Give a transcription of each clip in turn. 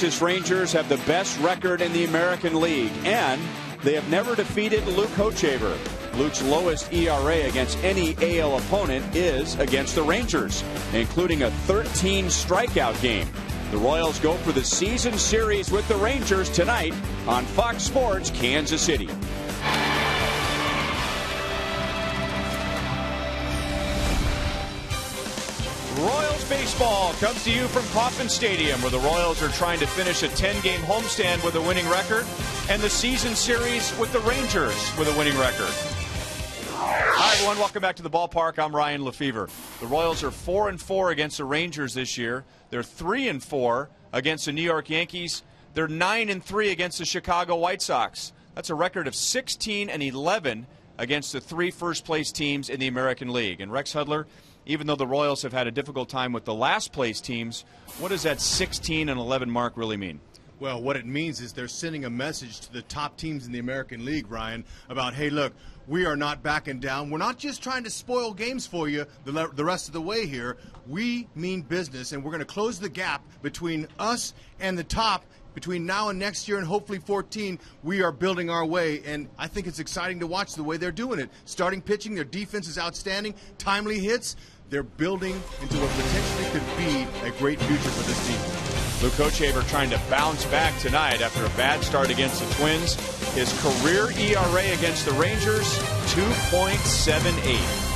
Texas Rangers have the best record in the American League, and they have never defeated Luke Hochevar. Luke's lowest ERA against any AL opponent is against the Rangers, including a 13 strikeout game. The Royals go for the season series with the Rangers tonight on Fox Sports Kansas City. Royals baseball comes to you from Kauffman Stadium, where the Royals are trying to finish a 10-game homestand with a winning record, and the season series with the Rangers with a winning record. Hi, everyone. Welcome back to the ballpark. I'm Ryan Lefevre. The Royals are 4-4 against the Rangers this year. They're 3-4 against the New York Yankees. They're 9-3 against the Chicago White Sox. That's a record of 16-11 against the three first-place teams in the American League. And Rex Hudler, even though the Royals have had a difficult time with the last-place teams, what does that 16-11 mark really mean? Well, what it means is they're sending a message to the top teams in the American League, Ryan, about, hey, look, we are not backing down. We're not just trying to spoil games for you the rest of the way here. We mean business, and we're going to close the gap between us and the top. Between now and next year and hopefully 14, we are building our way, and I think it's exciting to watch the way they're doing it. Starting pitching, their defense is outstanding, timely hits. They're building into what potentially could be a great future for this team. Luke Hochevar trying to bounce back tonight after a bad start against the Twins. His career ERA against the Rangers, 2.78.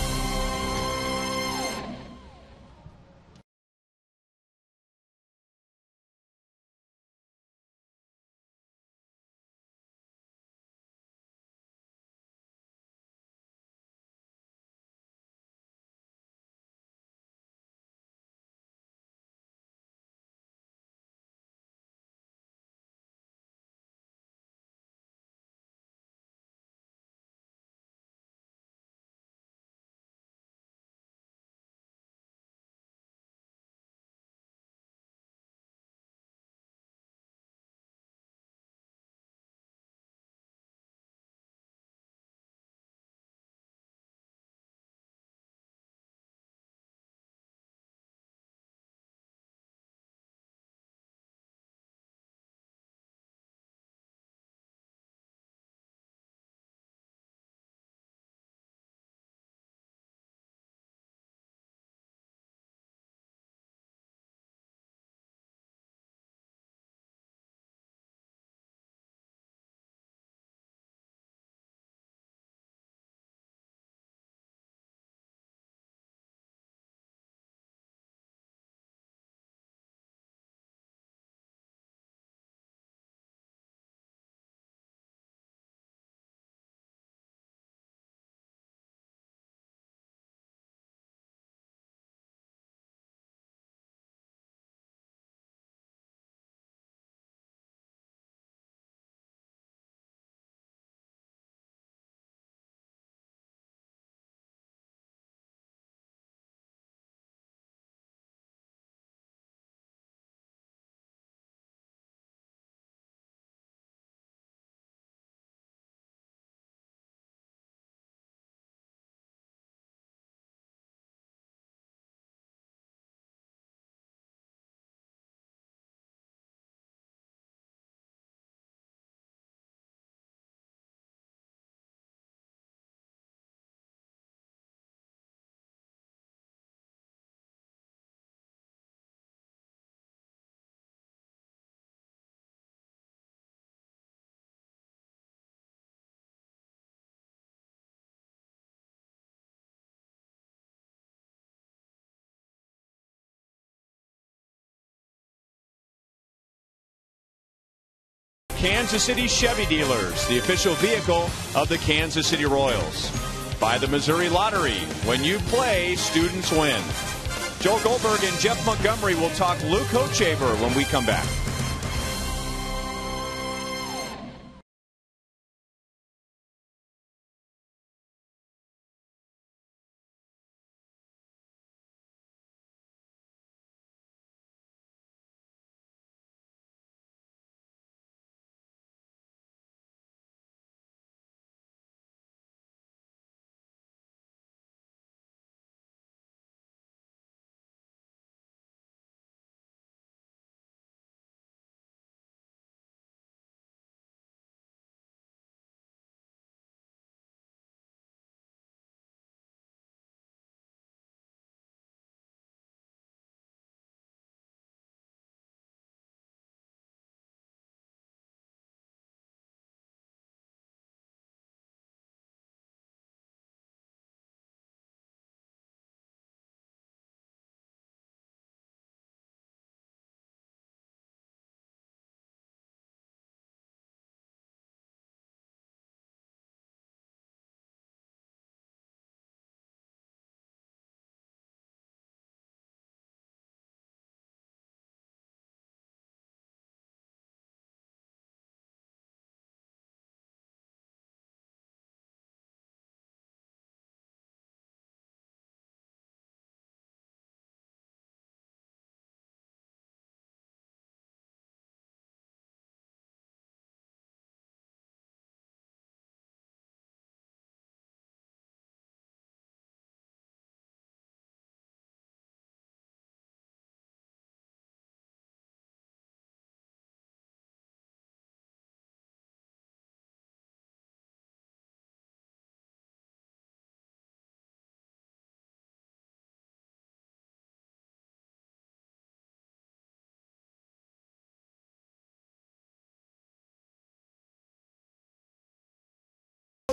Kansas City Chevy dealers, the official vehicle of the Kansas City Royals. By the Missouri Lottery, when you play, students win. Joel Goldberg and Jeff Montgomery will talk Luke Hochevar when we come back.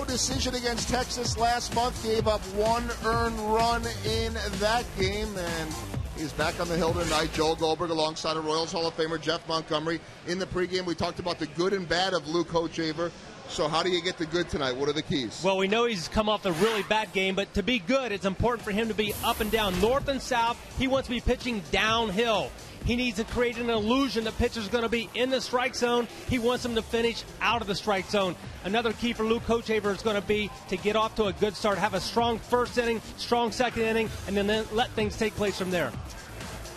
decision against Texas last month. Gave up one earned run in that game, and he's back on the hill tonight. Joel Goldberg alongside of Royals Hall of Famer Jeff Montgomery. In the pregame, we talked about the good and bad of Luke Hochevar. So how do you get the good tonight? What are the keys? Well, we know he's come off a really bad game, but to be good, it's important for him to be up and down, north and south. He wants to be pitching downhill. He needs to create an illusion the pitcher's going to be in the strike zone. He wants him to finish out of the strike zone. Another key for Luke Hochevar is going to be to get off to a good start, have a strong first inning, strong second inning, and then let things take place from there.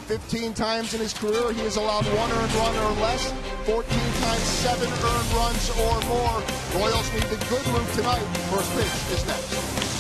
15 times in his career, he has allowed one earned run or less. 14 times, 7 earned runs or more. Royals need the good Luke tonight. First pitch is next.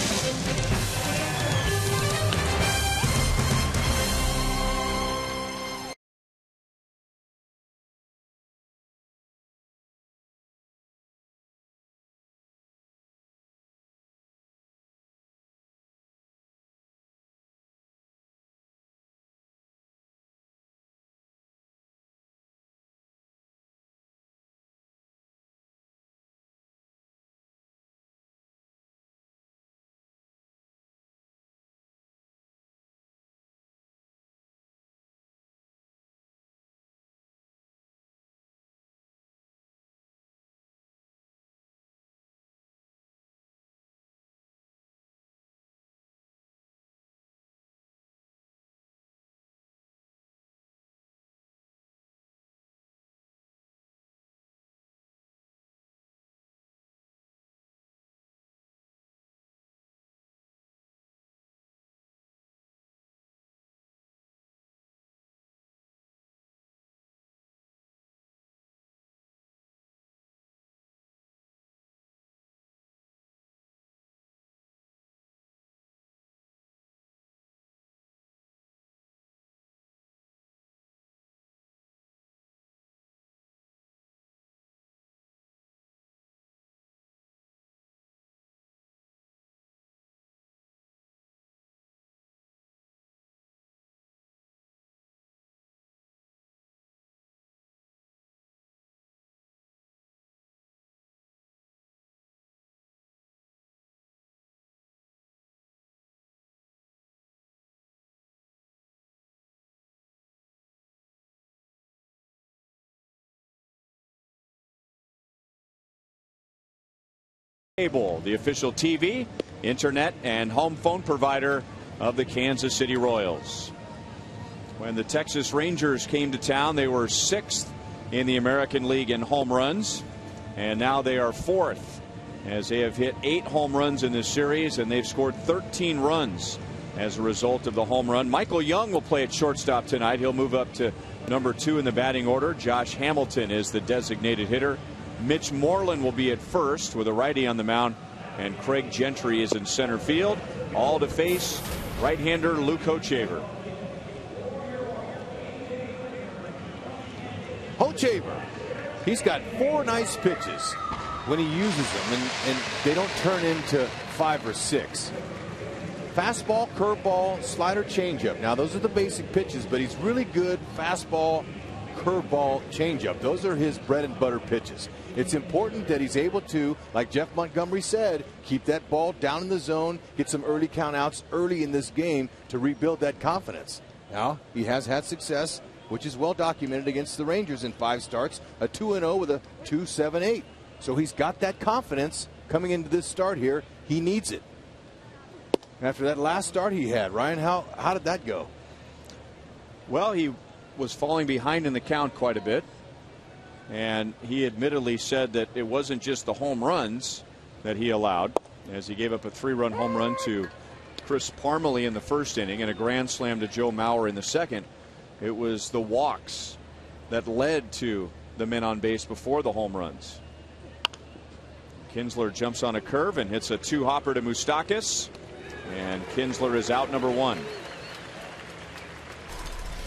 Cable, the official TV, internet, and home phone provider of the Kansas City Royals. When the Texas Rangers came to town, they were 6th in the American League in home runs, and now they are 4th as they have hit 8 home runs in this series, and they've scored 13 runs as a result of the home run. Michael Young will play at shortstop tonight. He'll move up to number 2 in the batting order. Josh Hamilton is the designated hitter. Mitch Moreland will be at first with a righty on the mound, and Craig Gentry is in center field, all to face right-hander Luke Hochevar. Hochevar, he's got 4 nice pitches when he uses them, and they don't turn into 5 or 6. Fastball, curveball, slider, changeup. Now those are the basic pitches, but he's really good fastball, curveball, changeup. Those are his bread and butter pitches. It's important that he's able to, like Jeff Montgomery said, keep that ball down in the zone, get some early count outs early in this game to rebuild that confidence. Now, he has had success, which is well documented against the Rangers in 5 starts, a 2-0 with a 2.78. So he's got that confidence coming into this start here. He needs it. After that last start he had, Ryan, how did that go? Well, he was falling behind in the count quite a bit, and he admittedly said that it wasn't just the home runs that he allowed, as he gave up a 3-run home run to Chris Parmalee in the first inning and a grand slam to Joe Mauer in the second. It was the walks that led to the men on base before the home runs. Kinsler jumps on a curve and hits a 2-hopper to Moustakas, and Kinsler is out, number 1.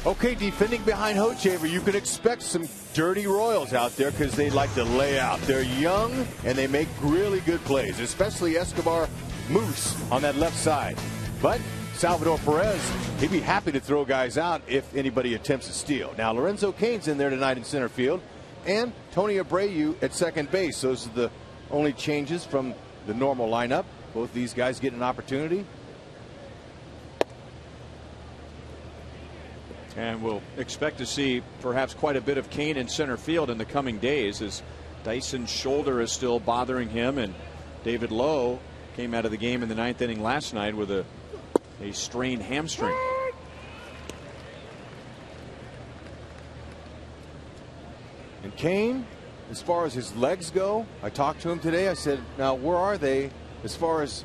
Okay, defending behind Hochevar, you can expect some dirty Royals out there because they like to lay out. They're young and they make really good plays, especially Escobar Moose on that left side. But Salvador Perez, he'd be happy to throw guys out if anybody attempts to steal. Now, Lorenzo Cain's in there tonight in center field, and Tony Abreu at second base. Those are the only changes from the normal lineup. Both these guys getting an opportunity. And we'll expect to see perhaps quite a bit of Kane in center field in the coming days, as Dyson's shoulder is still bothering him, and David Lowe came out of the game in the 9th inning last night with a strained hamstring. And Kane, as far as his legs go, I talked to him today. I said, now where are they as far as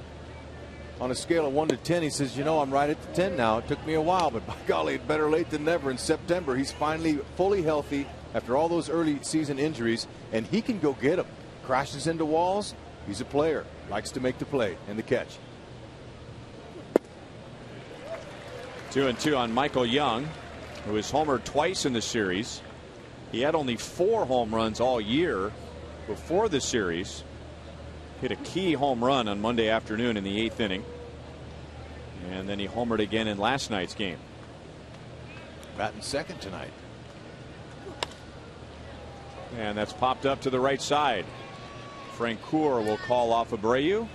on a scale of 1 to 10? He says, you know, I'm right at the 10 now. It took me a while, but by golly, better late than never. In September, he's finally fully healthy after all those early season injuries, and he can go get them. Crashes into walls. He's a player. Likes to make the play and the catch. 2-2 on Michael Young, who has homered twice in the series. He had only 4 home runs all year before the series. Hit a key home run on Monday afternoon in the 8th inning. And then he homered again in last night's game. Batting second tonight. And that's popped up to the right side. Francoeur will call off Abreu,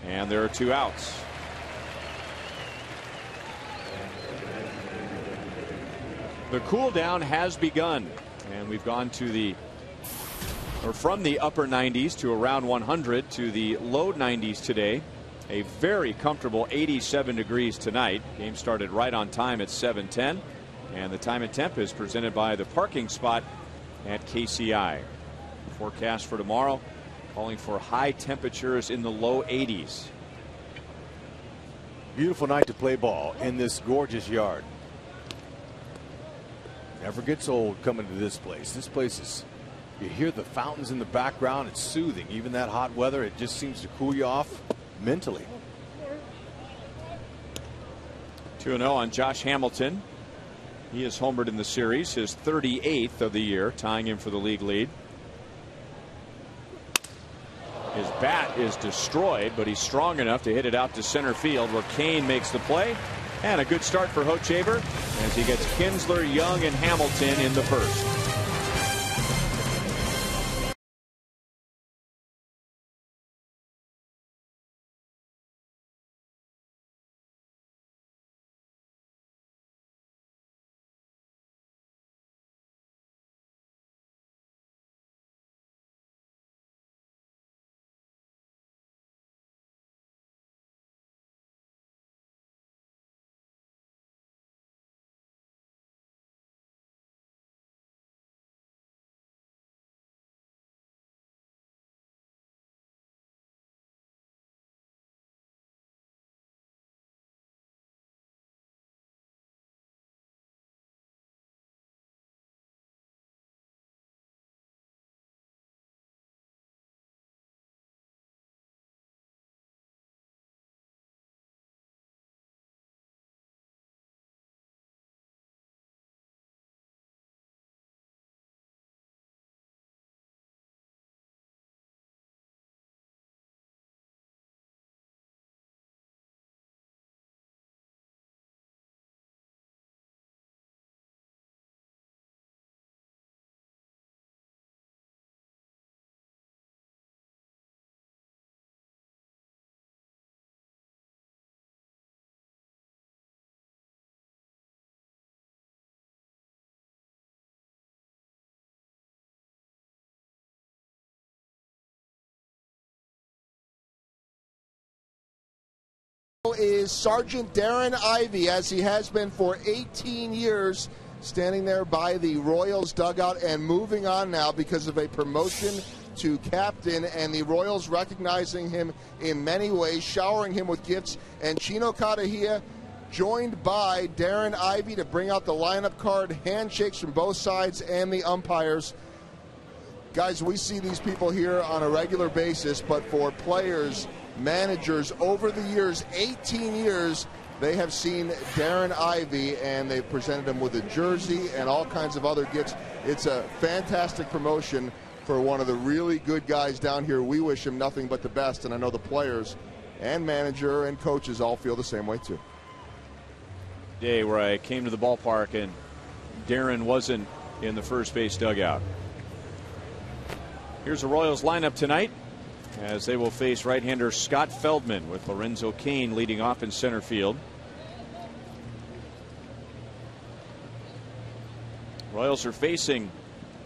and there are 2 outs. The cool down has begun, and we've gone to from the upper 90s to around 100 to the low 90s today. A very comfortable 87 degrees tonight. Game started right on time at 7:10, and the time and temp is presented by the parking spot at KCA. Forecast for tomorrow calling for high temperatures in the low 80s. Beautiful night to play ball in this gorgeous yard. Never gets old coming to this place. This place is, you hear the fountains in the background. It's soothing. Even that hot weather, it just seems to cool you off mentally. 2-0 on Josh Hamilton. He has homered in the series, his 38th of the year, tying him for the league lead. His bat is destroyed, but he's strong enough to hit it out to center field, where Kane makes the play. And a good start for Hochevar as he gets Kinsler, Young, and Hamilton in the first. Is Sergeant Darren Ivey, as he has been for 18 years, standing there by the Royals dugout and moving on now because of a promotion to captain, and the Royals recognizing him in many ways, showering him with gifts. And Chino Kadahia joined by Darren Ivey to bring out the lineup card, handshakes from both sides and the umpires. Guys, we see these people here on a regular basis, but for players, managers, over the years, 18 years, they have seen Darren Ivey, and they've presented him with a jersey and all kinds of other gifts. It's a fantastic promotion for one of the really good guys down here. We wish him nothing but the best, and I know the players and manager and coaches all feel the same way too. Day where I came to the ballpark and Darren wasn't in the first base dugout. Here's the Royals lineup tonight. as they will face right-hander Scott Feldman with Lorenzo Cain leading off in center field. Royals are facing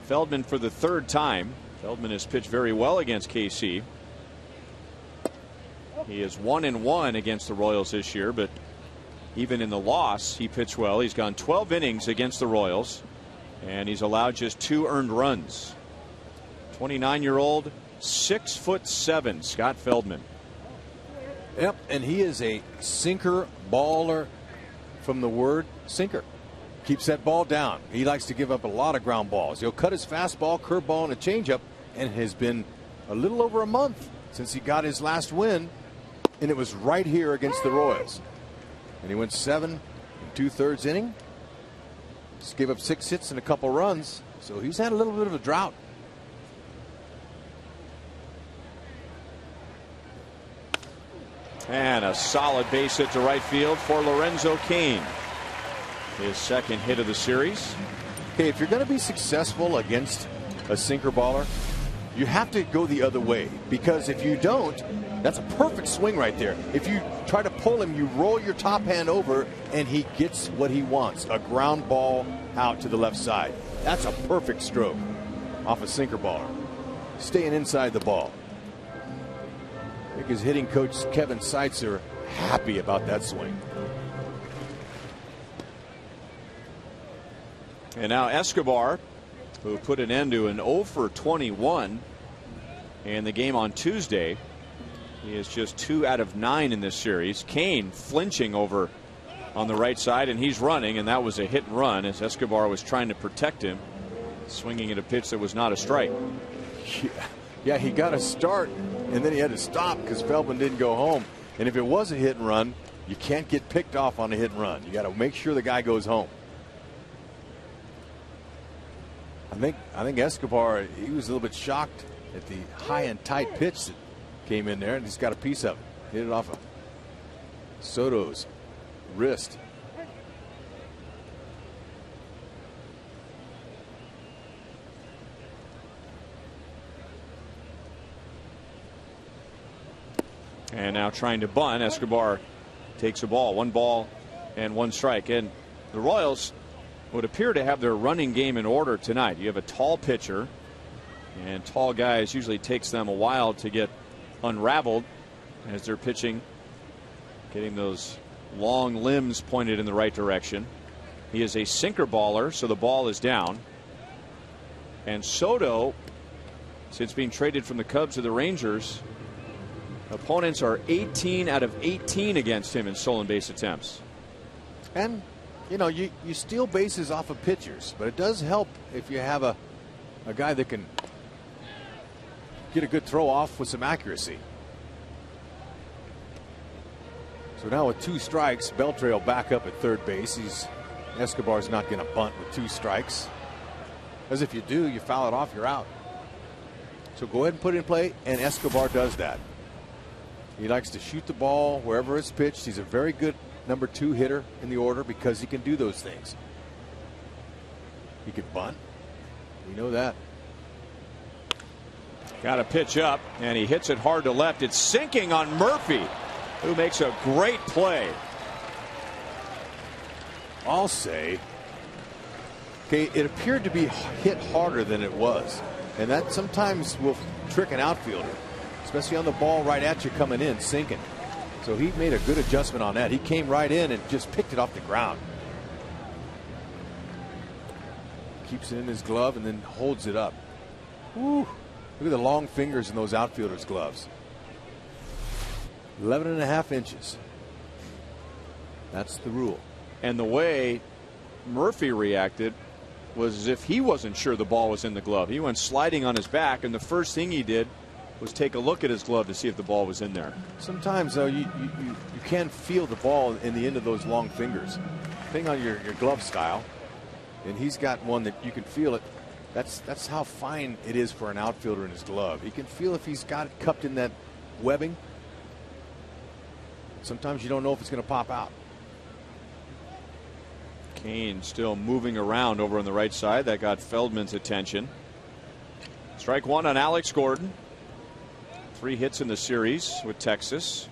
Feldman for the third time. Feldman has pitched very well against KC. He is 1-1 against the Royals this year, but even in the loss, he pitched well. He's gone 12 innings against the Royals, and he's allowed just 2 earned runs. 29-year-old, 6'7", Scott Feldman. Yep, and he is a sinker baller from the word sinker. Keeps that ball down. He likes to give up a lot of ground balls. He'll cut his fastball, curveball, and a changeup, and it has been a little over a month since he got his last win, and it was right here against the Royals. And he went 7 2/3 inning. Just gave up 6 hits and a couple runs, so he's had a little bit of a drought. And a solid base hit to right field for Lorenzo Cain. His second hit of the series. Okay, if you're going to be successful against a sinker baller, you have to go the other way, because if you don't, that's a perfect swing right there. If you try to pull him, you roll your top hand over and he gets what he wants, a ground ball out to the left side. That's a perfect stroke off a sinker baller, staying inside the ball. I think his hitting coach Kevin Seitzer happy about that swing. And now Escobar, who put an end to an 0 for 21 in the game on Tuesday. He is just 2 out of 9 in this series. Cain flinching over on the right side, and he's running, and that was a hit and run as Escobar was trying to protect him, swinging at a pitch that was not a strike. Yeah, he got a start, and then he had to stop because Feldman didn't go home. And if it was a hit and run, you can't get picked off on a hit and run. You got to make sure the guy goes home. I think Escobar, he was a little bit shocked at the high and tight pitch that came in there, and he's got a piece of it. Hit it off of Soto's wrist. And now trying to bunt. Escobar takes a ball. 1 ball and 1 strike. And the Royals would appear to have their running game in order tonight. You have a tall pitcher, and tall guys usually takes them a while to get unraveled as they're pitching, getting those long limbs pointed in the right direction. He is a sinker baller, so the ball is down. And Soto, since being traded from the Cubs to the Rangers, opponents are 18 out of 18 against him in stolen base attempts. And you know, you steal bases off of pitchers, but it does help if you have a guy that can get a good throw off with some accuracy. So now with 2 strikes, Beltre will back up at third base. Escobar's not going to bunt with 2 strikes, because if you do, you foul it off, you're out. So go ahead and put it in play, and Escobar does that. He likes to shoot the ball wherever it's pitched. He's a very good number 2 hitter in the order because he can do those things. He could bunt. We know that. Got a pitch up, and he hits it hard to left. It's sinking on Murphy, who makes a great play. I'll say, okay, it appeared to be hit harder than it was, and that sometimes will trick an outfielder, especially on the ball right at you coming in, sinking. So he made a good adjustment on that. He came right in and just picked it off the ground. Keeps it in his glove and then holds it up. Woo. Look at the long fingers in those outfielders' gloves. 11.5 inches. That's the rule. And the way Murphy reacted was as if he wasn't sure the ball was in the glove. He went sliding on his back, and the first thing he did was take a look at his glove to see if the ball was in there. Sometimes, though, you can feel the ball in the end of those long fingers. Depending on your glove style, and he's got one that you can feel it. That's how fine it is for an outfielder in his glove. He can feel if he's got it cupped in that webbing. Sometimes you don't know if it's going to pop out. Cain still moving around over on the right side. That got Feldman's attention. Strike 1 on Alex Gordon. 3 hits in the series with Texas,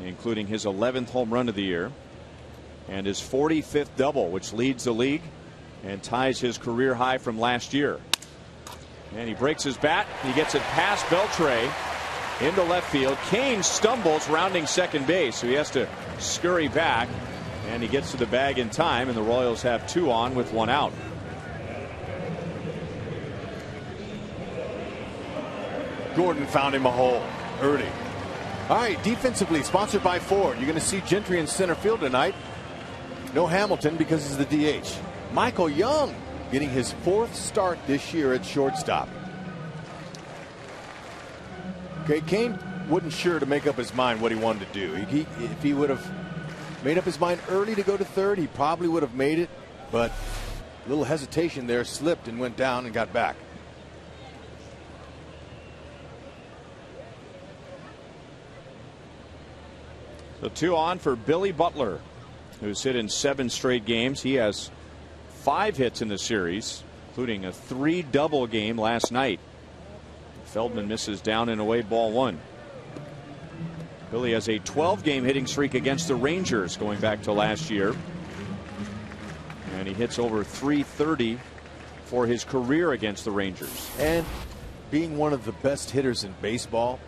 including his 11th home run of the year and his 45th double, which leads the league and ties his career high from last year. And he breaks his bat. He gets it past Beltre into left field. Kane stumbles rounding second base, so he has to scurry back, and he gets to the bag in time, and the Royals have 2 on with 1 out. Gordon found him a hole early. All right, defensively, sponsored by Ford. You're going to see Gentry in center field tonight. No Hamilton because he's the DH. Michael Young getting his 4th start this year at shortstop. Okay, Kane wasn't sure to make up his mind what he wanted to do. If he would have made up his mind early to go to third, he probably would have made it, but a little hesitation there, slipped and went down and got back. So 2 on for Billy Butler, who's hit in 7 straight games. He has 5 hits in the series, including a 3-double game last night. Feldman misses down and away, ball 1. Billy has a 12-game hitting streak against the Rangers going back to last year. And he hits over .330 for his career against the Rangers. And being one of the best hitters in baseball,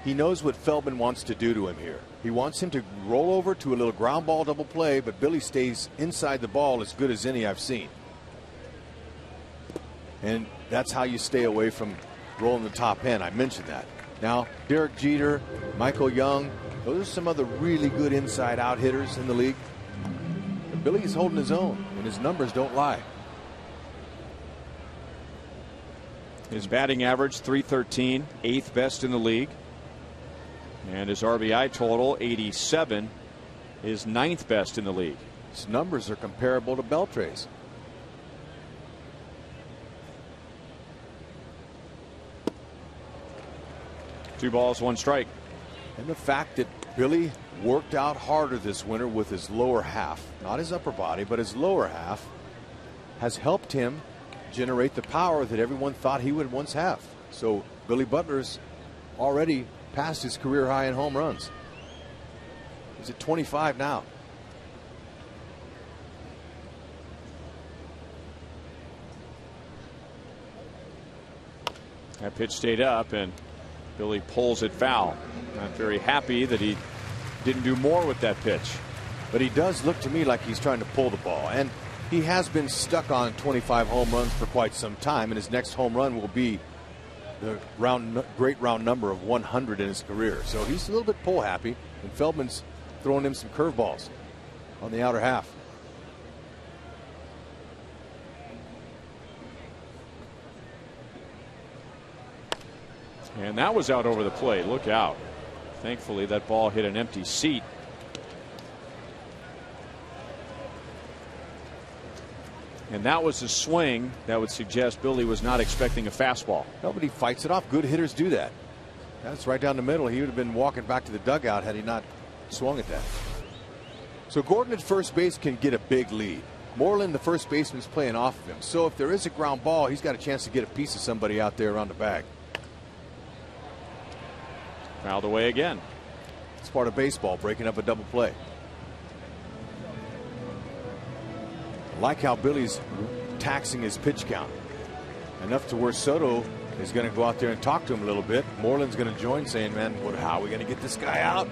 he knows what Feldman wants to do to him here. He wants him to roll over to a little ground ball double play, but Billy stays inside the ball as good as any I've seen. And that's how you stay away from rolling the top end. I mentioned that. Now, Derek Jeter, Michael Young, those are some other really good inside out hitters in the league. But Billy's holding his own, and his numbers don't lie. His batting average .313, 8th best in the league. And his RBI total 87 is 9th best in the league. His numbers are comparable to Beltre's. Two balls, 1 strike. And the fact that Billy worked out harder this winter with his lower half, not his upper body, but his lower half, has helped him generate the power that everyone thought he would once have. So Billy Butler's already past his career high in home runs. He's at 25 now. That pitch stayed up, and Billy pulls it foul. Not very happy that he didn't do more with that pitch. But he does look to me like he's trying to pull the ball. And he has been stuck on 25 home runs for quite some time. And his next home run will be the great round number of 100 in his career. So he's a little bit pull happy. And Feldman's throwing him some curveballs on the outer half. And that was out over the plate. Look out. Thankfully, that ball hit an empty seat. And that was a swing that would suggest Billy was not expecting a fastball. Nobody fights it off. Good hitters do that. That's right down the middle. He would have been walking back to the dugout had he not swung at that. So Gordon at first base can get a big lead. Moreland, the first baseman's playing off of him. So if there is a ground ball, he's got a chance to get a piece of somebody out there around the bag. Fouled away again. It's part of baseball, breaking up a double play. I like how Billy's taxing his pitch count. Enough to where Soto is going to go out there and talk to him a little bit. Moreland's going to join, saying, man, how are we going to get this guy out?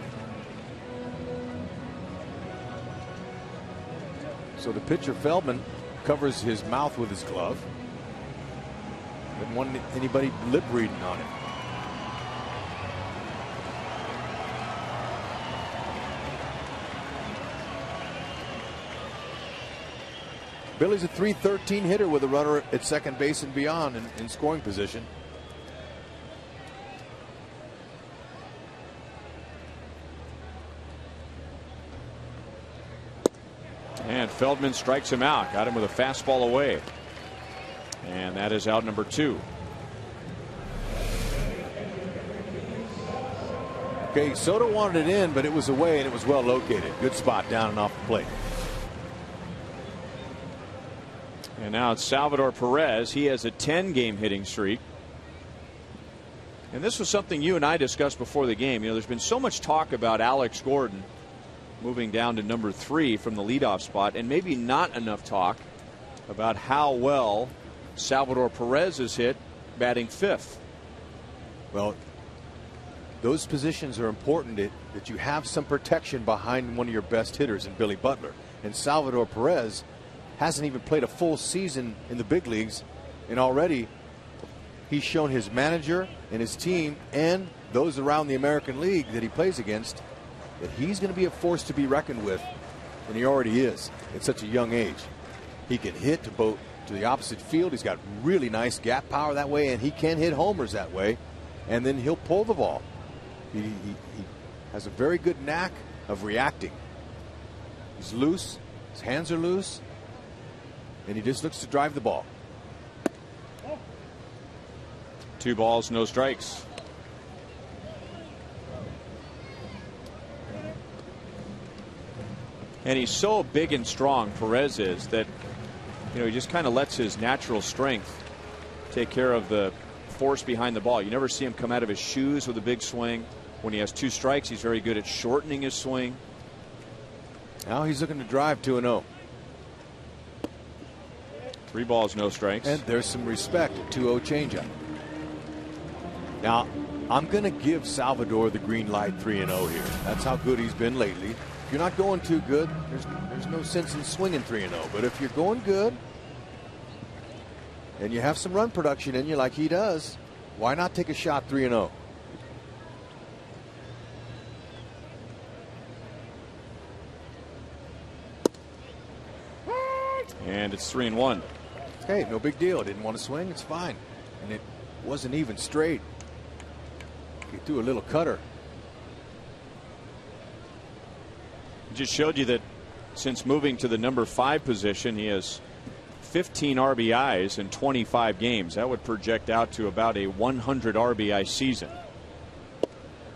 So the pitcher, Feldman, covers his mouth with his glove. Didn't want anybody lip reading on it. Billy's a .313 hitter with a runner at second base and beyond in scoring position. And Feldman strikes him out. Got him with a fastball away. And that is out number 2. Okay, Soto wanted it in, but it was away and it was well located. Good spot down and off the plate. And now it's Salvador Perez. He has a 10-game hitting streak. And this was something you and I discussed before the game. You know, there's been so much talk about Alex Gordon moving down to number 3 from the leadoff spot, and maybe not enough talk about how well Salvador Perez is hit batting 5th. Well, those positions are important, that you have some protection behind one of your best hitters in Billy Butler. And Salvador Perez hasn't even played a full season in the big leagues, and already he's shown his manager and his team and those around the American League that he plays against that he's going to be a force to be reckoned with, and he already is at such a young age. He can hit to the opposite field. He's got really nice gap power that way, and he can hit homers that way, and then he'll pull the ball. He has a very good knack of reacting. He's loose, his hands are loose, and he just looks to drive the ball. 2 balls, no strikes. And he's so big and strong, Perez is, that he just kind of lets his natural strength take care of the force behind the ball. You never see him come out of his shoes with a big swing. When he has 2 strikes, he's very good at shortening his swing. Now he's looking to drive 2-0. 3 balls, no strikes. And there's some respect. 2-0 changeup. Now, I'm going to give Salvador the green light 3-0 here. That's how good he's been lately. If you're not going too good, there's no sense in swinging 3-0. But if you're going good and you have some run production in you like he does, why not take a shot 3-0? And it's 3-1. Hey, no big deal. Didn't want to swing. It's fine. And it wasn't even straight. He threw a little cutter. Just showed you that since moving to the number 5 position, he has 15 RBIs in 25 games. That would project out to about a 100 RBI season.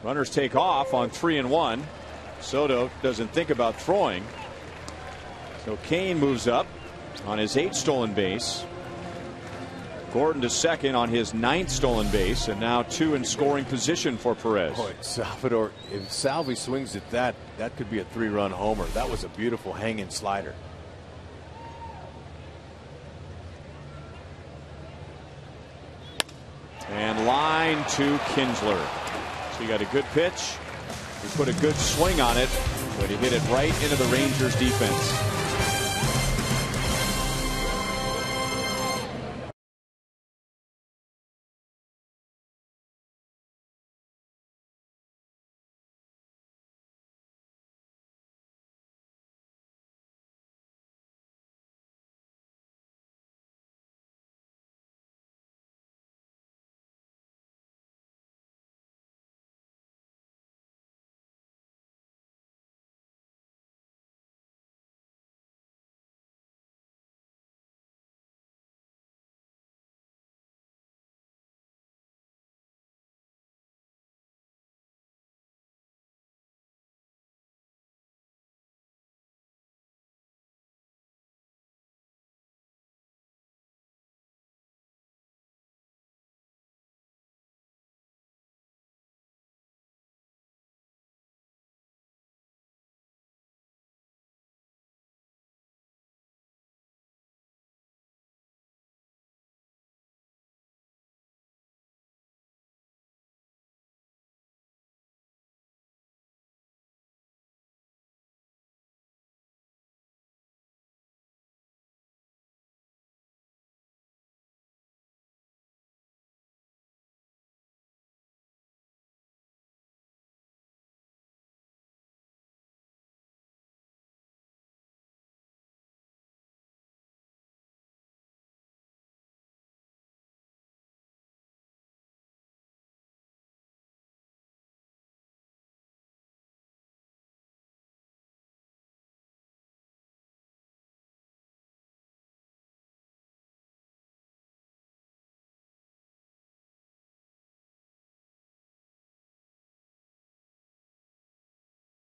Runners take off on 3-1. Soto doesn't think about throwing. So Kane moves up on his 8th stolen base. Gordon to second on his 9th stolen base, and now 2 in scoring position for Perez. Boy, Salvador, if Salvi swings at that could be a 3-run homer. That was a beautiful hanging slider. And line to Kinsler. So you got a good pitch. He put a good swing on it, but he hit it right into the Rangers defense.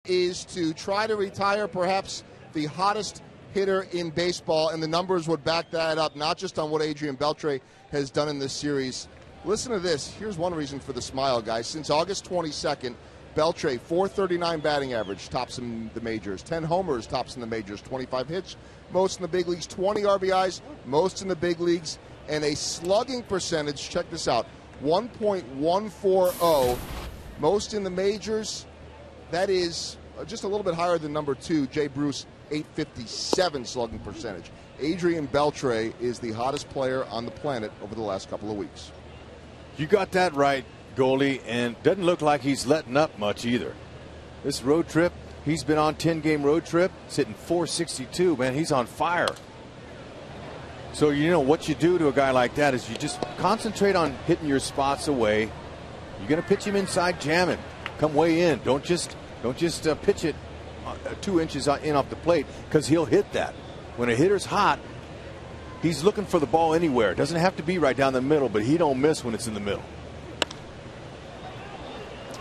Is to try to retire perhaps the hottest hitter in baseball, and the numbers would back that up, not just on what Adrian Beltre has done in this series, Listen to this. Here's one reason for the smile, guys. Since August 22nd, Beltre, .439 batting average, tops in the majors. 10 homers, tops in the majors. 25 hits, most in the big leagues. 20 RBIs, most in the big leagues. And a slugging percentage, check this out, 1.140, most in the majors. That is just a little bit higher than number 2, Jay Bruce, 857 slugging percentage. Adrian Beltre is the hottest player on the planet over the last couple of weeks. You got that right, goalie, and doesn't look like he's letting up much either. This road trip, he's been on 10-game road trip, sitting .462. Man, he's on fire. So you know what you do to a guy like that is you just concentrate on hitting your spots away. You're going to pitch him inside, jam him, come way in. Don't just pitch it 2 inches in off the plate, because he'll hit that. When a hitter's hot, he's looking for the ball anywhere. It doesn't have to be right down the middle, but he don't miss when it's in the middle.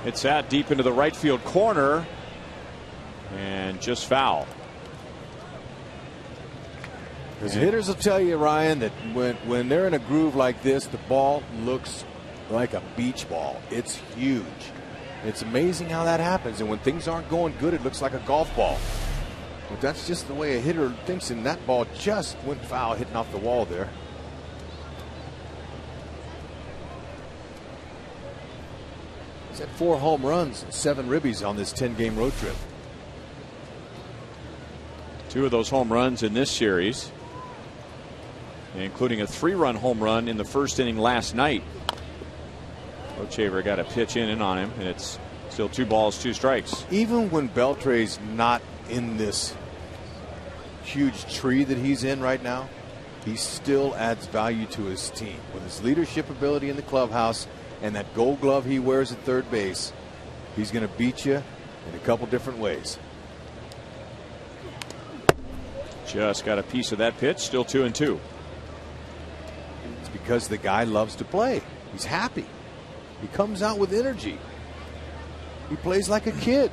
It's out deep into the right field corner and just foul. Because hitters will tell you, Ryan, that when they're in a groove like this, the ball looks like a beach ball. It's huge. It's amazing how that happens. And when things aren't going good, it looks like a golf ball. But that's just the way a hitter thinks, and that ball just went foul, hitting off the wall there. He's had 4 home runs and 7 ribbies on this 10-game road trip. 2 of those home runs in this series, including a 3-run home run in the first inning last night. Ochever got a pitch in on him, and it's still 2 balls, 2 strikes. Even when Beltre's not in this huge tree that he's in right now, he still adds value to his team with his leadership ability in the clubhouse and that gold glove he wears at third base. He's going to beat you in a couple different ways. Just got a piece of that pitch, still 2-2. It's because the guy loves to play. He's happy. He comes out with energy. He plays like a kid.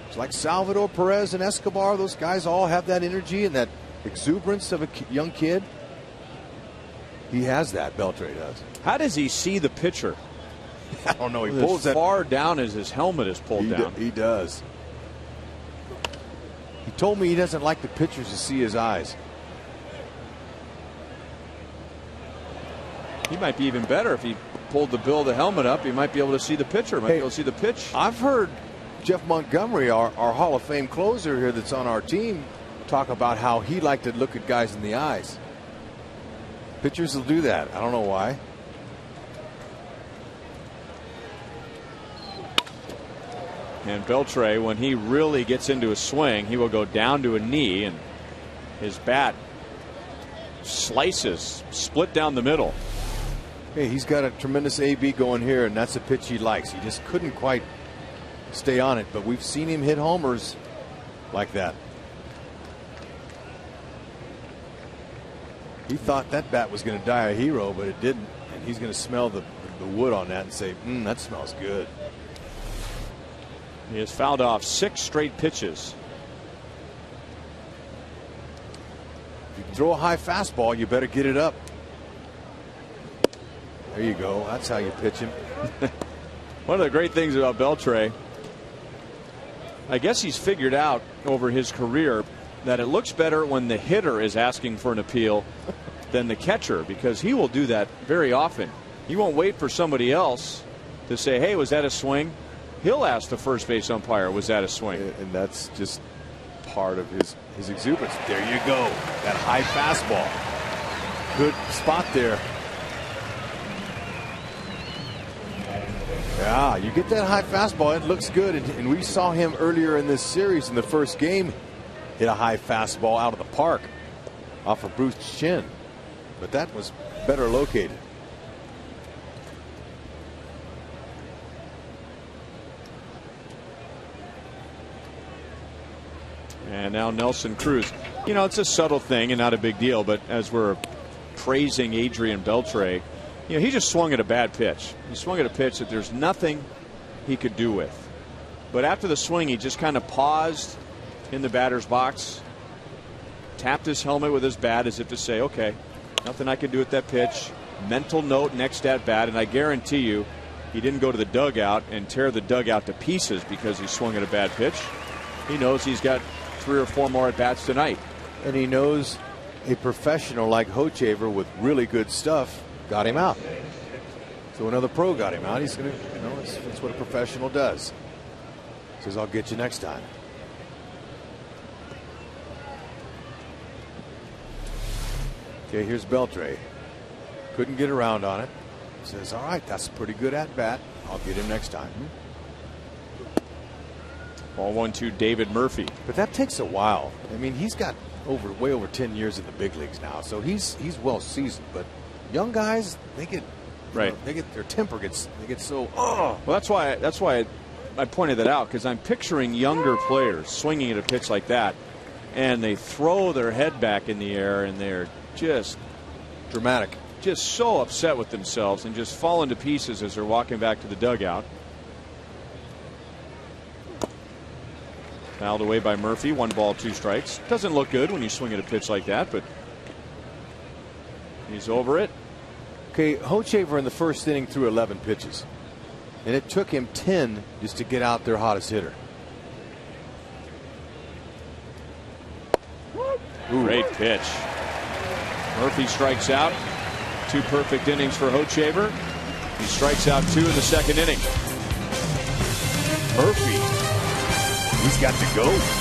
It's like Salvador Perez and Escobar. Those guys all have that energy and that exuberance of a young kid. He has that, Beltre does. How does he see the pitcher? I don't know. He pulls as that far down as his helmet is pulled down. He does. He told me he doesn't like the pitchers to see his eyes. He might be even better if he pulled the bill of the helmet up. He might be able to see the pitcher. Might be able to see the pitch. I've heard Jeff Montgomery, our Hall of Fame closer here that's on our team, talk about how he liked to look at guys in the eyes. Pitchers will do that. I don't know why. And Beltre, when he really gets into a swing, he will go down to a knee, and his bat slices, split down the middle. Hey, he's got a tremendous AB going here, and that's a pitch he likes. He just couldn't quite stay on it, but we've seen him hit homers like that. He thought that bat was going to die a hero, but it didn't, and he's going to smell the wood on that and say, that smells good. He has fouled off 6 straight pitches. If you can throw a high fastball, you better get it up. There you go. That's how you pitch him. One of the great things about Beltre, I guess he's figured out over his career that it looks better when the hitter is asking for an appeal than the catcher, because he will do that very often. He won't wait for somebody else to say, hey, was that a swing? He'll ask the first base umpire, was that a swing? And that's just part of his exuberance. There you go. That high fastball. Good spot there. Yeah, you get that high fastball, it looks good. And we saw him earlier in this series in the first game hit a high fastball out of the park off of Bruce's chin. But that was better located. And now Nelson Cruz. You know, it's a subtle thing and not a big deal, but as we're praising Adrian Beltre, you know, he just swung at a bad pitch. He swung at a pitch that there's nothing he could do with. But after the swing, he just kind of paused in the batter's box, tapped his helmet with his bat as if to say, okay, nothing I can do with that pitch. mental note next at bat, and I guarantee you he didn't go to the dugout and tear the dugout to pieces because he swung at a bad pitch. He knows he's got 3 or 4 more at bats tonight. And he knows a professional like Hochevar with really good stuff got him out. So another pro got him out. He's going to, that's what a professional does. Says, I'll get you next time. Okay, here's Beltre. Couldn't get around on it. Says, all right, that's a pretty good at bat. I'll get him next time. Ball 1-2, David Murphy. But that takes a while. I mean, he's got way over 10 years in the big leagues now, so he's well seasoned. But young guys, they get they get their temper gets so. Oh, well, that's why I pointed that out, because I'm picturing younger players swinging at a pitch like that, and they throw their head back in the air, and they're just dramatic, just so upset with themselves, and just falling to pieces as they're walking back to the dugout. Fouled away by Murphy. 1 ball, 2 strikes. Doesn't look good when you swing at a pitch like that, but he's over it. Okay, Hochevar in the first inning threw 11 pitches, and it took him 10 just to get out their hottest hitter. Great pitch. Murphy strikes out. 2 perfect innings for Hochevar. He strikes out 2 in the second inning. Murphy, he's got to go.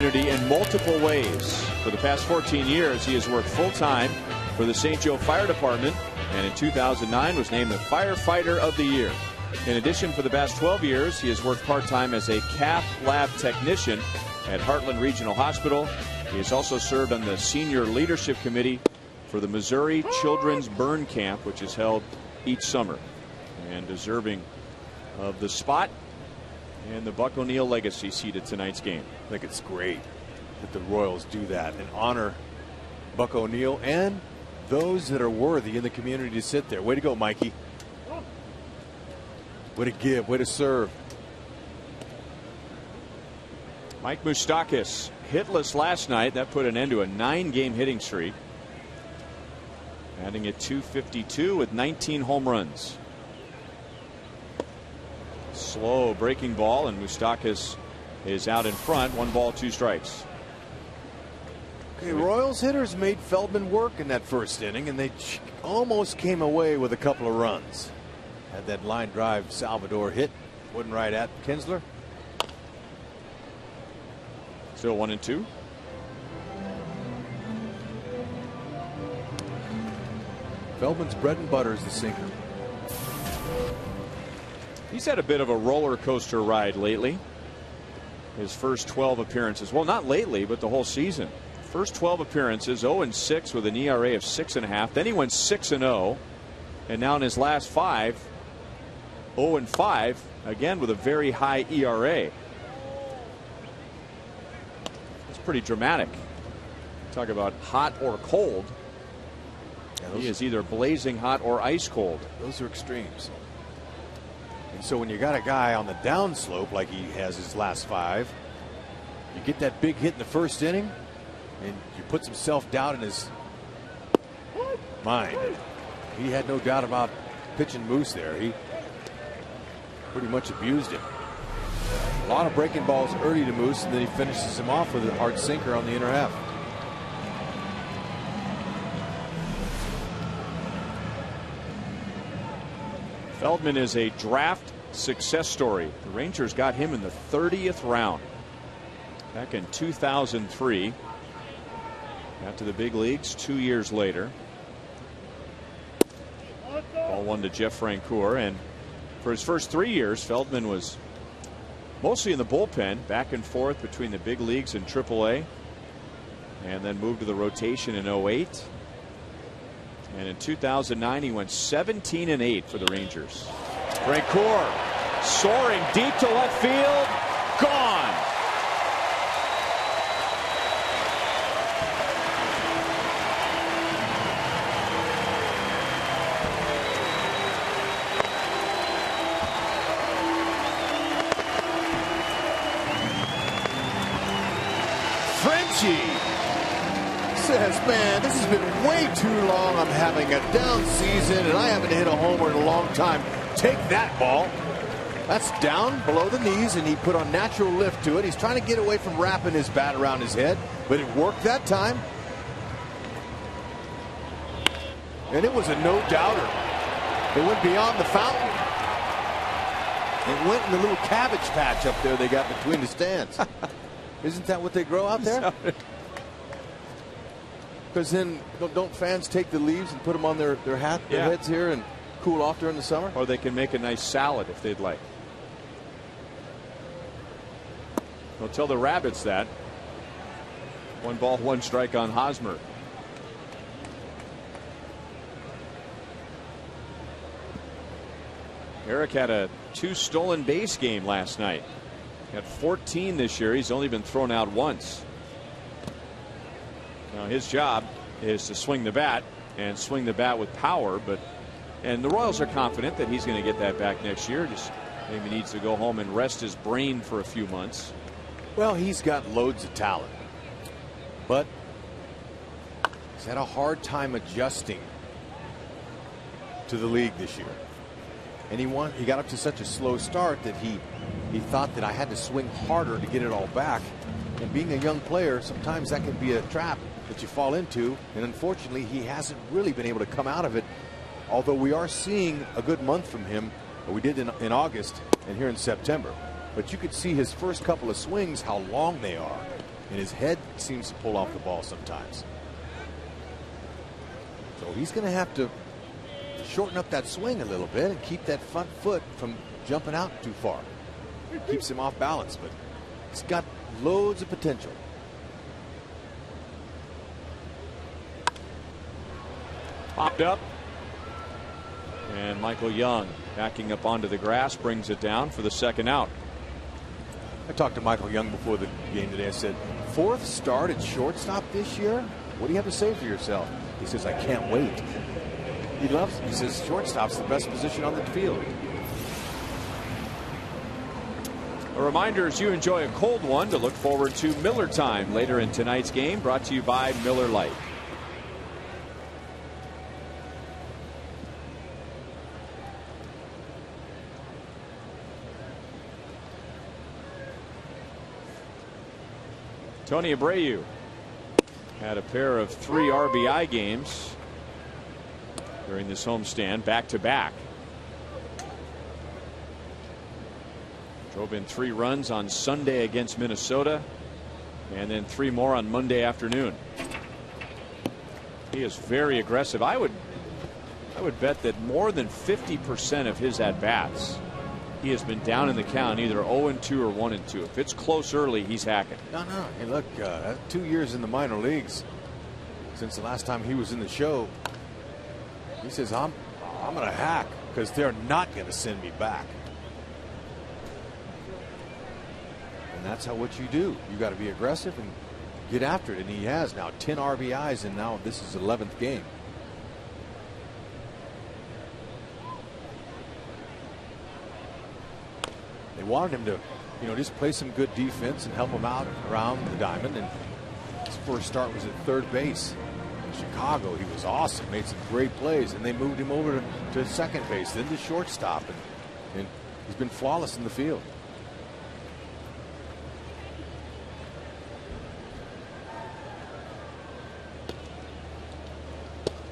In multiple ways. For the past 14 years, he has worked full-time for the St. Joe Fire Department, and in 2009 was named the Firefighter of the Year. In addition, for the past 12 years, he has worked part-time as a cath lab technician at Heartland Regional Hospital. He has also served on the Senior Leadership Committee for the Missouri Children's Burn Camp, which is held each summer. And deserving of the spot and the Buck O'Neill legacy seated tonight's game. I think it's great that the Royals do that and honor Buck O'Neill and those that are worthy in the community to sit there. Way to go, Mikey. Way to give, way to serve. Mike Moustakas hitless last night. That put an end to a 9-game hitting streak. Adding at 252 with 19 home runs. Slow breaking ball, and Moustakas is out in front. 1 ball, 2 strikes. Okay, Royals hitters made Feldman work in that first inning, and they almost came away with a couple of runs. Had that line drive Salvador hit, wasn't right at Kinsler. Still 1-2. Feldman's bread and butter is the sinker. He's had a bit of a roller coaster ride lately. His first 12 appearances, well, not lately, but the whole season. First 12 appearances, 0-6 with an ERA of 6.5. Then he went 6-0, and now in his last 5, 0-5, again with a very high ERA. It's pretty dramatic. Talk about hot or cold. Yeah, he is either blazing hot or ice cold. Those are extremes. And so when you got a guy on the downslope like he has his last 5, you get that big hit in the first inning, and you put some self-doubt in his mind. He had no doubt about pitching Moose there. He pretty much abused him. A lot of breaking balls early to Moose, and then he finishes him off with a hard sinker on the inner half. Feldman is a draft success story. The Rangers got him in the 30th round back in 2003. Got to the big leagues 2 years later. Ball 1 to Jeff Francoeur, and for his first 3 years, Feldman was mostly in the bullpen, back and forth between the big leagues and AAA, and then moved to the rotation in 08. And in 2009, he went 17-8 for the Rangers. Francoeur soaring deep to left field. Gone. Frenchie says, man, this has been way too long. I'm having a down season, and I haven't hit a homer in a long time. Take that ball. That's down below the knees, and he put on natural lift to it. He's trying to get away from wrapping his bat around his head, but it worked that time. And it was a no-doubter. It went beyond the fountain. It went in the little cabbage patch up there they got between the stands. Isn't that what they grow out there? Because then don't fans take the leaves and put them on their heads here and cool off during the summer? Or they can make a nice salad if they'd like. Don't tell the Rabbits that. 1 ball, 1 strike on Hosmer. Eric had a 2 stolen base game last night. Got 14 this year. He's only been thrown out once. Now his job is to swing the bat and swing the bat with power, and the Royals are confident that he's going to get that back next year. Just maybe needs to go home and rest his brain for a few months. Well, he's got loads of talent, but he's had a hard time adjusting to the league this year. And he got up to such a slow start that he thought that I had to swing harder to get it all back. And being a young player, sometimes that can be a trap that you fall into. And unfortunately, he hasn't really been able to come out of it. Although we are seeing a good month from him, we did in August and here in September. But you could see his first couple of swings, how long they are. And his head seems to pull off the ball sometimes. So he's going to have to shorten up that swing a little bit and keep that front foot from jumping out too far. Keeps him off balance, but he's got loads of potential. Popped up. And Michael Young backing up onto the grass brings it down for the second out. I talked to Michael Young before the game today. I said, 4th start at shortstop this year? What do you have to say for yourself? He says, I can't wait. He loves it. He says shortstop's the best position on the field. A reminder, as you enjoy a cold one, to look forward to Miller Time later in tonight's game, brought to you by Miller Lite. Tony Abreu had a pair of 3 RBI games during this homestand, back-to-back. Drove in 3 runs on Sunday against Minnesota, and then 3 more on Monday afternoon. He is very aggressive. I would bet that more than 50% of his at-bats he has been down in the count, either 0-2 or 1-2. If it's close early, he's hacking. No. Hey, look, 2 years in the minor leagues since the last time he was in the show. He says, I'm going to hack because they're not going to send me back. And that's what you do. You got to be aggressive and get after it. And he has now 10 RBIs, and now this is 11th game. They wanted him to, just play some good defense and help him out around the diamond. And his first start was at third base. In Chicago, he was awesome, made some great plays, and they moved him over to second base, then to shortstop, and he's been flawless in the field.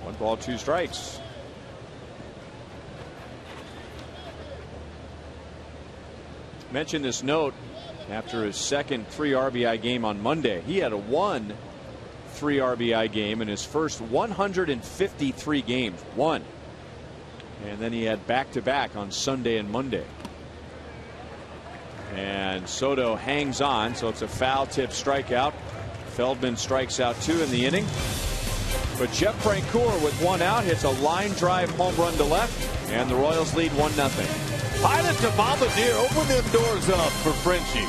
One ball, 2 strikes. Mentioned this note after his second 3 RBI game on Monday. He had a 3 RBI game in his first 153 games. And then he had back-to-back on Sunday and Monday. And Soto hangs on, so it's a foul tip strikeout. Feldman strikes out 2 in the inning. But Jeff Francoeur with 1 out hits a line drive home run to left, and the Royals lead 1-0. Pilot to Bombardier, open them doors up for Frenchie.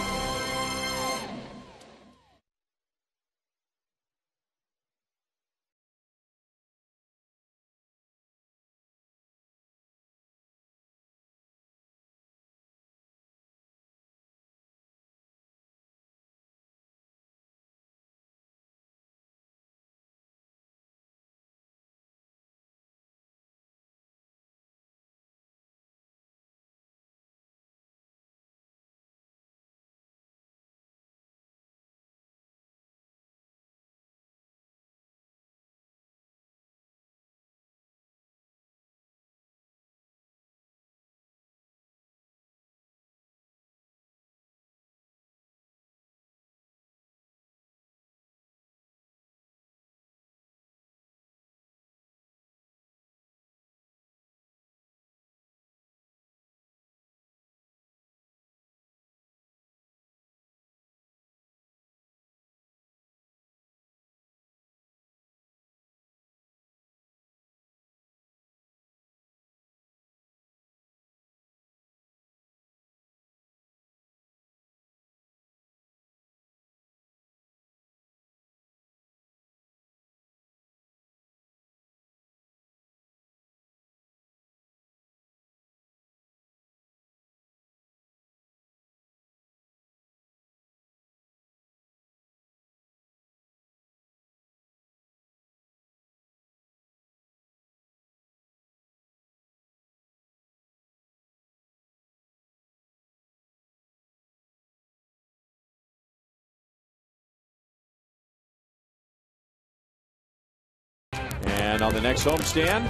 And on the next homestand,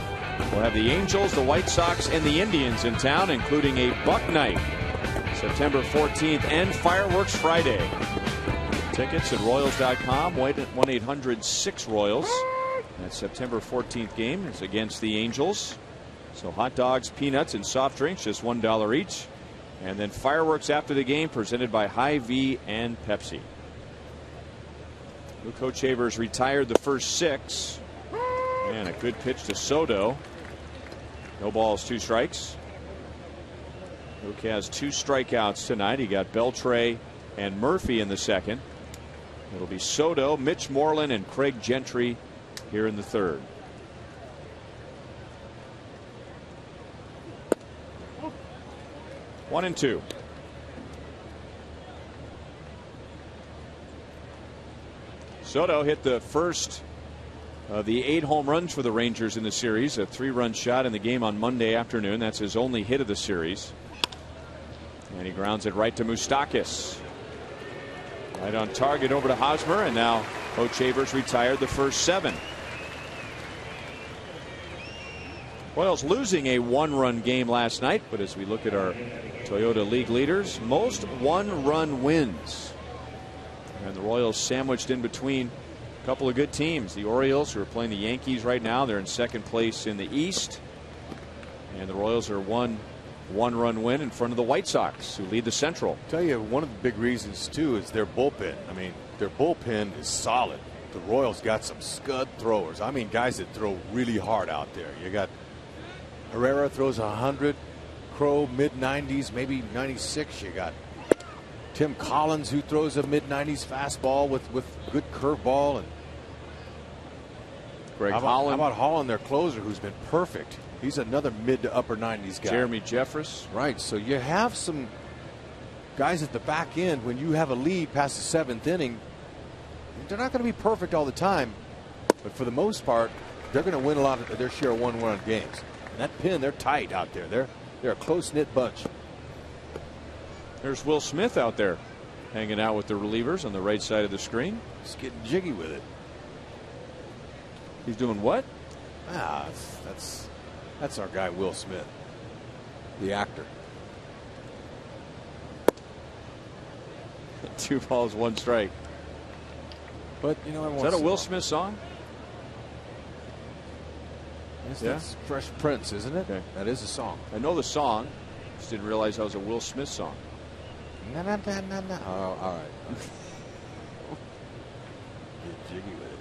we'll have the Angels, the White Sox, and the Indians in town, including a Buck Night, September 14th, and Fireworks Friday. Tickets at Royals.com, 1-800-6-ROYALS. That September 14th game is against the Angels. So hot dogs, peanuts, and soft drinks, just $1 each. And then fireworks after the game, presented by Hy-Vee and Pepsi. Luke Hochevar's retired the first 6. And a good pitch to Soto. No balls, 2 strikes. Luke has 2 strikeouts tonight. He got Beltre and Murphy in the second. It'll be Soto, Mitch Moreland, and Craig Gentry here in the third. One and 2. Soto hit the first of the 8 home runs for the Rangers in the series. A 3-run shot in the game on Monday afternoon. That's his only hit of the series. And he grounds it right to Moustakas. Right on target over to Hosmer, and now Hochevar's retired the first 7. Royals losing a 1-run game last night, but as we look at our Toyota League leaders, most 1-run wins. And the Royals sandwiched in between a couple of good teams. The Orioles, who are playing the Yankees right now, they're in second place in the East. And the Royals are 1 one-run win in front of the White Sox, who lead the Central. Tell you, one of the big reasons too is their bullpen. I mean, their bullpen is solid. The Royals got some scud throwers. I mean, guys that throw really hard out there. You got Herrera throws 100, Crow mid-90s, maybe 96. You got Tim Collins, who throws a mid-90s fastball with good curveball. And Greg how Holland. about Holland, their closer, who's been perfect? He's another mid to upper 90s guy. Jeremy Jeffress. Right. So you have some guys at the back end. When you have a lead past the seventh inning, they're not going to be perfect all the time, but for the most part, they're going to win a lot of their share of one-run games. And that pen, they're tight out there. They're a close-knit bunch. There's Will Smith out there hanging out with the relievers on the right side of the screen. He's getting jiggy with it. He's doing what? That's our guy Will Smith, the actor. 2 balls, 1 strike. But you know, Is that a Will Smith song? That's Fresh Prince, isn't it? Okay. That is a song. I know the song. Just didn't realize that was a Will Smith song. No. Oh, all right. Get jiggy with it.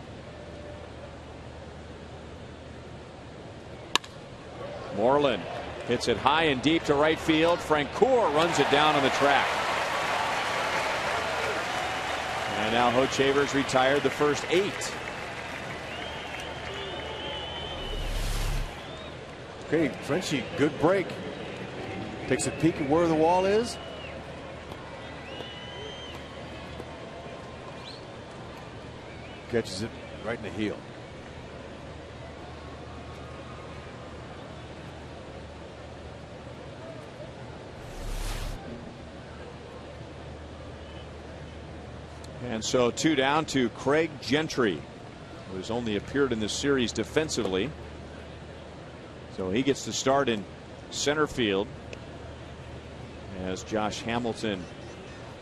Moreland hits it high and deep to right field. Francoeur runs it down on the track. And now Hochevar's retired the first 8. Okay, Frenchie, good break. Takes a peek at where the wall is. Catches it right in the heel. And so 2 down to Craig Gentry, who has only appeared in this series defensively. So he gets to start in center field as Josh Hamilton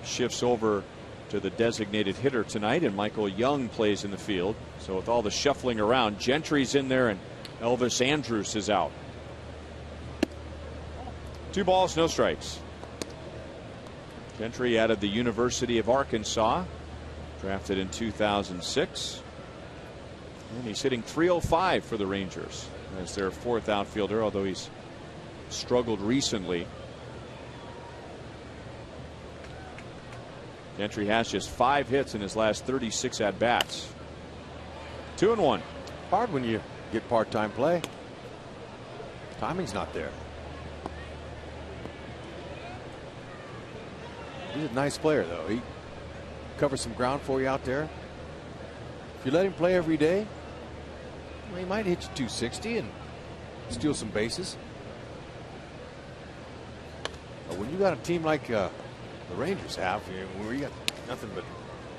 shifts over to the designated hitter tonight, and Michael Young plays in the field. So with all the shuffling around, Gentry's in there and Elvis Andrus is out. 2 balls, no strikes. Gentry out of the University of Arkansas, drafted in 2006. And he's hitting .305 for the Rangers as their 4th outfielder, although he's struggled recently. Gentry has just 5 hits in his last 36 at-bats. 2-1. Hard when you get part-time play. Timing's not there. He's a nice player, though. He covers some ground for you out there. If you let him play every day, well, he might hit you 260 and steal some bases. But when you got a team like the Rangers have, where you got nothing but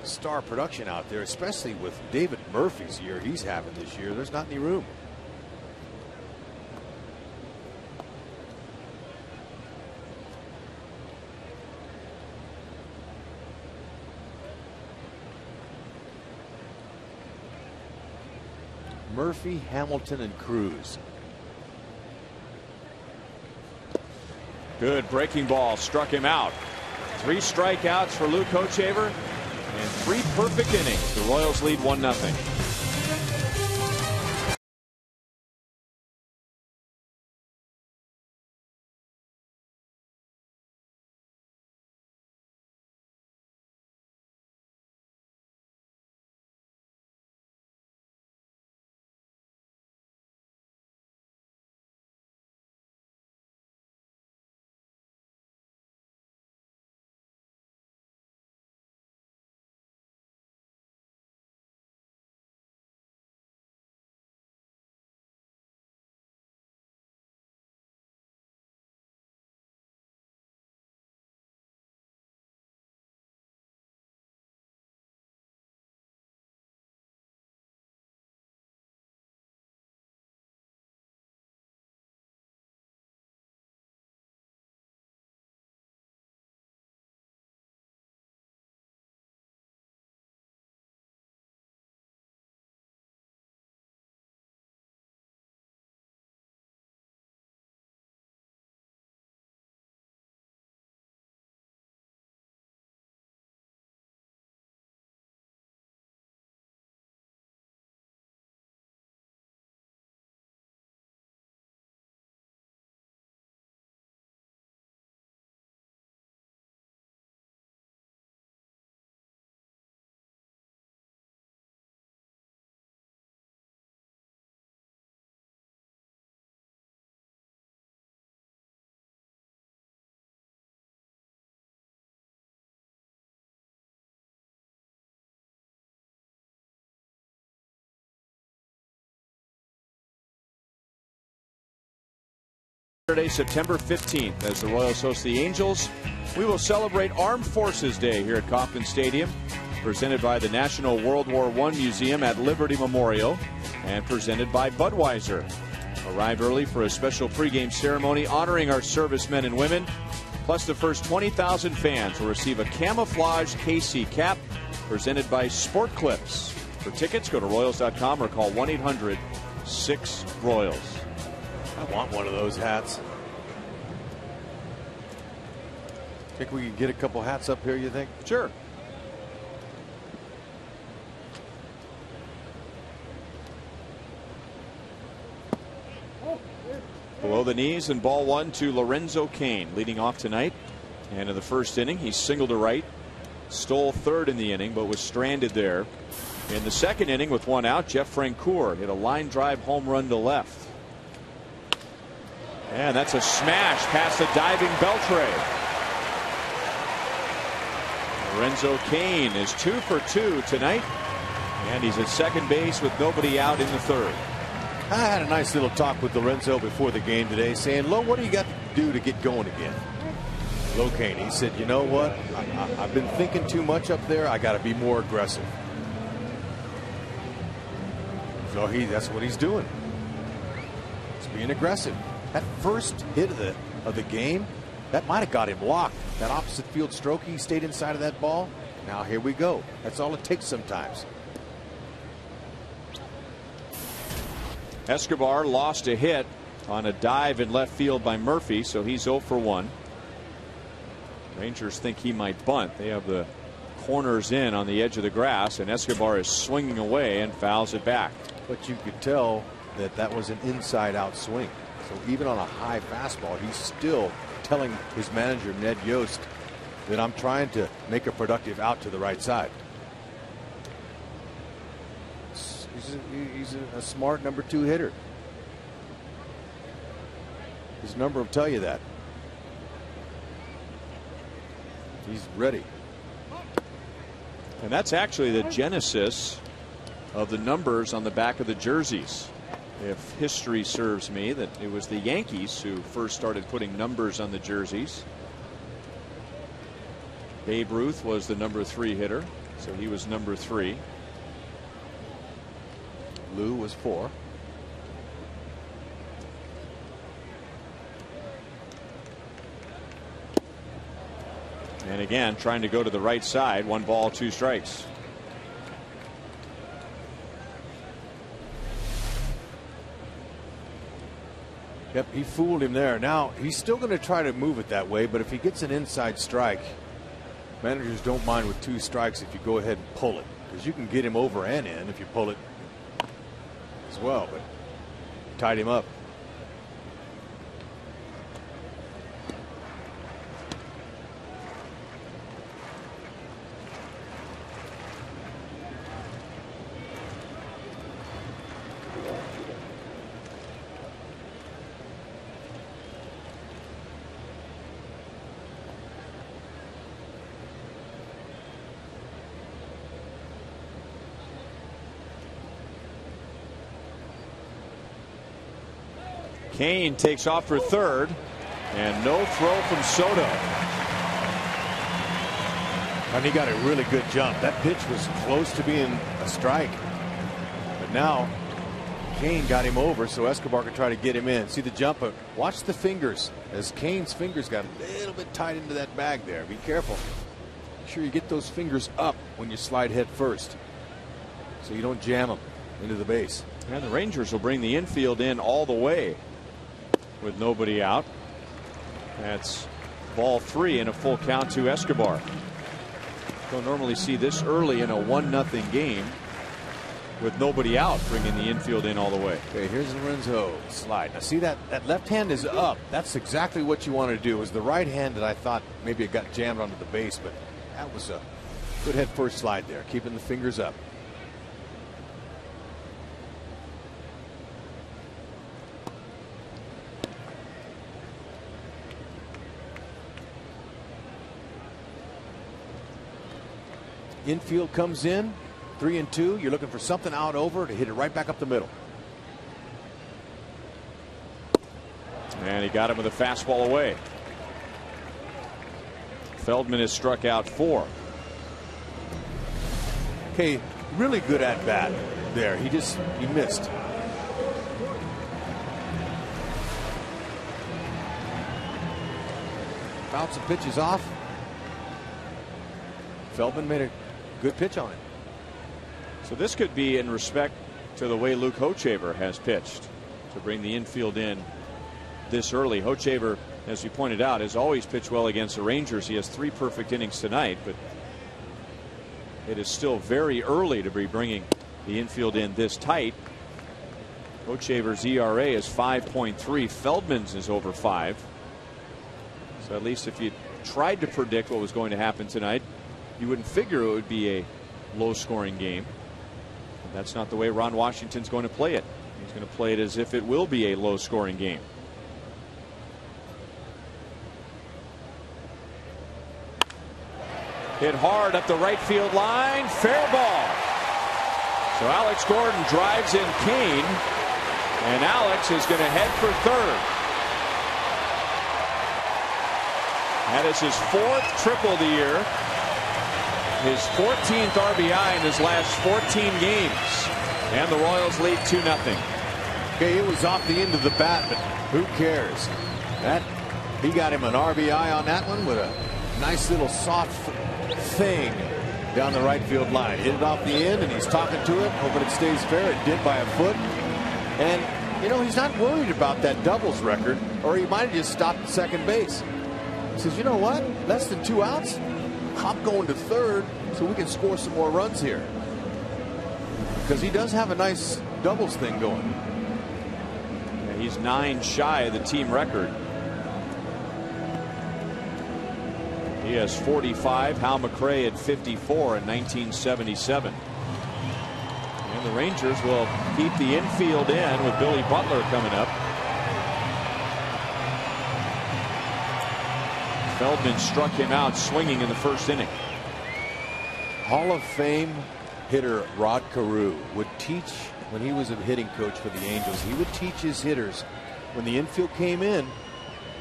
star production out there, especially with David Murphy's year he's having this year, there's not any room. Murphy, Hamilton, and Cruz. Good breaking ball, struck him out. 3 strikeouts for Luke Hochevar and 3 perfect innings. The Royals lead 1-0. Saturday, September 15th, as the Royals host the Angels. We will celebrate Armed Forces Day here at Kauffman Stadium, presented by the National World War I Museum at Liberty Memorial, and presented by Budweiser. Arrive early for a special pregame ceremony honoring our servicemen and women. Plus, the first 20,000 fans will receive a camouflage KC cap presented by Sport Clips. For tickets, go to Royals.com or call 1-800-6-ROYALS. I want one of those hats. Think we can get a couple hats up here, you think? Sure. Below the knees and ball one to Lorenzo Cain, leading off tonight. And in the first inning, he singled to right, stole third in the inning, but was stranded there. In the second inning, with one out, Jeff Francoeur hit a line drive home run to left. And that's a smash past the diving Beltre. Lorenzo Cain is 2 for 2 tonight, and he's at second base with nobody out in the third. I had a nice little talk with Lorenzo before the game today, saying, Lo, what do you got to do to get going again? Lo Cain, he said, you know what? I've been thinking too much up there. I got to be more aggressive. So that's what he's doing. He's being aggressive. That first hit of the game, that might have got him locked. That opposite field stroke, he stayed inside of that ball. Now here we go. That's all it takes sometimes. Escobar lost a hit on a dive in left field by Murphy, so he's 0 for 1. Rangers think he might bunt. They have the corners in on the edge of the grass, and Escobar is swinging away and fouls it back. But you could tell that was an inside-out swing. So even on a high fastball, he's still telling his manager, Ned Yost, that I'm trying to make a productive out to the right side. He's a smart number 2 hitter. His number will tell you that. He's ready. And that's actually the genesis of the numbers on the back of the jerseys. If history serves me, that it was the Yankees who first started putting numbers on the jerseys. Babe Ruth was the number 3 hitter, so he was number 3. Lou was 4. And again, trying to go to the right side. 1 ball, 2 strikes. Yep, he fooled him there. Now he's still going to try to move it that way, but if he gets an inside strike, managers don't mind with 2 strikes if you go ahead and pull it, because you can get him over and in if you pull it as well. But tied him up. Cain takes off for third, and no throw from Soto. And he got a really good jump. That pitch was close to being a strike, but now Cain got him over so Escobar could try to get him in. See the jump? Watch the fingers, as Cain's fingers got a little bit tied into that bag there. Be careful. Make sure you get those fingers up when you slide head first, so you don't jam them into the base. And the Rangers will bring the infield in all the way with nobody out. That's ball 3 and a full count to Escobar. Don't normally see this early in a 1-0 game with nobody out, bringing the infield in all the way. Okay, here's Lorenzo slide. Now see that left hand is up. That's exactly what you want to do. It was the right hand that I thought maybe it got jammed onto the base, but that was a good head first slide there, keeping the fingers up. Infield comes in 3-2. You're looking for something out over to hit it right back up the middle. And he got him with a fastball away. Feldman has struck out 4. Okay, really good at bat there. He missed. Bounced some pitches off. Feldman made a good pitch on it. So this could be in respect to the way Luke Hochevar has pitched to bring the infield in this early. Hochevar, as you pointed out, has always pitched well against the Rangers. He has 3 perfect innings tonight, but it is still very early to be bringing the infield in this tight. Hochevar's ERA is 5.3. Feldman's is over 5. So at least if you tried to predict what was going to happen tonight, you wouldn't figure it would be a low-scoring game. And that's not the way Ron Washington's going to play it. He's going to play it as if it will be a low-scoring game. Hit hard up the right field line. Fair ball. So Alex Gordon drives in Kane, and Alex is going to head for third. That is his 4th triple of the year. His 14th RBI in his last 14 games. And the Royals lead 2-0. Okay, it was off the end of the bat, but who cares? He got him an RBI on that one with a nice little soft thing down the right field line. Hit it off the end, and he's talking to it, hoping it stays fair. It did by a foot. And, you know, he's not worried about that doubles record, or he might have just stopped at second base. He says, you know what? Less than 2 outs? I'm going to third so we can score some more runs here. Because he does have a nice doubles thing going. Yeah, he's 9 shy of the team record. He has 45. Hal McRae had 54 in 1977. And the Rangers will keep the infield in with Billy Butler coming up. Feldman struck him out swinging in the first inning. Hall of Fame hitter Rod Carew would teach, when he was a hitting coach for the Angels, he would teach his hitters when the infield came in,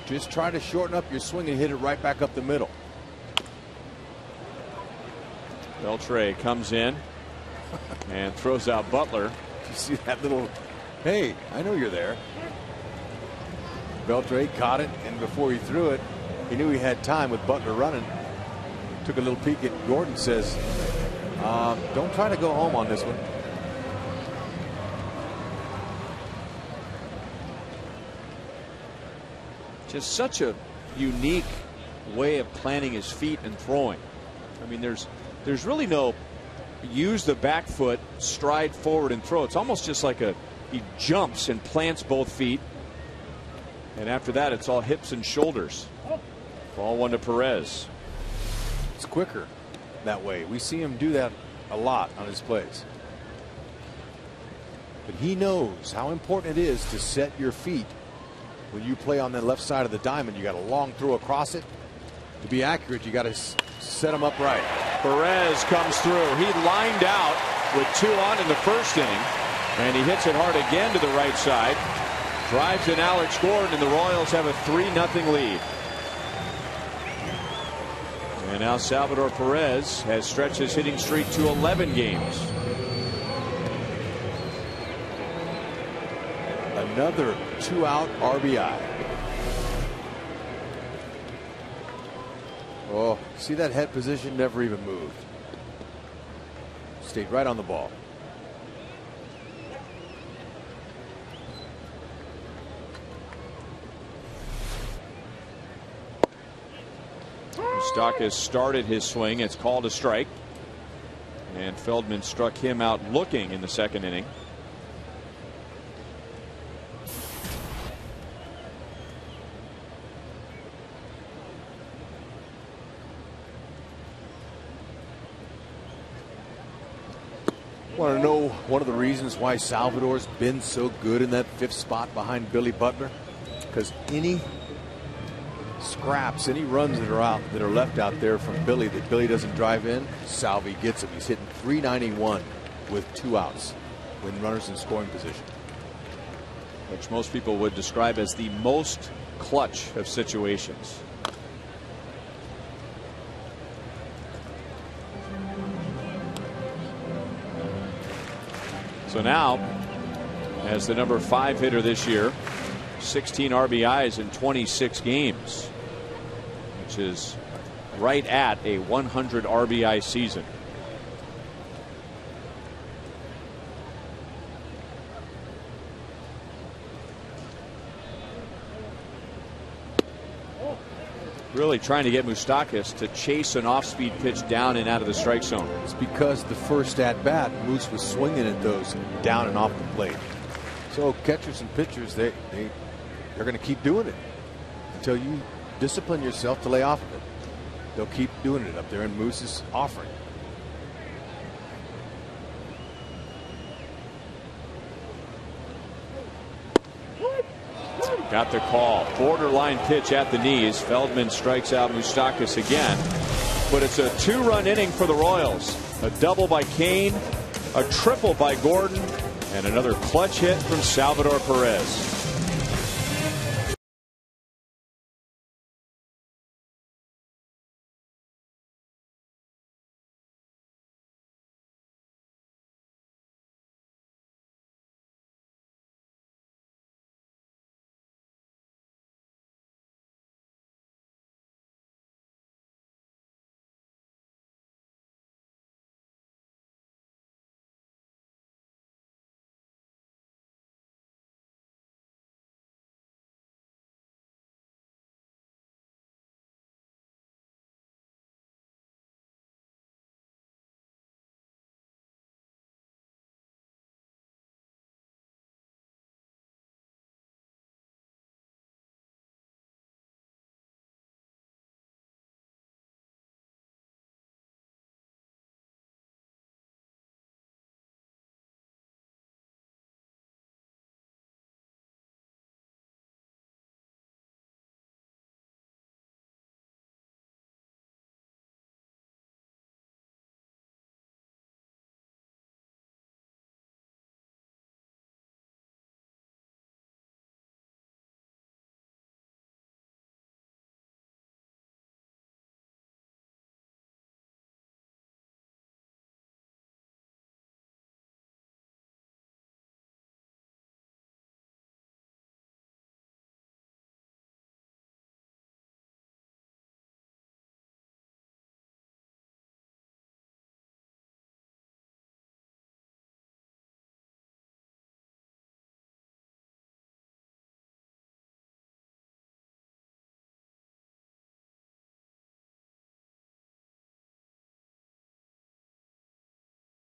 just try to shorten up your swing and hit it right back up the middle. Beltre comes in and throws out Butler. You see that little, hey, I know you're there. Beltre caught it, and before he threw it, he knew he had time with Butler running. Took a little peek at Gordon, says, don't try to go home on this one. Just such a unique way of planting his feet and throwing. I mean, there's really no use the back foot, stride forward and throw. It's almost just like he jumps and plants both feet. And after that, it's all hips and shoulders. Ball 1 to Perez. It's quicker that way. We see him do that a lot on his plays. But he knows how important it is to set your feet. When you play on the left side of the diamond, you got a long throw across it. To be accurate, you got to set them up right. Perez comes through. He lined out with 2 on in the first inning, and he hits it hard again to the right side. Drives in Alex Gordon, and the Royals have a 3-0 lead. And now Salvador Perez has stretched his hitting streak to 11 games. Another 2-out RBI. Oh, see that head position never even moved. Stayed right on the ball. Stock has started his swing. It's called a strike. And Feldman struck him out looking in the second inning. Want to know one of the reasons why Salvador's been so good in that 5th spot behind Billy Butler? Because any scraps, any runs that are out, that are left out there from Billy that Billy doesn't drive in, Salvi gets him. He's hitting .391 with 2 outs when runners in scoring position. which most people would describe as the most clutch of situations. So now, as the number 5 hitter this year, 16 RBIs in 26 games, which is right at a 100 RBI season. Really trying to get Moustakas to chase an off-speed pitch down and out of the strike zone. It's because the first at-bat, Moose was swinging at those down and off the plate. So catchers and pitchers, they're going to keep doing it until you discipline yourself to lay off of it. They'll keep doing it up there, and Moose is offering. Got the call. Borderline pitch at the knees. Feldman strikes out Moustakas again. But it's a 2-run inning for the Royals. A double by Kane, a triple by Gordon, and another clutch hit from Salvador Perez.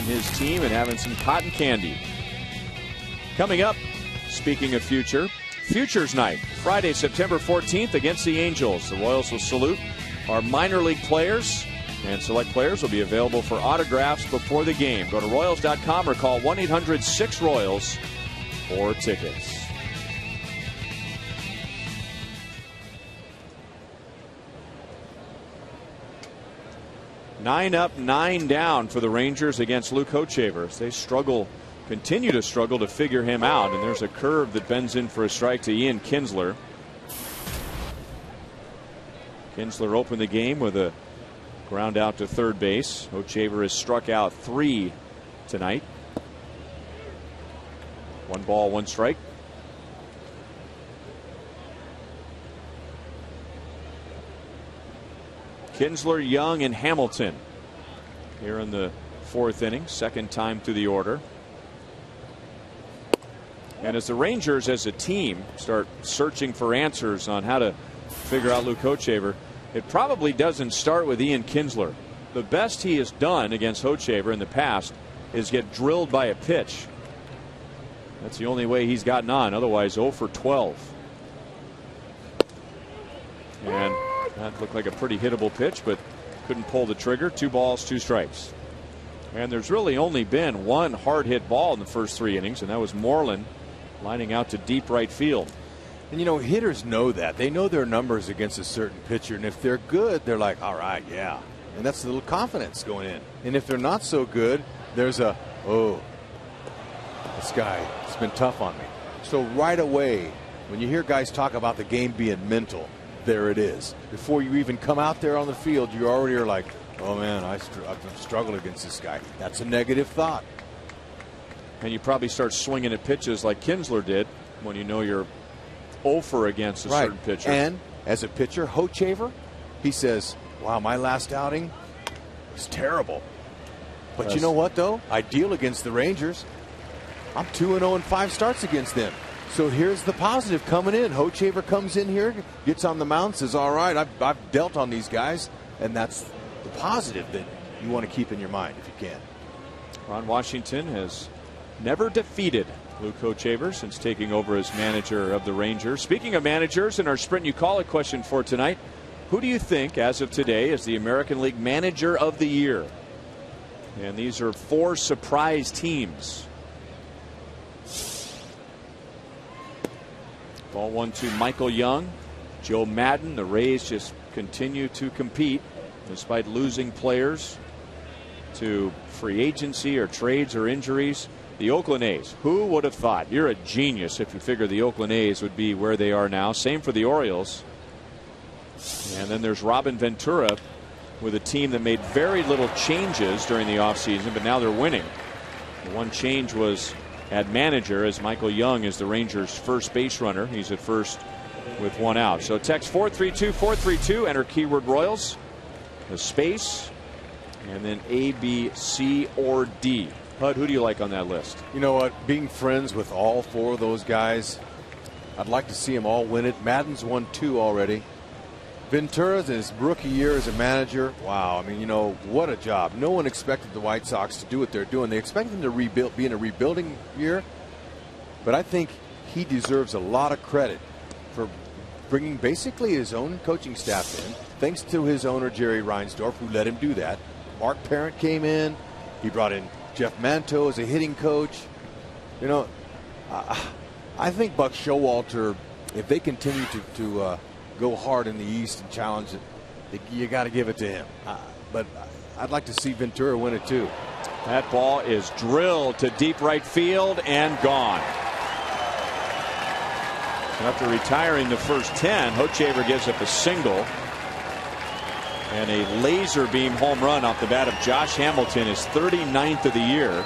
His team and having some cotton candy. Coming up, speaking of future, Futures Night, Friday, September 14th against the Angels. The Royals will salute our minor league players, and select players will be available for autographs before the game. Go to Royals.com or call 1-800-6-ROYALS for tickets. Nine up, 9 down for the Rangers against Luke Hochevar. They continue to struggle to figure him out, and there's a curve that bends in for a strike to Ian Kinsler. Kinsler opened the game with a ground out to third base. Hochevar has struck out 3 tonight. 1 ball, 1 strike. Kinsler, Young, and Hamilton here in the 4th inning, 2nd time through the order. And as the Rangers as a team start searching for answers on how to figure out Luke Hochevar, it probably doesn't start with Ian Kinsler. The best he has done against Hochevar in the past is get drilled by a pitch. That's the only way he's gotten on. Otherwise, 0 for 12. And that looked like a pretty hittable pitch, but couldn't pull the trigger. 2 balls, 2 strikes. And there's really only been 1 hard hit ball in the first 3 innings, and that was Moreland lining out to deep right field. And you know, hitters know that. They know their numbers against a certain pitcher, and if they're good, they're like, all right, yeah. And that's a little confidence going in. And if they're not so good, there's a, oh, this guy has been tough on me. So right away, when you hear guys talk about the game being mental, there it is. Before you even come out there on the field, you already are like, oh man, I've struggled against this guy. That's a negative thought. And you probably start swinging at pitches like Kinsler did when you know you're 0 for against a certain pitcher. And as a pitcher, Hochevar, he says, wow, my last outing was terrible. But you know what, though? I deal against the Rangers. I'm 2-0 in 5 starts against them. So here's the positive coming in. Hochevar comes in here, gets on the mound, says, all right, I've dealt on these guys. And that's the positive that you want to keep in your mind if you can. Ron Washington has never defeated Luke Hochevar since taking over as manager of the Rangers. Speaking of managers, in our Sprint You Call It question for tonight, who do you think, as of today, is the American League Manager of the Year? And these are 4 surprise teams. Ball 1 to Michael Young. Joe Madden. The Rays just continue to compete despite losing players to free agency or trades or injuries. The Oakland A's. Who would have thought? You're a genius if you figure the Oakland A's would be where they are now. Same for the Orioles. And then there's Robin Ventura with a team that made very little changes during the offseason, but now they're winning. The one change was at manager, as Michael Young is the Rangers' first base runner. He's at first with 1 out. So text 432-432, enter keyword Royals, the space, and then A, B, C, or D. Hud, who do you like on that list? You know what? Being friends with all 4 of those guys, I'd like to see them all win it. Madden's won 2 already. Ventura's in his rookie year as a manager. Wow, I mean, you know, what a job. No one expected the White Sox to do what they're doing. They expected them to rebuild, be in a rebuilding year. But I think he deserves a lot of credit for bringing basically his own coaching staff in, thanks to his owner, Jerry Reinsdorf, who let him do that. Mark Parent came in. He brought in Jeff Manto as a hitting coach. You know, I think Buck Showalter, if they continue to go hard in the East and challenge it, you got to give it to him. But I'd like to see Ventura win it too. That ball is drilled to deep right field and gone. After retiring the first 10, Hochevar gives up a single. And a laser beam home run off the bat of Josh Hamilton, is 39th of the year.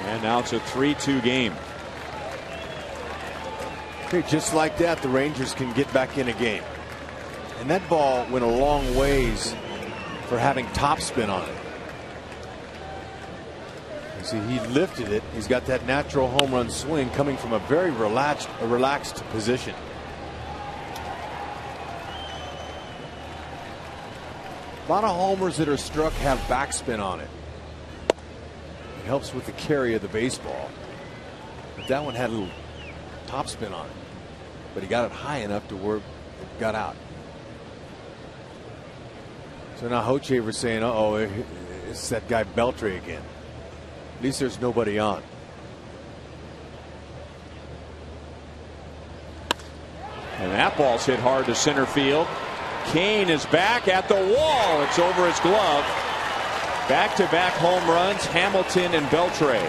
And now it's a 3-2 game. Okay, just like that, the Rangers can get back in a game. And that ball went a long ways for having topspin on it. You see, he lifted it. He's got that natural home run swing coming from a very relaxed position. A lot of homers that are struck have backspin on it. It helps with the carry of the baseball. But that one had a little topspin on it. But he got it high enough to where it got out. So now Hochevar's saying, uh-oh, it's that guy Beltre again. At least there's nobody on. And that ball's hit hard to center field. Kane is back at the wall. It's over his glove. Back-to-back home runs, Hamilton and Beltre.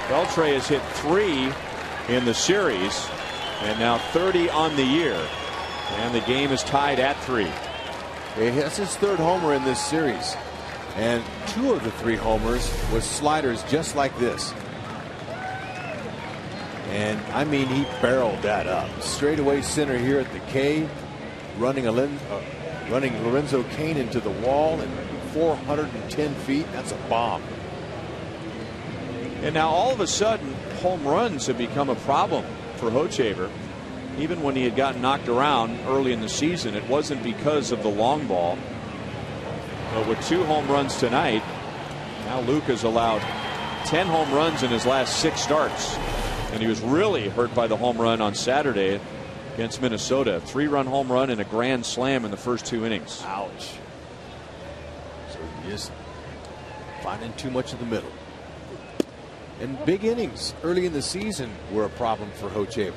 Beltre has hit 3 in the series and now 30 on the year. And the game is tied at 3. That's his 3rd homer in this series. And 2 of the 3 homers was sliders just like this. And I mean, he barreled that up. Straightaway center here at the K. Running Lorenzo Cain into the wall at 410 feet. That's a bomb. And now all of a sudden, home runs have become a problem for Hochevar. Even when he had gotten knocked around early in the season, it wasn't because of the long ball. But with 2 home runs tonight, now Luke has allowed 10 home runs in his last 6 starts. And he was really hurt by the home run on Saturday against Minnesota. 3-run home run and a grand slam in the first 2 innings. Ouch. So he just finding too much of the middle. And big innings early in the season were a problem for Hochevar.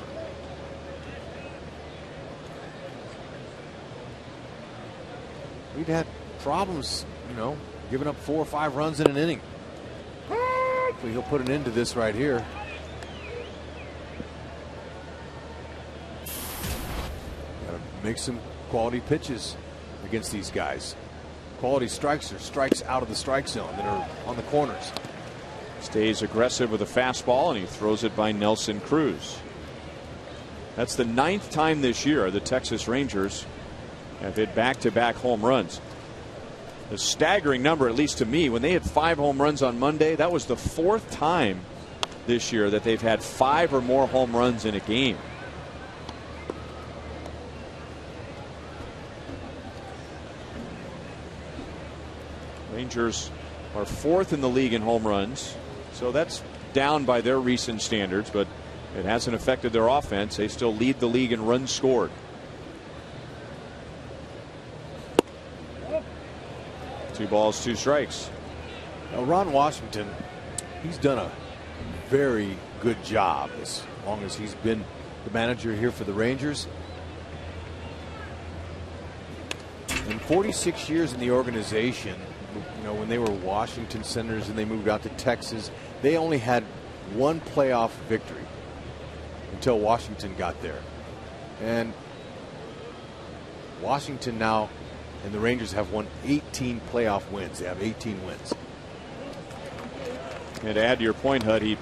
We'd had problems, you know, giving up 4 or 5 runs in an inning. Hopefully he'll put an end to this right here. make some quality pitches against these guys. Quality strikes or strikes out of the strike zone that are on the corners. Stays aggressive with a fastball, and he throws it by Nelson Cruz. That's the 9th time this year the Texas Rangers have hit back-to-back home runs. A staggering number, at least to me. When they hit 5 home runs on Monday, that was the 4th time this year that they've had 5 or more home runs in a game. Rangers are 4th in the league in home runs, so that's down by their recent standards, but it hasn't affected their offense. They still lead the league in runs scored. Two balls, two strikes. Now, Ron Washington, he's done a very good job as long as he's been the manager here for the Rangers. In 46 years in the organization, you know, when they were Washington Senators and they moved out to Texas, they only had one playoff victory until Washington got there. And Washington now and the Rangers have won 18 playoff wins. They have 18 wins. And to add to your point, Hud, he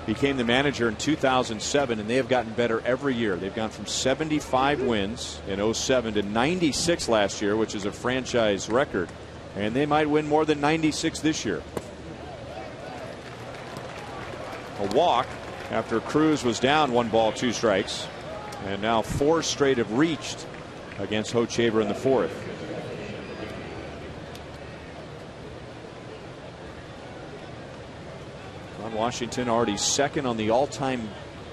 became the manager in 2007, and they have gotten better every year. They've gone from 75 wins in 07 to 96 last year, which is a franchise record. And they might win more than 96 this year. A walk after Cruz was down 1 ball, 2 strikes. And now 4 straight have reached against Hochevar in the 4th. Ron Washington already 2nd on the all-time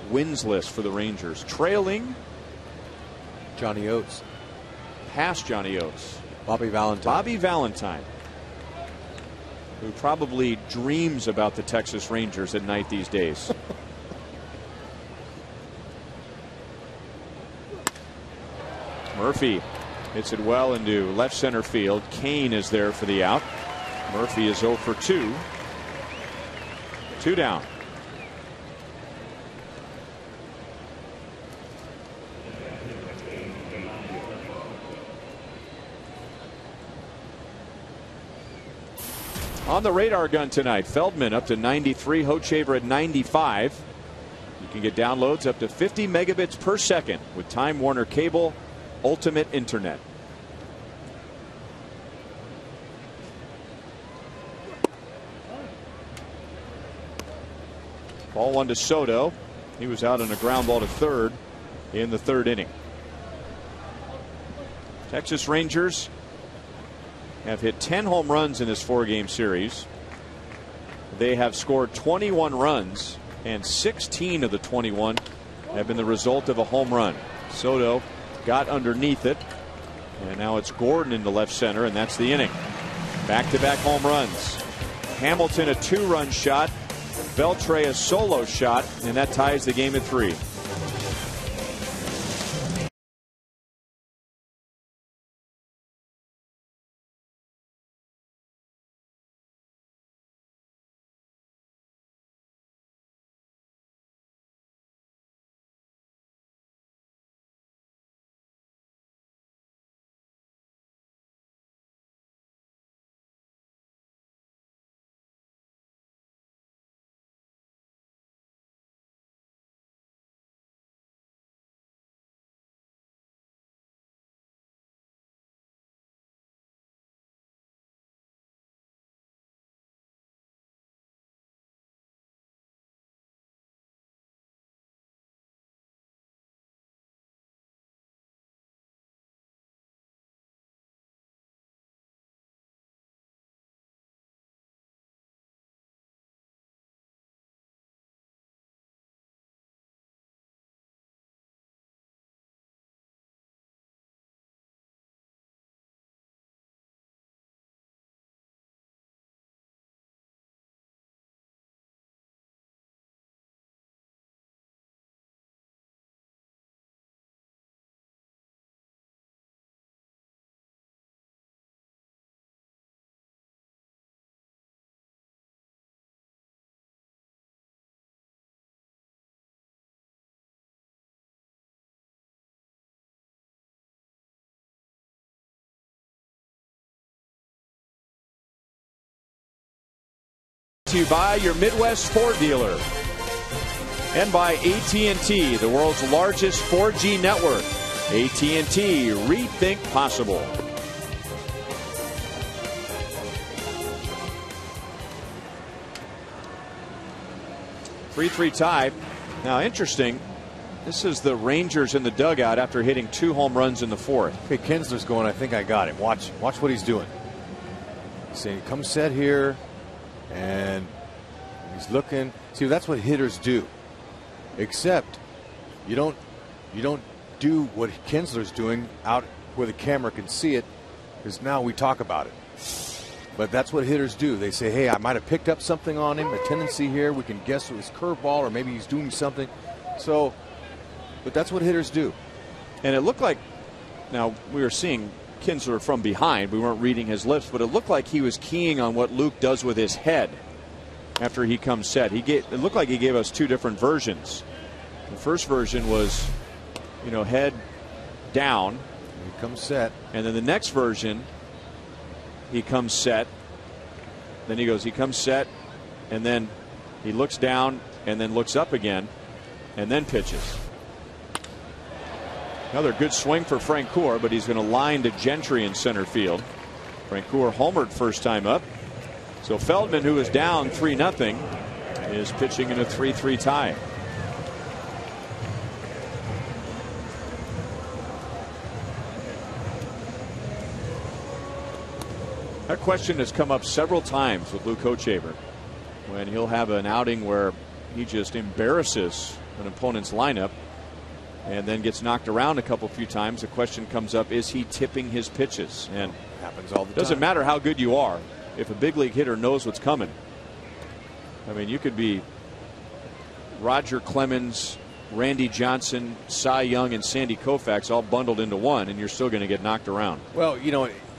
wins list for the Rangers, trailing Johnny Oates. Past Johnny Oates. Bobby Valentine. Bobby Valentine, who probably dreams about the Texas Rangers at night these days. Murphy hits it well into left center field. Kane is there for the out. Murphy is 0 for 2. 2 down. On the radar gun tonight, Feldman up to 93, Hochevar at 95. You can get downloads up to 50 megabits per second with Time Warner Cable Ultimate Internet. Ball 1 to Soto. He was out on a ground ball to third in the 3rd inning. Texas Rangers have hit 10 home runs in this 4-game series. They have scored 21 runs, and 16 of the 21 have been the result of a home run. Soto got underneath it, and now it's Gordon into left center, and that's the inning. Back-to-back home runs. Hamilton a 2-run shot, Beltre a solo shot, and that ties the game at 3. to you by your Midwest Ford dealer. And by AT&T, the world's largest 4G network. AT&T, rethink possible. 3-3 tie. Now, interesting. This is the Rangers in the dugout after hitting 2 home runs in the 4th. Okay, Kinsler's going, I think I got him. Watch what he's doing. He's saying, come set here. And he's looking. See, that's what hitters do. Except you don't do what Kinsler's doing out where the camera can see it, because now we talk about it. But that's what hitters do. They say, hey, I might have picked up something on him, a tendency here. We can guess it was curveball, or maybe he's doing something. So, but that's what hitters do. And it looked like, now we were seeing Kinsler from behind. We weren't reading his lips, but it looked like he was keying on what Luke does with his head after he comes set. It looked like he gave us 2 different versions. The first version was, head down. He comes set. And then the next version, he comes set. Then he comes set, and then he looks down and then looks up again and then pitches. Another good swing for Francoeur, but he's going to line to Gentry in center field. Francoeur homered first time up. So Feldman, who is down 3-0, is pitching in a 3-3 tie. That question has come up several times with Luke Hochevar, when he'll have an outing where he just embarrasses an opponent's lineup and then gets knocked around a few times. The question comes up, is he tipping his pitches? And it happens all the time. Doesn't matter how good you are. If a big league hitter knows what's coming, I mean, you could be Roger Clemens, Randy Johnson, Cy Young, and Sandy Koufax all bundled into one, and you're still going to get knocked around. Well,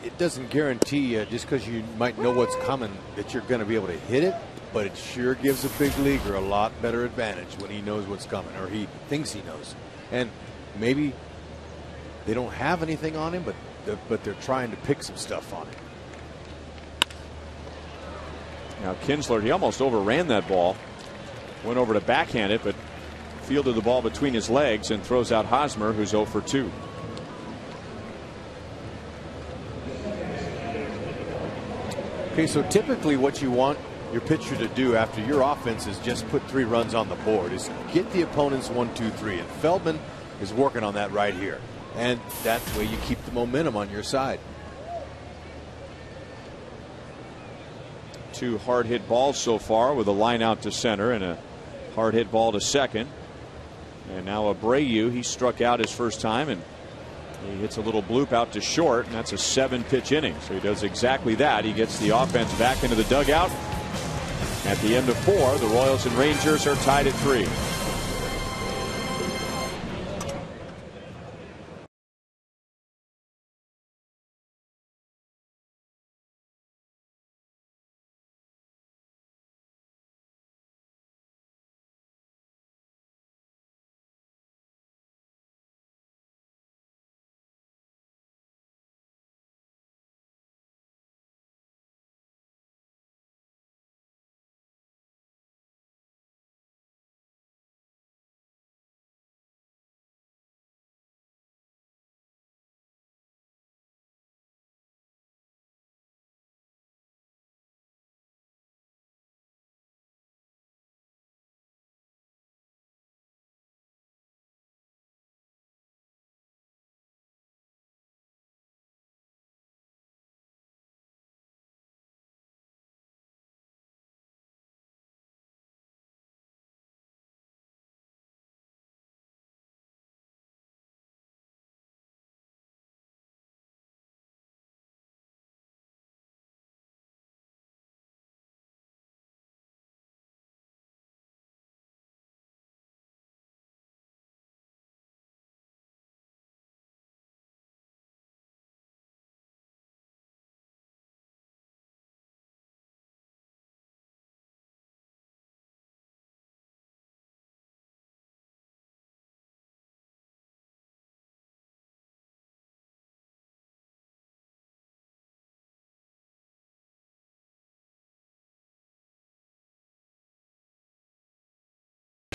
it doesn't guarantee just because you might know what's coming that you're going to be able to hit it, but it sure gives a big leaguer a lot better advantage when he knows what's coming, or he thinks he knows. And maybe they don't have anything on him, but they're trying to pick some stuff on him. Now Kinsler, he almost overran that ball. Went over to backhand it, but fielded the ball between his legs and throws out Hosmer, who's 0 for 2. Okay, so typically what you want your pitcher to do after your offense is just put 3 runs on the board, is get the opponent's 1, 2, 3. And Feldman is working on that right here. And that way you keep the momentum on your side. 2 hard hit balls so far, with a line out to center and a hard hit ball to second. And now Abreu, he struck out his first time, and he hits a little bloop out to short, and that's a 7-pitch inning. So he does exactly that. He gets the offense back into the dugout. At the end of 4, the Royals and Rangers are tied at 3.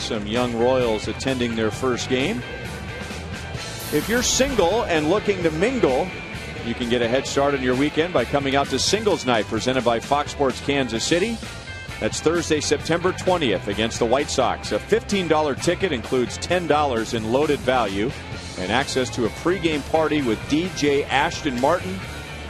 some young Royals attending their first game. If you're single and looking to mingle, you can get a head start on your weekend by coming out to Singles Night, presented by Fox Sports Kansas City. That's Thursday, September 20th against the White Sox. A $15 ticket includes $10 in loaded value and access to a pregame party with DJ Ashton Martin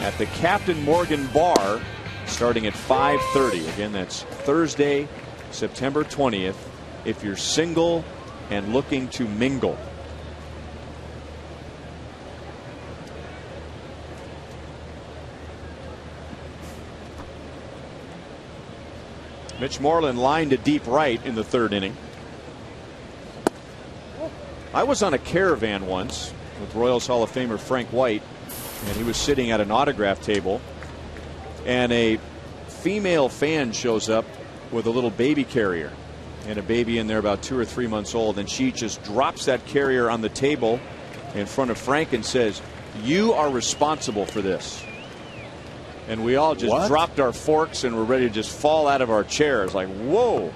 at the Captain Morgan Bar starting at 5:30. Again, that's Thursday, September 20th, if you're single and looking to mingle. Mitch Moreland lined to deep right in the third inning. I was on a caravan once with Royals Hall of Famer Frank White, and he was sitting at an autograph table, and a female fan shows up with a little baby carrier and a baby in there about 2 or 3 months old, and she just drops that carrier on the table in front of Frank and says, "You are responsible for this." And we all just dropped our forks and were ready to just fall out of our chairs like, whoa.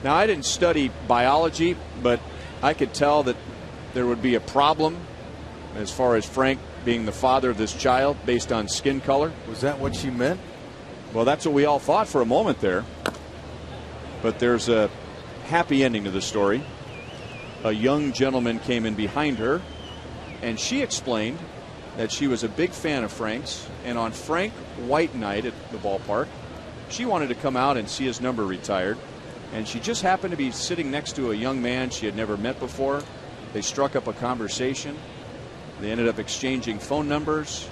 Now, I didn't study biology, but I could tell that there would be a problem as far as Frank being the father of this child based on skin color. Was that what she meant? Well, that's what we all thought for a moment there. But there's a happy ending to the story. A young gentleman came in behind her, and she explained that she was a big fan of Frank's, and on Frank White night at the ballpark, she wanted to come out and see his number retired, and she just happened to be sitting next to a young man she had never met before. They struck up a conversation. They ended up exchanging phone numbers.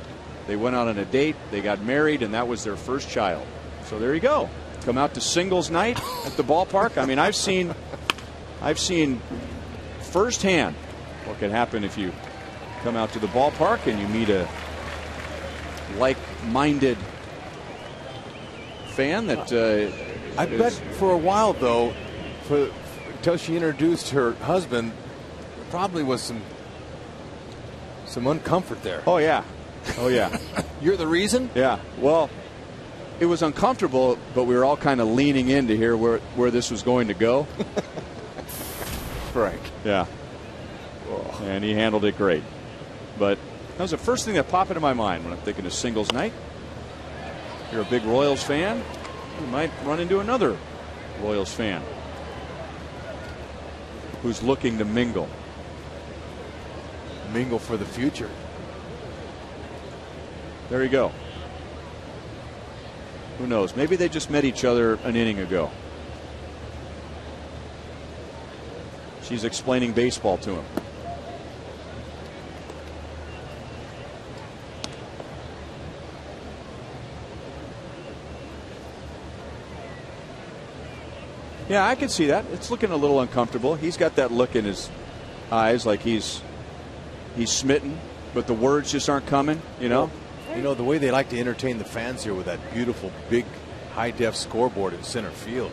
They went out on a date. They got married, and that was their first child. So there you go. Come out to Singles Night at the ballpark. I mean, I've seen firsthand what can happen if you come out to the ballpark and you meet a like-minded fan that I bet for a while, though, until she introduced her husband, there probably was some uncomfort there. Oh yeah. You're the reason? Yeah. Well, it was uncomfortable, but we were all kind of leaning in to hear where this was going to go. Frank. Yeah. Oh. And he handled it great. But that was the first thing that popped into my mind when I'm thinking of Singles Night. If you're a big Royals fan, you might run into another Royals fan who's looking to mingle. Mingle for the future. There you go. Who knows? Maybe they just met each other an inning ago. She's explaining baseball to him. Yeah, I can see that. It's looking a little uncomfortable. He's got that look in his eyes like he's smitten, but the words just aren't coming, you know? You know, the way they like to entertain the fans here with that beautiful big high-def scoreboard in center field.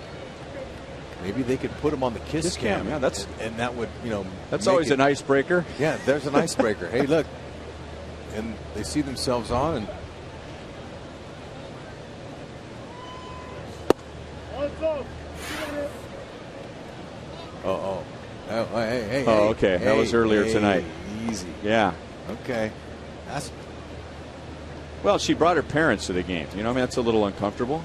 Maybe they could put him on the kiss cam. Yeah, and that would, you know, that's always an icebreaker. Yeah, there's an icebreaker. Hey, look. And they see themselves on and hey. Oh, okay. That was earlier tonight. Easy. Yeah. Okay. Well, she brought her parents to the game. You know, I mean, that's a little uncomfortable.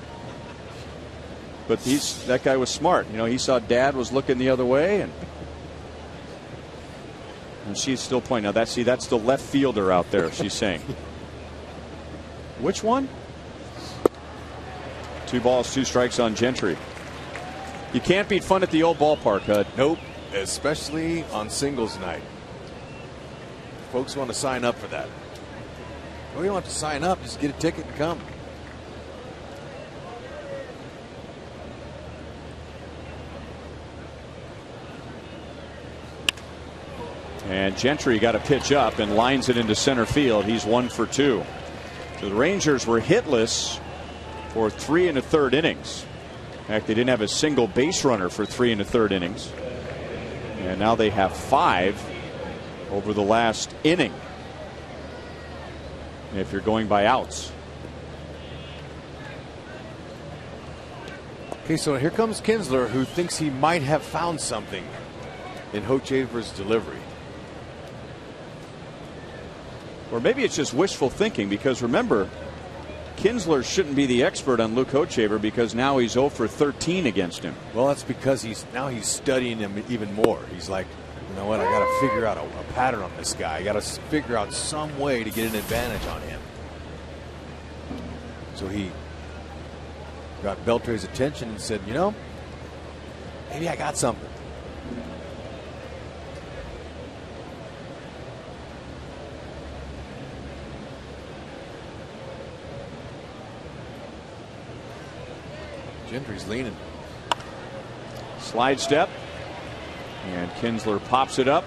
But that guy was smart. You know, he saw Dad was looking the other way, and she's still pointing. Now that's the left fielder out there. She's saying, which one? 2 balls, 2 strikes on Gentry. You can't beat fun at the old ballpark, Hud. Nope, especially on Singles Night. Folks want to sign up for that. Well, you don't have to sign up. Just get a ticket and come. And Gentry got a pitch up and lines it into center field. He's 1 for 2. So the Rangers were hitless for 3 1/3 innings. In fact, they didn't have a single base runner for 3 1/3 innings. And now they have 5 over the last inning, if you're going by outs. Okay, so here comes Kinsler, who thinks he might have found something in Hochevar's delivery. Or maybe it's just wishful thinking, because remember, Kinsler shouldn't be the expert on Luke Hochevar because now he's 0 for 13 against him. Well, that's because he's studying him even more. He's like, you know what, I got to figure out a pattern on this guy. I got to figure out some way to get an advantage on him. So he got Beltre's attention and said, you know, maybe I got something. Gentry's leaning. Slide step. And Kinsler pops it up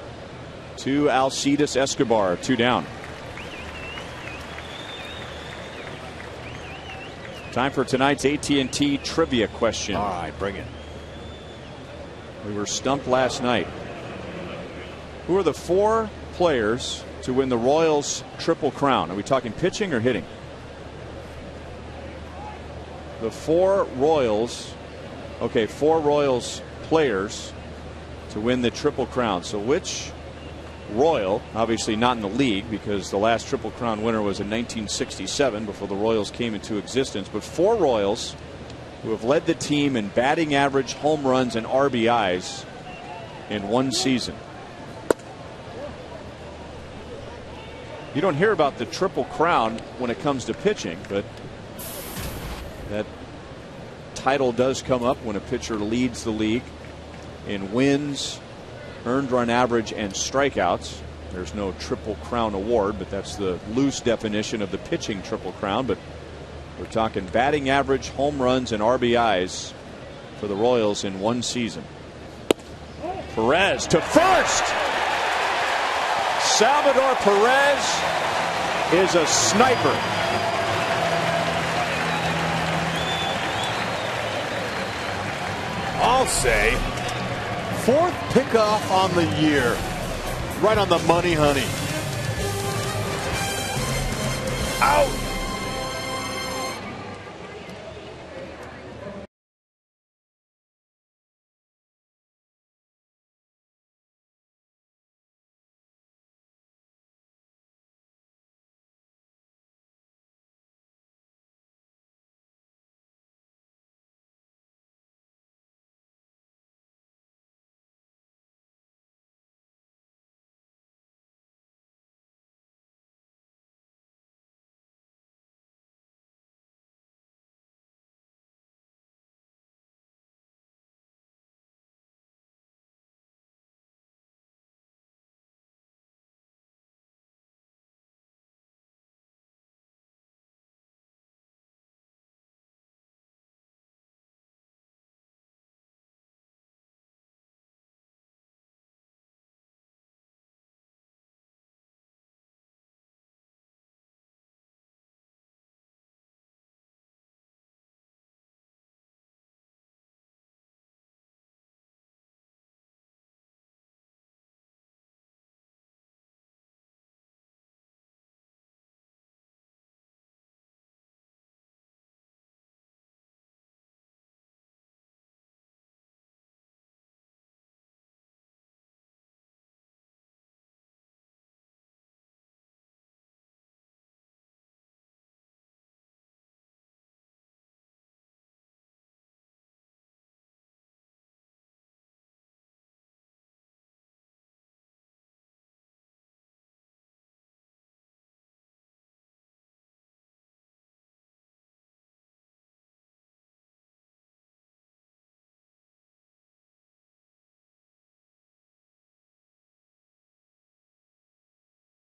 to Alcides Escobar. 2 down. Time for tonight's AT&T trivia question. All right, bring it. We were stumped last night. Who are the 4 players to win the Royals Triple Crown? Are we talking pitching or hitting? The 4 Royals, okay, 4 Royals players to win the Triple Crown. So which Royal, obviously not in the league because the last Triple Crown winner was in 1967 before the Royals came into existence, but 4 Royals who have led the team in batting average, home runs, and RBIs in one season. You don't hear about the Triple Crown when it comes to pitching, but that title does come up when a pitcher leads the league in wins, earned run average, and strikeouts. There's no Triple Crown award, but that's the loose definition of the pitching Triple Crown. But we're talking batting average, home runs, and RBIs for the Royals in one season. Perez to first. Salvador Perez is a sniper. I'll say 4th pickoff on the year. Right on the money, honey. Out.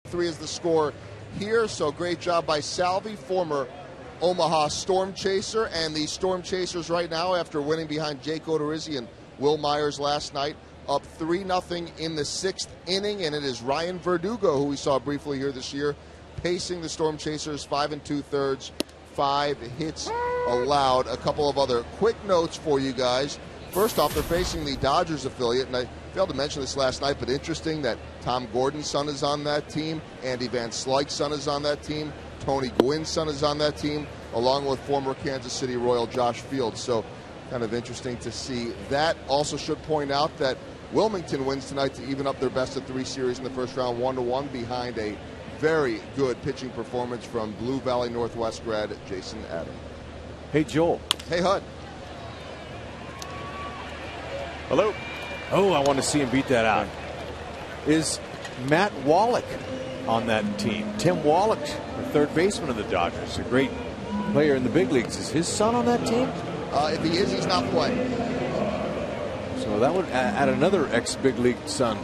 Three is the score here, so great job by Salvi, former Omaha Storm Chaser, and the Storm Chasers right now, after winning behind Jake Odorizzi and Will Myers last night, up 3-0 in the 6th inning, and it is Ryan Verdugo, who we saw briefly here this year, pacing the Storm Chasers. 5 2/3, 5 hits allowed. A couple of other quick notes for you guys. First off, they're facing the Dodgers affiliate, and I failed to mention this last night, but interesting that Tom Gordon's son is on that team, Andy Van Slyke's son is on that team, Tony Gwynn's son is on that team, along with former Kansas City Royal Josh Fields. So Kind of interesting to see that. Also should point out that Wilmington wins tonight to even up their best-of-3 series in the first round, 1-1, behind a very good pitching performance from Blue Valley Northwest grad Jason Adam. Hey, Joel. Hey, Hud. Hello. Oh, I want to see him beat that out. Is Matt Wallach on that team? Tim Wallach, the third baseman of the Dodgers, a great player in the big leagues. Is his son on that team? If he is, he's not playing. So that would add another ex-big league son.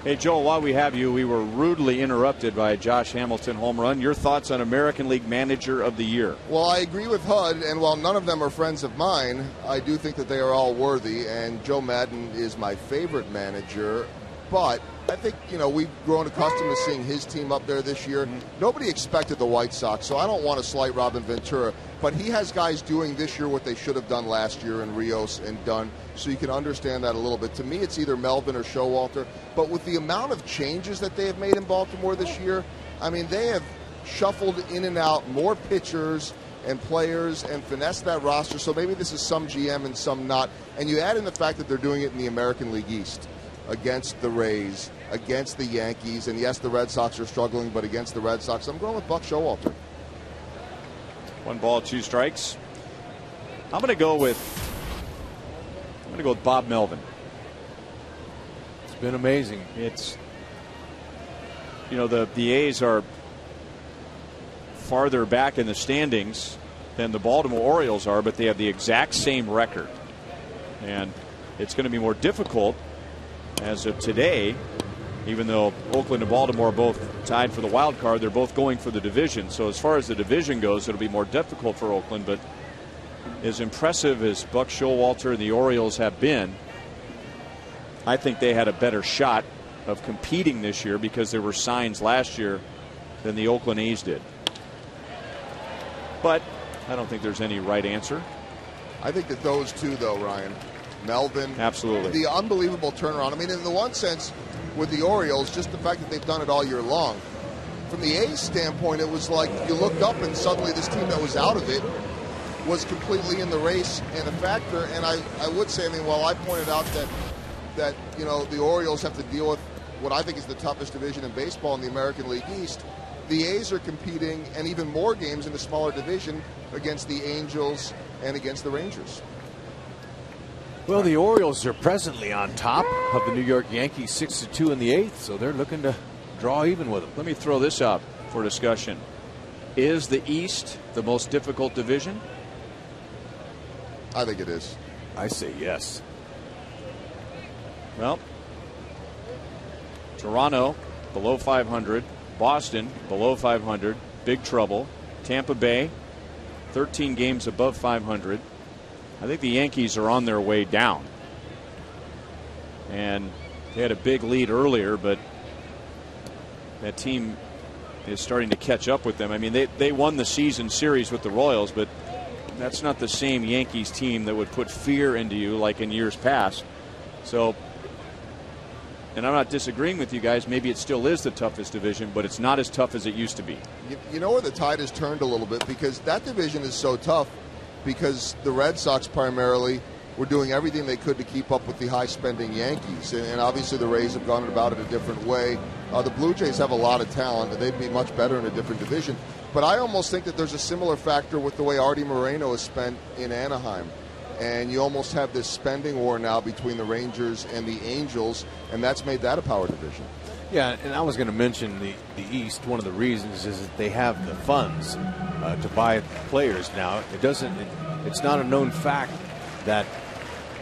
Hey, Joel, while we have you, we were rudely interrupted by a Josh Hamilton home run. Your thoughts on American League Manager of the Year? Well, I agree with Hud, and while none of them are friends of mine, I do think that they are all worthy, and Joe Madden is my favorite manager. But I think, we've grown accustomed to seeing his team up there this year. Nobody expected the White Sox, so I don't want to slight Robin Ventura. But he has guys doing this year what they should have done last year in Rios and Dunn, so you can understand that a little bit. To me, it's either Melvin or Showalter. But with the amount of changes that they have made in Baltimore this year, I mean, they have shuffled in and out more pitchers and players and finessed that roster. So maybe this is some GM and some not. And you add in the fact that they're doing it in the American League East, against the Rays, against the Yankees, and yes, the Red Sox are struggling, but against the Red Sox, I'm going with Buck Showalter. 1 ball, 2 strikes. I'm going to go with Bob Melvin. It's been amazing. It's the A's are farther back in the standings than the Baltimore Orioles are, but they have the exact same record, and it's going to be more difficult as of today. Even though Oakland and Baltimore are both tied for the wild card, they're both going for the division. So as far as the division goes, it'll be more difficult for Oakland. But as impressive as Buck Showalter and the Orioles have been, I think they had a better shot of competing this year because there were signs last year than the Oakland A's did. But I don't think there's any right answer. I think that those two, though, Ryan, Melvin, absolutely, the unbelievable turnaround. I mean, in the one sense, with the Orioles, just the fact that they've done it all year long. From the A's standpoint, it was like you looked up and suddenly this team that was out of it was completely in the race and a factor. And I would say, I mean, while I pointed out that the Orioles have to deal with what I think is the toughest division in baseball in the American League East, the A's are competing, and even more games in the smaller division, against the Angels and against the Rangers. Well, the Orioles are presently on top of the New York Yankees, 6-2 in the 8th, so they're looking to draw even with them. Let me throw this up for discussion. Is the East the most difficult division? I think it is. I say yes. Well, Toronto below 500, Boston below 500, big trouble. Tampa Bay 13 games above 500. I think the Yankees are on their way down. And they had a big lead earlier, but that team is starting to catch up with them. I mean, they won the season series with the Royals, but that's not the same Yankees team that would put fear into you like in years past. So, and I'm not disagreeing with you guys. Maybe it still is the toughest division, but it's not as tough as it used to be. You know where the tide has turned a little bit, because that division is so tough because the Red Sox primarily were doing everything they could to keep up with the high-spending Yankees. And obviously the Rays have gone about it a different way. The Blue Jays have a lot of talent, and they'd be much better in a different division. But I almost think that there's a similar factor with the way Artie Moreno is spent in Anaheim. And you almost have this spending war now between the Rangers and the Angels, and that's made that a power division. Yeah, and I was going to mention the East. One of the reasons is that they have the funds to buy players now. It's not a known fact that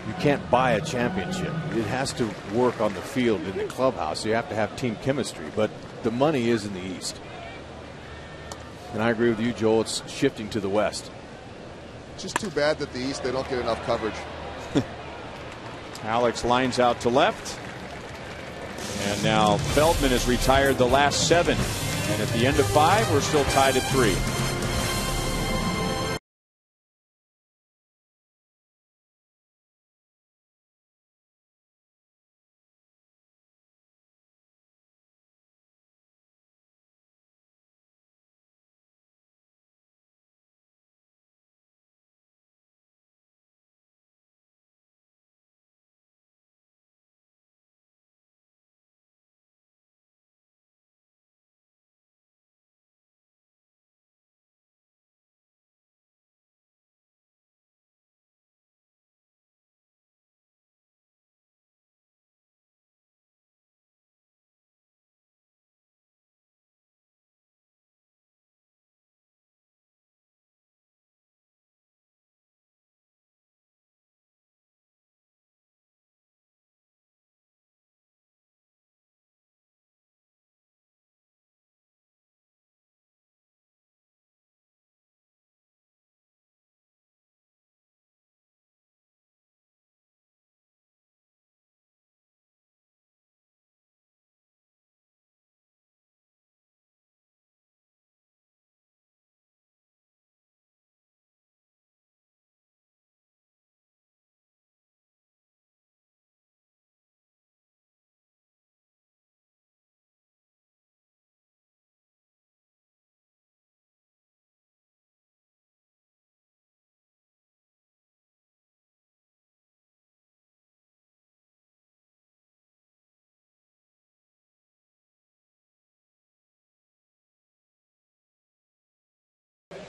you can't buy a championship. It has to work on the field in the clubhouse. You have to have team chemistry, but the money is in the East. And I agree with you, Joel. It's shifting to the West. It's just too bad that the East, they don't get enough coverage. Alex lines out to left. And now Feldman has retired the last 7. And at the end of 5, we're still tied at 3.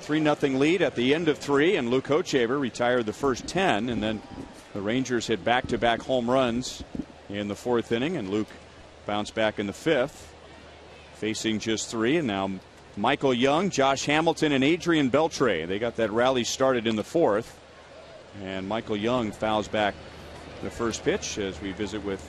3-0 lead at the end of 3, and Luke Hochaver retired the first 10, and then the Rangers hit back-to-back home runs in the 4th inning, and Luke bounced back in the 5th, facing just 3, and now Michael Young, Josh Hamilton, and Adrian Beltre. They got that rally started in the 4th, and Michael Young fouls back the first pitch as we visit with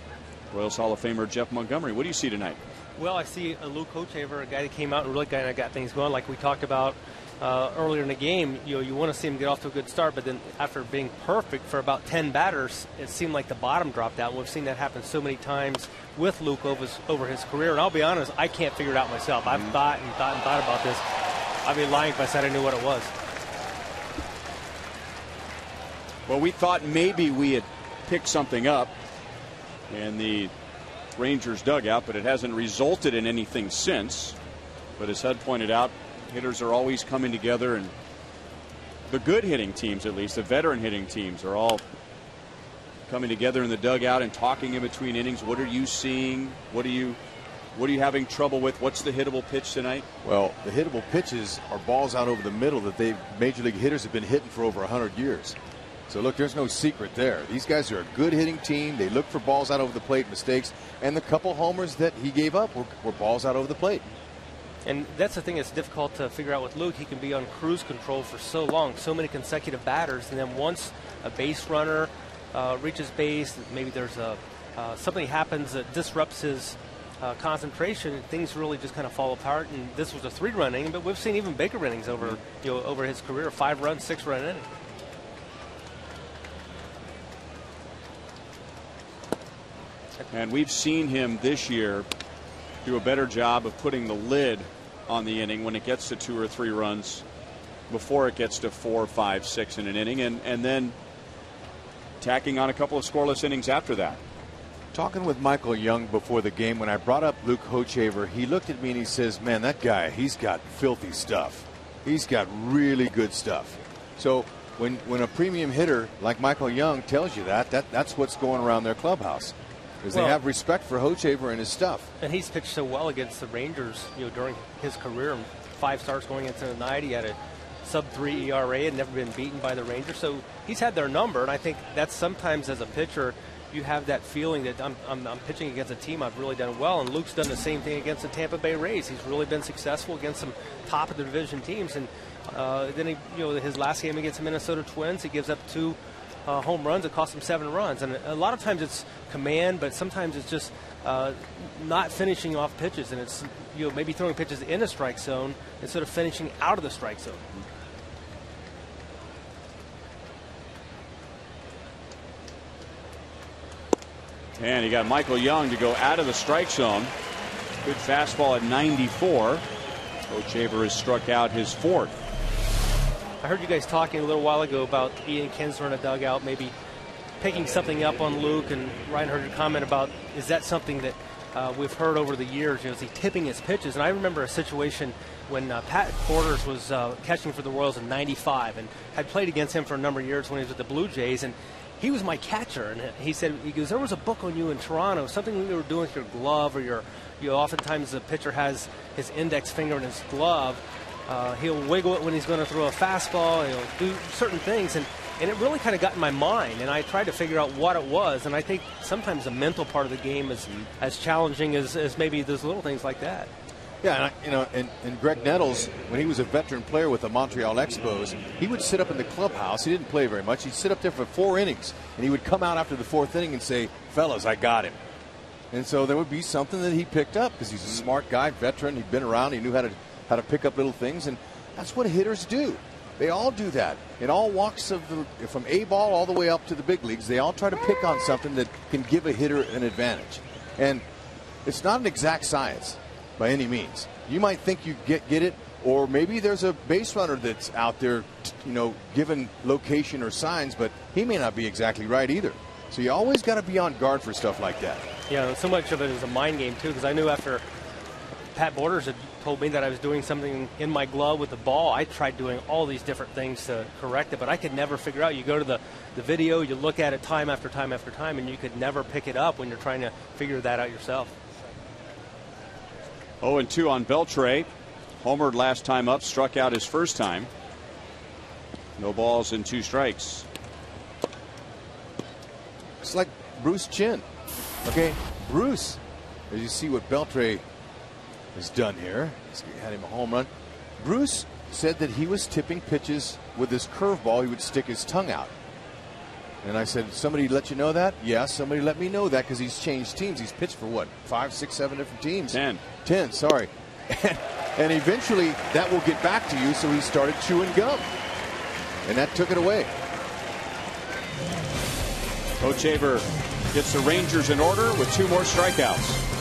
Royals Hall of Famer Jeff Montgomery. What do you see tonight? Well, I see a Luke Hochaver, a guy that came out and really kind of got things going, like we talked about earlier in the game. You want to see him get off to a good start, but then after being perfect for about 10 batters, it seemed like the bottom dropped out. And we've seen that happen so many times with Luke over his career. And I'll be honest, I can't figure it out myself. I've thought about this. I'd be lying if I said I knew what it was. Well, we thought maybe we had picked something up in the Rangers dugout, but it hasn't resulted in anything since. But as Hud pointed out, hitters are always coming together, and the good hitting teams, at least the veteran hitting teams, are all coming together in the dugout and talking in between innings. What are you seeing? What are you having trouble with? What's the hittable pitch tonight? Well, the hittable pitches are balls out over the middle that major league hitters have been hitting for over 100 years. So look, there's no secret there. These guys are a good hitting team. They look for balls out over the plate, mistakes, and the couple homers that he gave up were balls out over the plate. And that's the thing that's difficult to figure out with Luke. He can be on cruise control for so long, so many consecutive batters, and then once a base runner reaches base, maybe there's something happens that disrupts his concentration, things really just kind of fall apart. And this was a 3-run inning, but we've seen even bigger innings over his career, 5-run, 6-run inning. And we've seen him this year do a better job of putting the lid on the inning when it gets to 2 or 3 runs before it gets to 4, 5, 6 in an inning, and then tacking on a couple of scoreless innings after that. Talking with Michael Young before the game, when I brought up Luke Hochaver, he looked at me and he says, man, that guy, he's got filthy stuff. He's got really good stuff. So when a premium hitter like Michael Young tells you that's what's going around their clubhouse. Because they have respect for Hochaver and his stuff. And he's pitched so well against the Rangers, during his career. 5 starts going into the night. He had a sub-3 ERA, had never been beaten by the Rangers. So he's had their number, and I think that's sometimes as a pitcher, you have that feeling that I'm pitching against a team I've really done well. And Luke's done the same thing against the Tampa Bay Rays. He's really been successful against some top of the division teams. And then his last game against the Minnesota Twins, he gives up 2 home runs. It cost him 7 runs, and a lot of times it's command, but sometimes it's just not finishing off pitches, and it's maybe throwing pitches in a strike zone instead of finishing out of the strike zone. And you got Michael Young to go out of the strike zone. Good fastball at 94. Hochaver has struck out his 4th. I heard you guys talking a little while ago about Ian Kinsler in a dugout, maybe picking something up on Luke, and Ryan heard your comment about, is that something that we've heard over the years? Is he tipping his pitches? And I remember a situation when Pat Borders was catching for the Royals in '95, and had played against him for a number of years when he was with the Blue Jays, and he was my catcher. And he goes, there was a book on you in Toronto, something you were doing with your glove, or oftentimes the pitcher has his index finger in his glove. He'll wiggle it when he's going to throw a fastball. He'll do certain things, and it really kind of got in my mind, and I tried to figure out what it was. And I think sometimes the mental part of the game is as challenging as maybe those little things like that. Yeah, and Greg Nettles, when he was a veteran player with the Montreal Expos, he would sit up in the clubhouse. He didn't play very much. He'd sit up there for 4 innings, and he would come out after the 4th inning and say, fellas, I got him. And so there would be something that he picked up because he's a smart guy, veteran. He'd been around. He knew how to pick up little things, and that's what hitters do. They all do that in all walks of from A ball all the way up to the big leagues. They all try to pick on something that can give a hitter an advantage, and it's not an exact science by any means. You might think you get it, or maybe there's a base runner that's out there, given location or signs, but he may not be exactly right either. So you always got to be on guard for stuff like that. Yeah, so much of it is a mind game too, because I knew after Pat Borders had told me that I was doing something in my glove with the ball, I tried doing all these different things to correct it, but I could never figure out. You go to the video, you look at it time after time after time, and you could never pick it up when you're trying to figure that out yourself. 0-2 on Beltre. Homered last time up, struck out his first time. No balls and 2 strikes. It's like Bruce Chin. Okay, Bruce, as you see what Beltre has done here, he's had him a home run. Bruce said that he was tipping pitches with his curveball. He would stick his tongue out. And I said, somebody let you know that? Yeah, somebody let me know that because he's changed teams. He's pitched for what, 5, 6, 7 different teams? 10, sorry. And eventually that will get back to you, so he started chewing gum. And that took it away. Coach Haber gets the Rangers in order with 2 more strikeouts.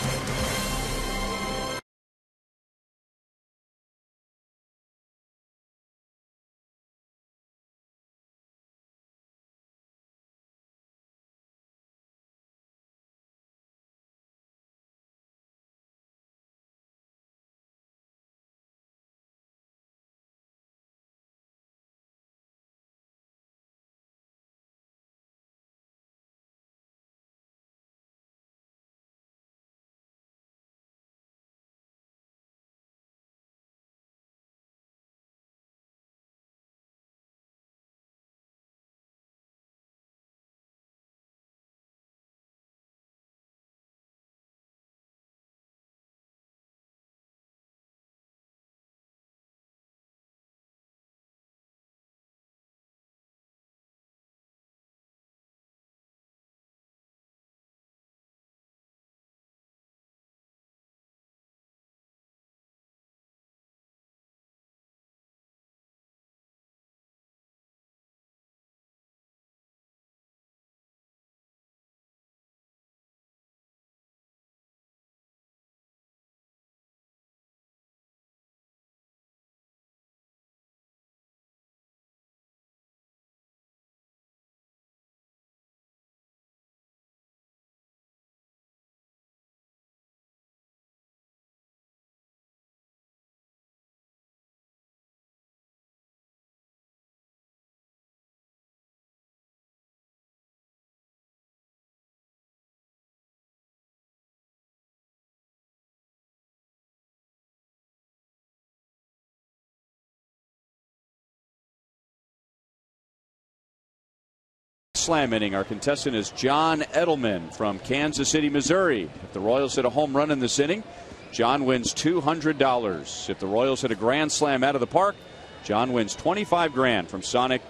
Slam inning. Our contestant is John Edelman from Kansas City, Missouri. If the Royals hit a home run in this inning, John wins $200. If the Royals hit a grand slam out of the park, John wins $25,000 from Sonic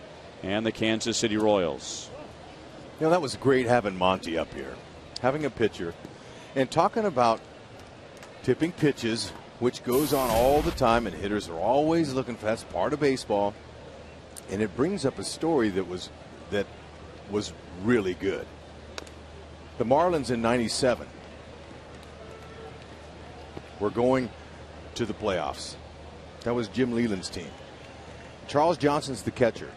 and the Kansas City Royals. You know, that was great having Monty up here, having a pitcher, and talking about tipping pitches, which goes on all the time, and hitters are always looking for. That's part of baseball, and it brings up a story that was really good. The Marlins in '97 were going to the playoffs. That was Jim Leland's team. Charles Johnson's the catcher.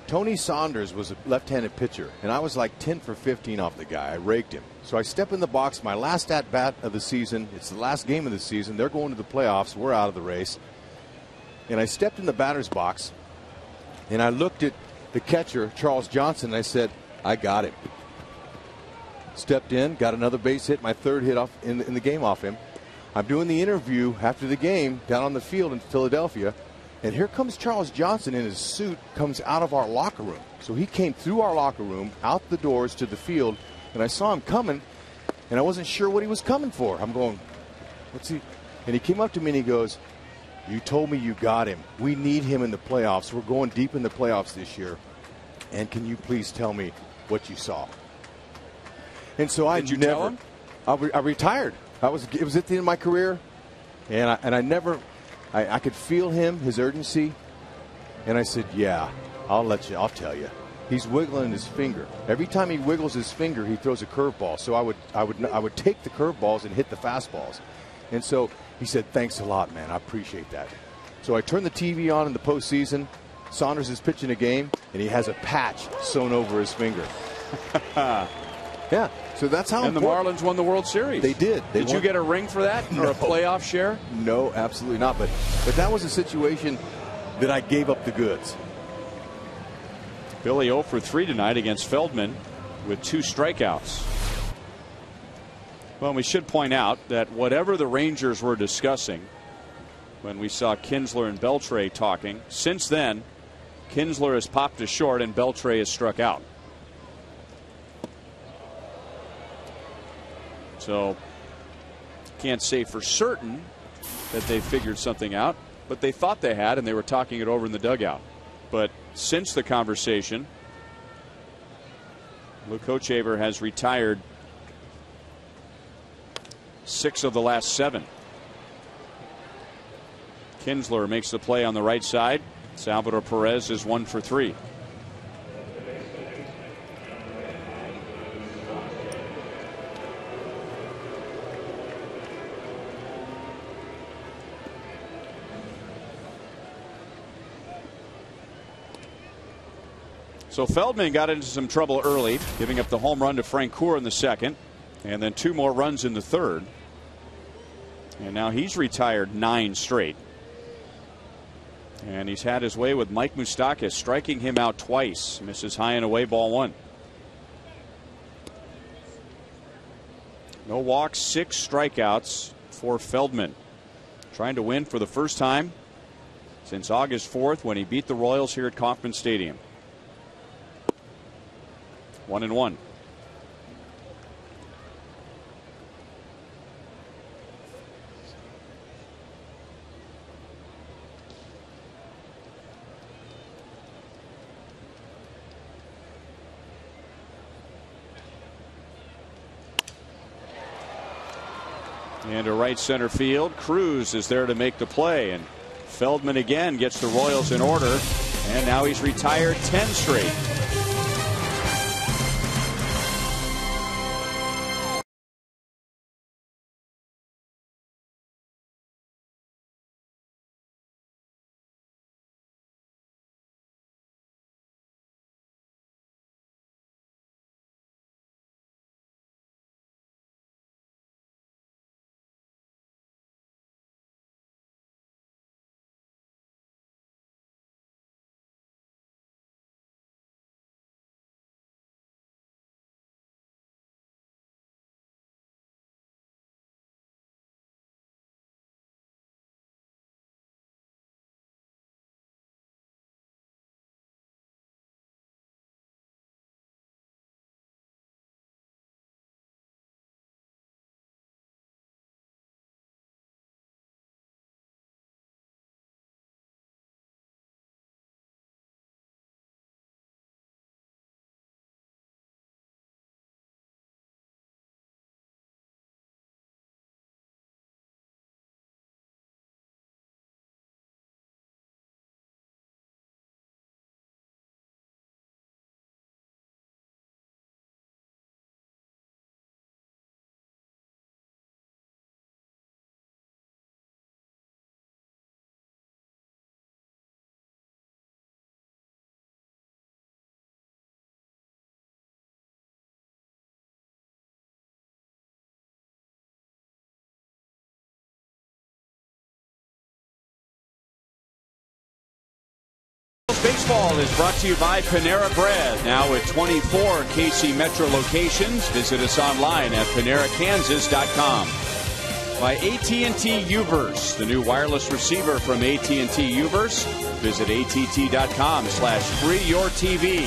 Tony Saunders was a left-handed pitcher, and I was like 10 for 15 off the guy. I raked him. So I step in the box, my last at-bat of the season. It's the last game of the season. They're going to the playoffs. We're out of the race. And I stepped in the batter's box, and I looked at the catcher, Charles Johnson, and I said, I got him. Stepped in, got another base hit, my 3rd hit off in the game off him. I'm doing the interview after the game down on the field in Philadelphia, and here comes Charles Johnson in his suit, comes out of our locker room. So he came through our locker room, out the doors to the field, and I saw him coming, and I wasn't sure what he was coming for. I'm going, what's he? And he came up to me and he goes, you told me you got him. We need him in the playoffs. We're going deep in the playoffs this year. And can you please tell me what you saw? And so I tell him? I retired. It was at the end of my career, and I could feel his urgency, and I said, yeah, I'll tell you. He's wiggling his finger. Every time he wiggles his finger, he throws a curveball. So I would take the curveballs and hit the fastballs. And so he said, thanks a lot, man. I appreciate that. So I turned the TV on in the postseason. Saunders is pitching a game, and he has a patch sewn over his finger. Yeah, so that's how. And the Marlins won the World Series. They did. Did you get a ring for that or a playoff share? No, absolutely not. But that was a situation that I gave up the goods. Billy 0 for 3 tonight against Feldman with 2 strikeouts. Well, we should point out that whatever the Rangers were discussing when we saw Kinsler and Beltre talking, since then, Kinsler has popped to short, and Beltre has struck out. So can't say for certain that they figured something out, but they thought they had, and they were talking it over in the dugout. But since the conversation, Luke Hochevar has retired 6 of the last 7. Kinsler makes the play on the right side. Salvador Perez is 1 for 3. So Feldman got into some trouble early, giving up the home run to Francoeur in the second, and then 2 more runs in the third. And now he's retired 9 straight. And he's had his way with Mike Moustakas, striking him out twice. Misses high and away, ball 1. No walks, 6 strikeouts for Feldman. Trying to win for the first time since August 4th when he beat the Royals here at Kauffman Stadium. 1-1. And to right center field, Cruz is there to make the play, and Feldman again gets the Royals in order, and now he's retired 10 straight. Baseball is brought to you by Panera Bread, now at 24 KC Metro locations. Visit us online at PaneraKansas.com. By AT&T Uverse, the new wireless receiver from AT&T Uverse. Visit att.com/freeyourtv.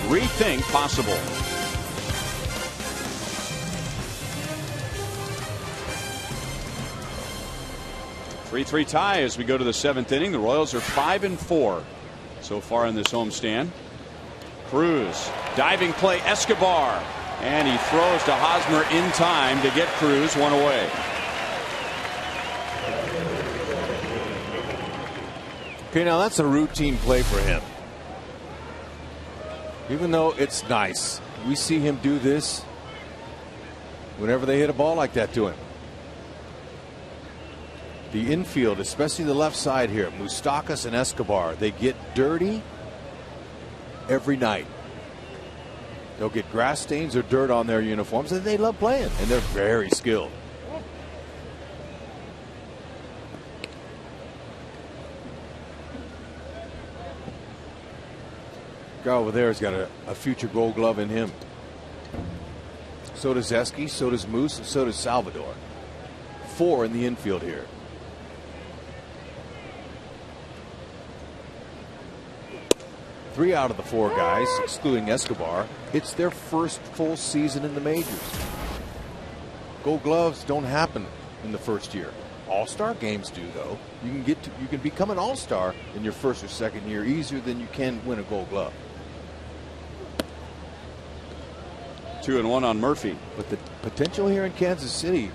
Rethink possible. Three tie as we go to the 7th inning. The Royals are 5-4. So far in this homestand. Cruz, diving play, Escobar, and he throws to Hosmer in time to get Cruz 1 away. Okay, now that's a routine play for him. Even though it's nice, we see him do this whenever they hit a ball like that to him. The infield, especially the left side here, Moustakas and Escobar, they get dirty every night. They'll get grass stains or dirt on their uniforms, and they love playing, and they're very skilled. Guy over there has got a future Gold Glove in him. So does Eski, so does Moose, and so does Salvador. 4 in the infield here. 3 out of the 4 guys, excluding Escobar, it's their first full season in the majors. Gold Gloves don't happen in the first year. All-star games do, though. You can become an all-star in your first or second year easier than you can win a Gold Glove. 2-1 on Murphy. But the potential here in Kansas City,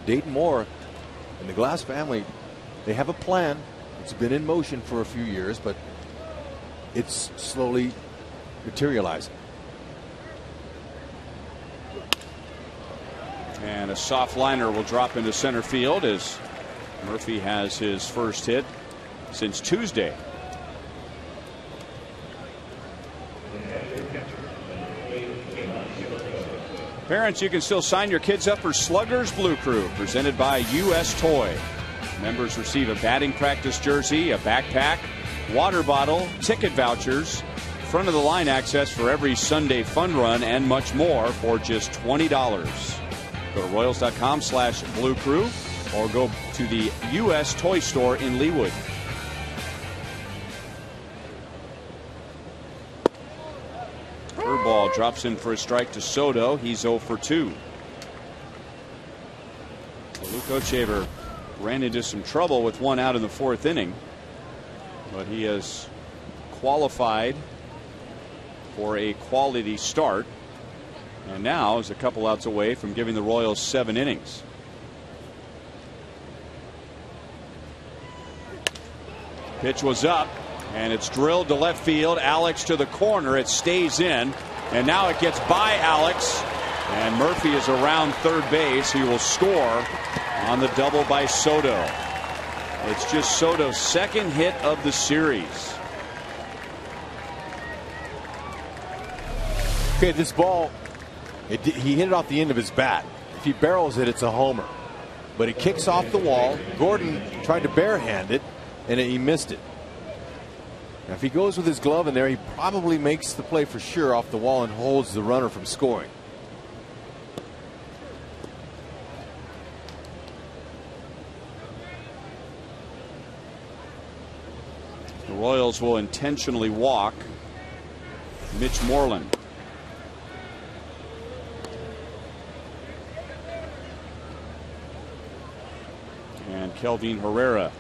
Dayton Moore and the Glass family, they have a plan. It's been in motion for a few years, but it's slowly materializing. And a soft liner will drop into center field as Murphy has his first hit since Tuesday. Parents, you can still sign your kids up for Slugger's Blue Crew, presented by U.S. Toy. Members receive a batting practice jersey, a backpack, water bottle, ticket vouchers, front of the line access for every Sunday fun run, and much more for just $20. Go to Royals.com/Blue Crew or go to the U.S. Toy Store in Leawood. Curveball drops in for a strike to Soto. He's 0 for 2. Luke Hochevar ran into some trouble with 1 out in the 4th inning, but he has qualified for a quality start, and now is a couple outs away from giving the Royals 7 innings. Pitch was up, and it's drilled to left field. Alex to the corner. It stays in, and now it gets by Alex, and Murphy is around third base. He will score on the double by Soto. It's just Soto's second hit of the series. Okay, this ball, he hit it off the end of his bat. If he barrels it, it's a homer. But it kicks off the wall. Gordon tried to barehand it, and he missed it. Now, if he goes with his glove in there, he probably makes the play for sure off the wall and holds the runner from scoring. The Royals will intentionally walk Mitch Moreland. And Kelvin Herrera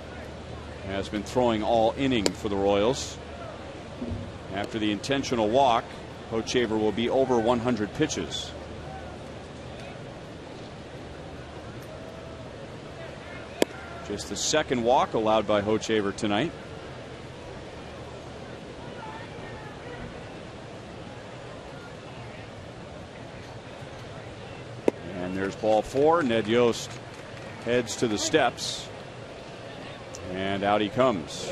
has been throwing all inning for the Royals. After the intentional walk, Hochevar will be over 100 pitches. Just the second walk allowed by Hochevar tonight. And there's ball 4. Ned Yost heads to the steps, and out he comes.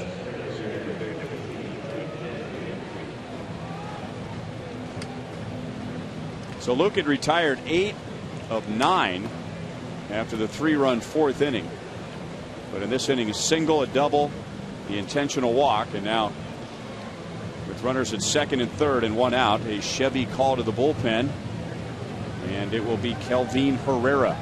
So Luke had retired 8 of 9 after the 3-run 4th inning, but in this inning, a single, a double, the intentional walk, and now with runners at second and third and 1 out, a Chevy call to the bullpen, and it will be Kelvin Herrera.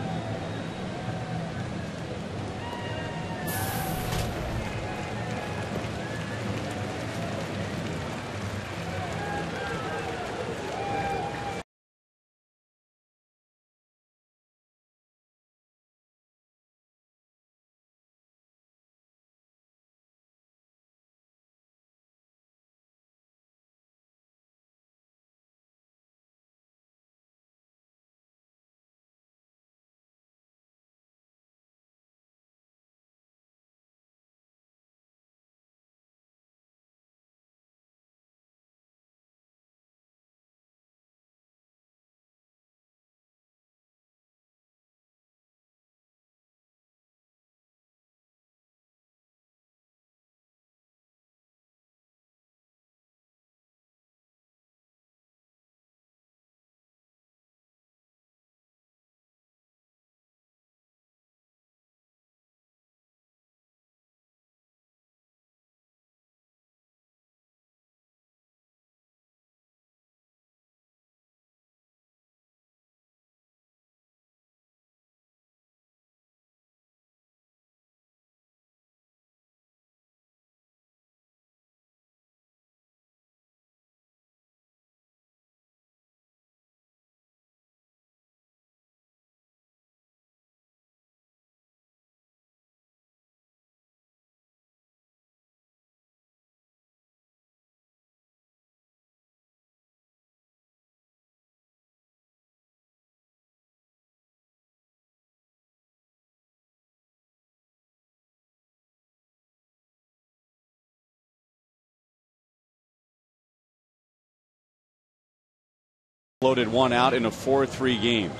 Loaded one out in a 4-3 game.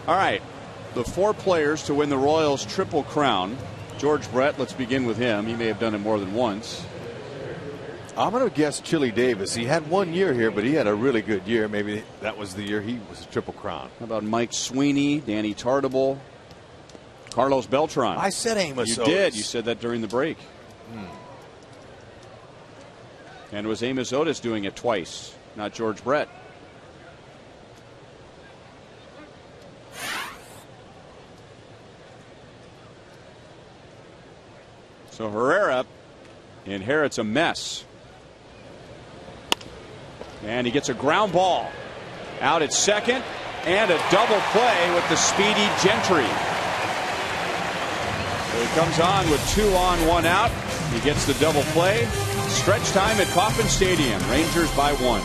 All right, the 4 players to win the Royals Triple Crown. George Brett, let's begin with him. He may have done it more than once. I'm going to guess Chili Davis. He had 1 year here, but he had a really good year. Maybe that was the year he was a Triple Crown. How about Mike Sweeney, Danny Tartable, Carlos Beltran? I said Amos You Otis. did. You said that during the break. And it was Amos Otis doing it twice, not George Brett. So Herrera inherits a mess. And he gets a ground ball out at second, and a double play with the speedy Gentry. So he comes on with 2 on, 1 out. He gets the double play. Stretch time at Kauffman Stadium. Rangers by 1.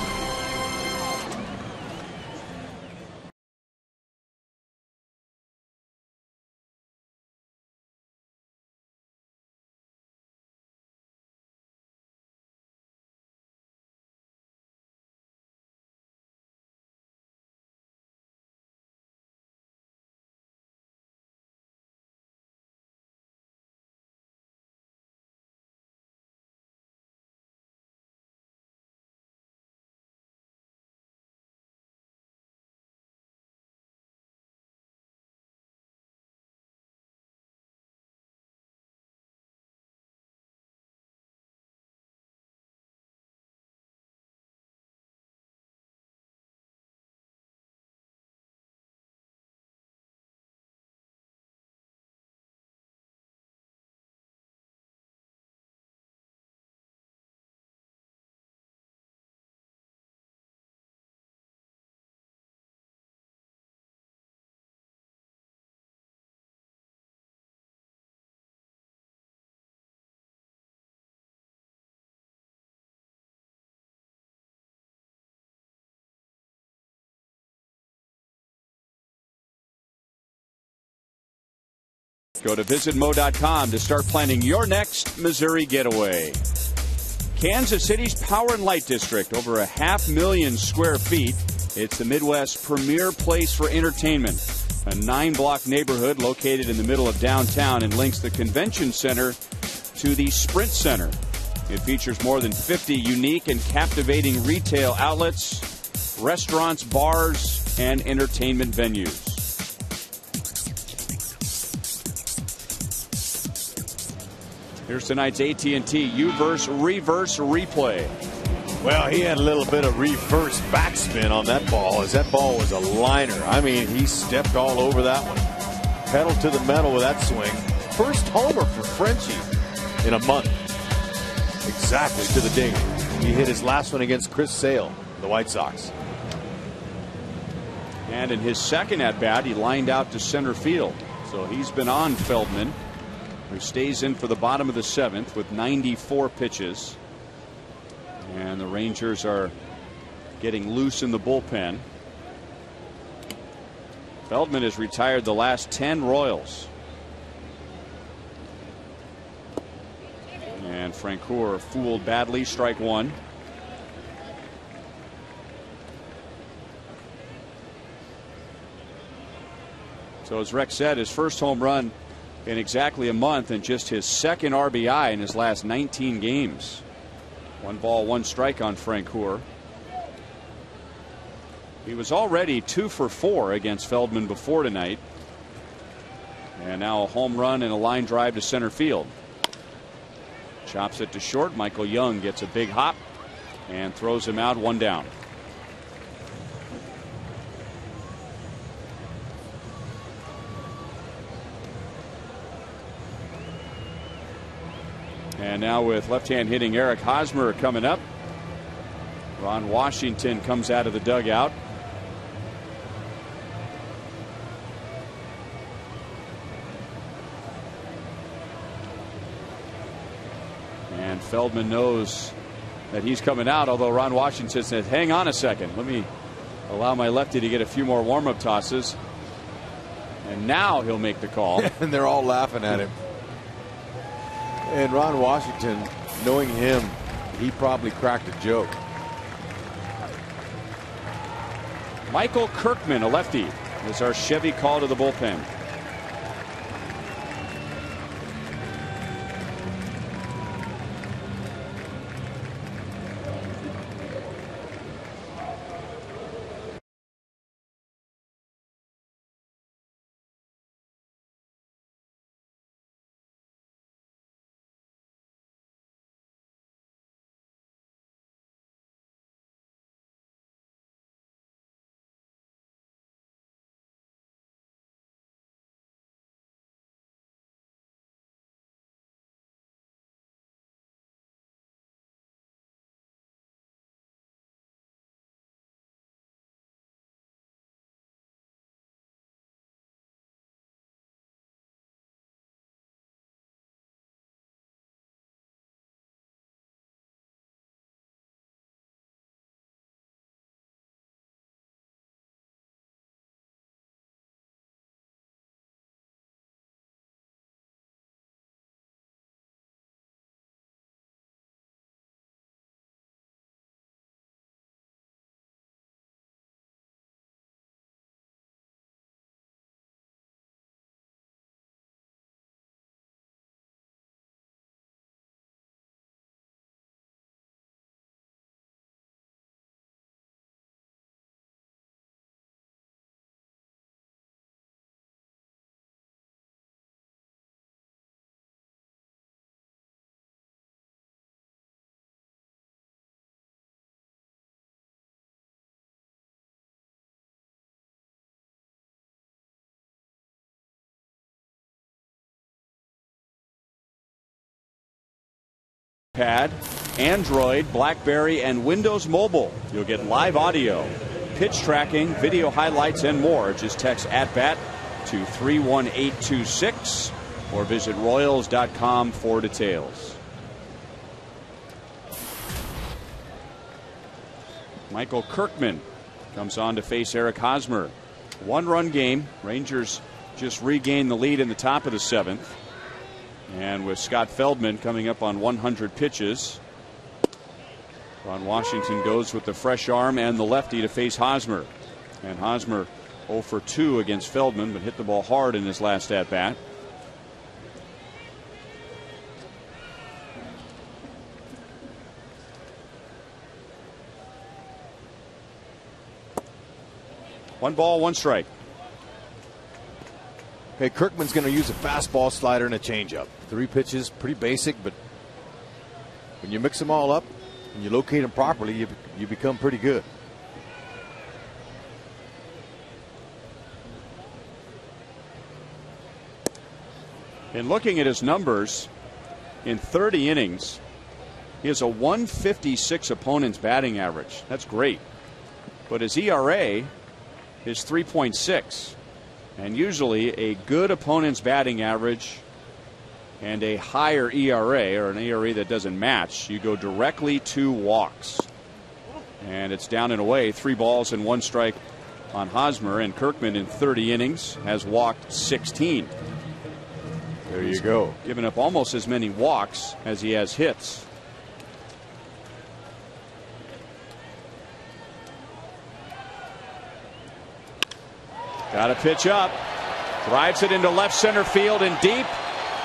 Go to visitmo.com to start planning your next Missouri getaway. Kansas City's Power and Light District, over 500,000 square feet. It's the Midwest's premier place for entertainment. A 9-block neighborhood located in the middle of downtown and links the convention center to the Sprint Center. It features more than 50 unique and captivating retail outlets, restaurants, bars, and entertainment venues. Here's tonight's AT&T U-verse reverse replay. Well, he had a little bit of reverse backspin on that ball, as that ball was a liner. I mean, he stepped all over that one. Pedal to the metal with that swing. First homer for Frenchie in a month. Exactly to the ding. He hit his last one against Chris Sale, the White Sox. And in his second at-bat, he lined out to center field. So he's been on Feldman, who stays in for the bottom of the 7th with 94 pitches. And the Rangers are getting loose in the bullpen. Feldman has retired the last 10 Royals. And Francoeur fooled badly, strike 1. So as Rex said, his first home run in exactly a month and just his second RBI in his last 19 games. 1 ball, 1 strike on Francoeur. He was already 2 for 4 against Feldman before tonight. And now a home run and a line drive to center field. Chops it to short. Michael Young gets a big hop and throws him out, 1 down. And now with left-hand hitting Eric Hosmer coming up. Ron Washington comes out of the dugout. And Feldman knows that he's coming out, although Ron Washington says, hang on a second. Let me allow my lefty to get a few more warm-up tosses. And now he'll make the call. And they're all laughing at him. And Ron Washington, knowing him, he probably cracked a joke. Michael Kirkman, a lefty, is our Chevy call to the bullpen. Pad, Android, BlackBerry, and Windows Mobile. You'll get live audio, pitch tracking, video highlights, and more. Just text @BAT to 31826 or visit Royals.com for details. Michael Kirkman comes on to face Eric Hosmer. One-run game. Rangers just regained the lead in the top of the 7th. And with Scott Feldman coming up on 100 pitches, Ron Washington goes with the fresh arm and the lefty to face Hosmer. And Hosmer 0 for 2 against Feldman, but hit the ball hard in his last at-bat. One ball, one strike. Okay, Kirkman's going to use a fastball, slider, and a changeup. 3 pitches, pretty basic, but when you mix them all up and you locate them properly, you become pretty good. And looking at his numbers, in 30 innings, he has a 156 opponent's batting average. That's great. But his ERA is 3.6. And usually a good opponent's batting average and a higher ERA, or an ERA that doesn't match, you go directly to walks. And it's down and away, 3 balls and 1 strike on Hosmer. And Kirkman in 30 innings has walked 16. There you go. Given up almost as many walks as he has hits. Got a pitch up. Drives it into left center field and deep.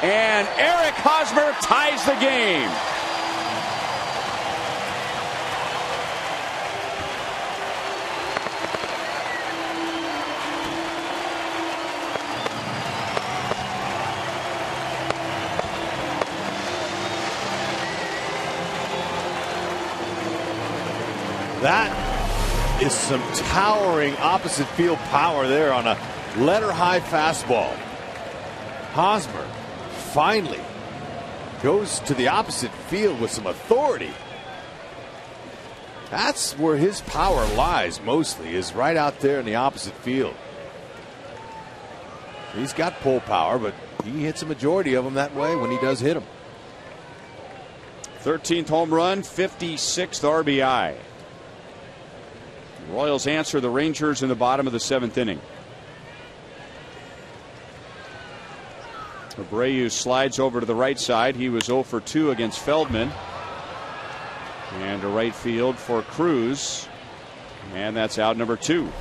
And Eric Hosmer ties the game. That is some towering opposite field power there on a letter high fastball. Hosmer finally goes to the opposite field with some authority. That's where his power lies mostly, is right out there in the opposite field. He's got pull power, but he hits a majority of them that way when he does hit them. 13th home run, 56th RBI. Royals answer the Rangers in the bottom of the 7th inning. Abreu slides over to the right side. He was 0 for 2 against Feldman. And to right field for Cruz. And that's out number 2.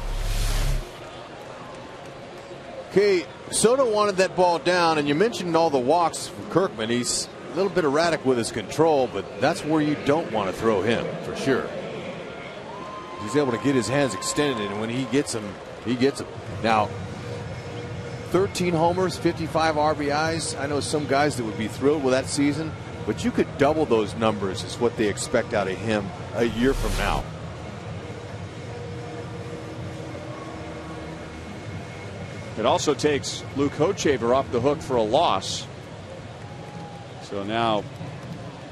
Okay, Soto wanted that ball down, and you mentioned all the walks from Kirkman. He's a little bit erratic with his control, but that's where you don't want to throw him for sure. He's able to get his hands extended, and when he gets them, he gets them. Now, 13 homers, 55 RBIs. I know some guys that would be thrilled with that season, but you could double those numbers is what they expect out of him a year from now. It also takes Luke Hochevar off the hook for a loss. So now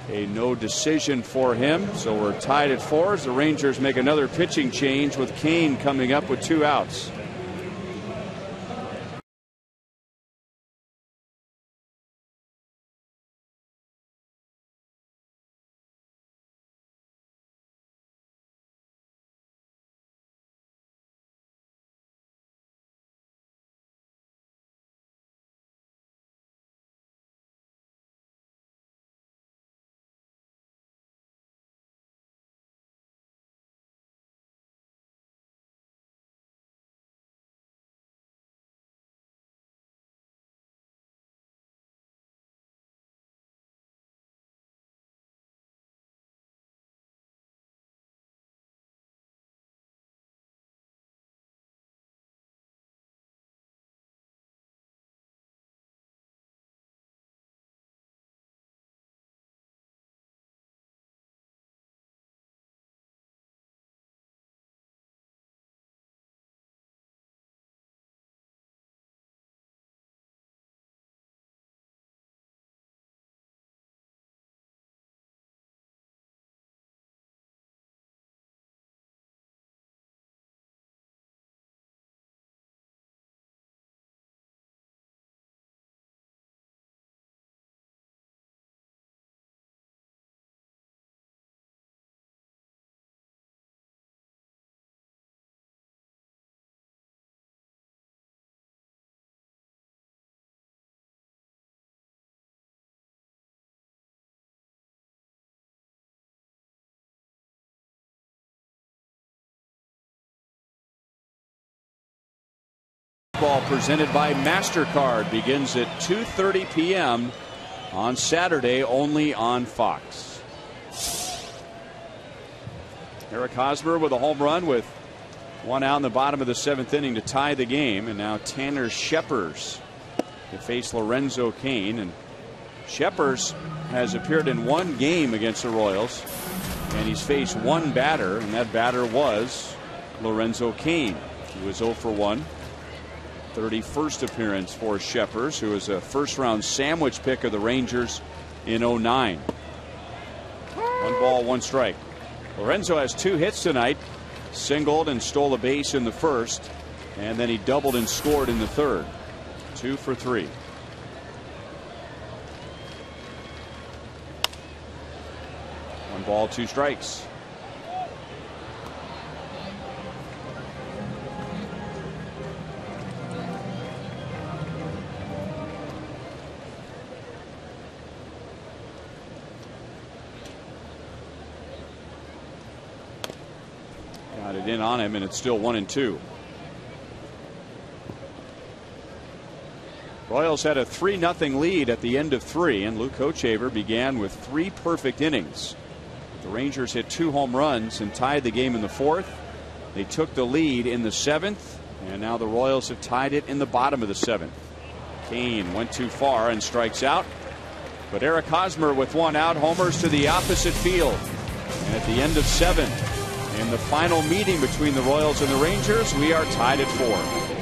a no decision for him. So we're tied at 4 as the Rangers make another pitching change with Kane coming up with 2 outs. Ball presented by MasterCard begins at 2:30 p.m. on Saturday, only on Fox. Eric Hosmer with a home run with 1 out in the bottom of the 7th inning to tie the game, and now Tanner Scheppers to face Lorenzo Cain. And Scheppers has appeared in 1 game against the Royals, and he's faced 1 batter, and that batter was Lorenzo Cain. He was 0 for 1. 31st appearance for Scheppers, who was a first-round sandwich pick of the Rangers in 09. 1 ball, 1 strike. Lorenzo has 2 hits tonight, singled and stole a base in the first, and then he doubled and scored in the third. 2 for 3. One ball, 2 strikes. Got it in on him, and it's still 1-2. Royals had a 3-0 lead at the end of 3, and Luke Hochevar began with 3 perfect innings. The Rangers hit 2 home runs and tied the game in the 4th. They took the lead in the 7th, and now the Royals have tied it in the bottom of the 7th. Kane went too far and strikes out, but Eric Hosmer with 1 out homers to the opposite field. And at the end of 7, in the final meeting between the Royals and the Rangers, we are tied at 4.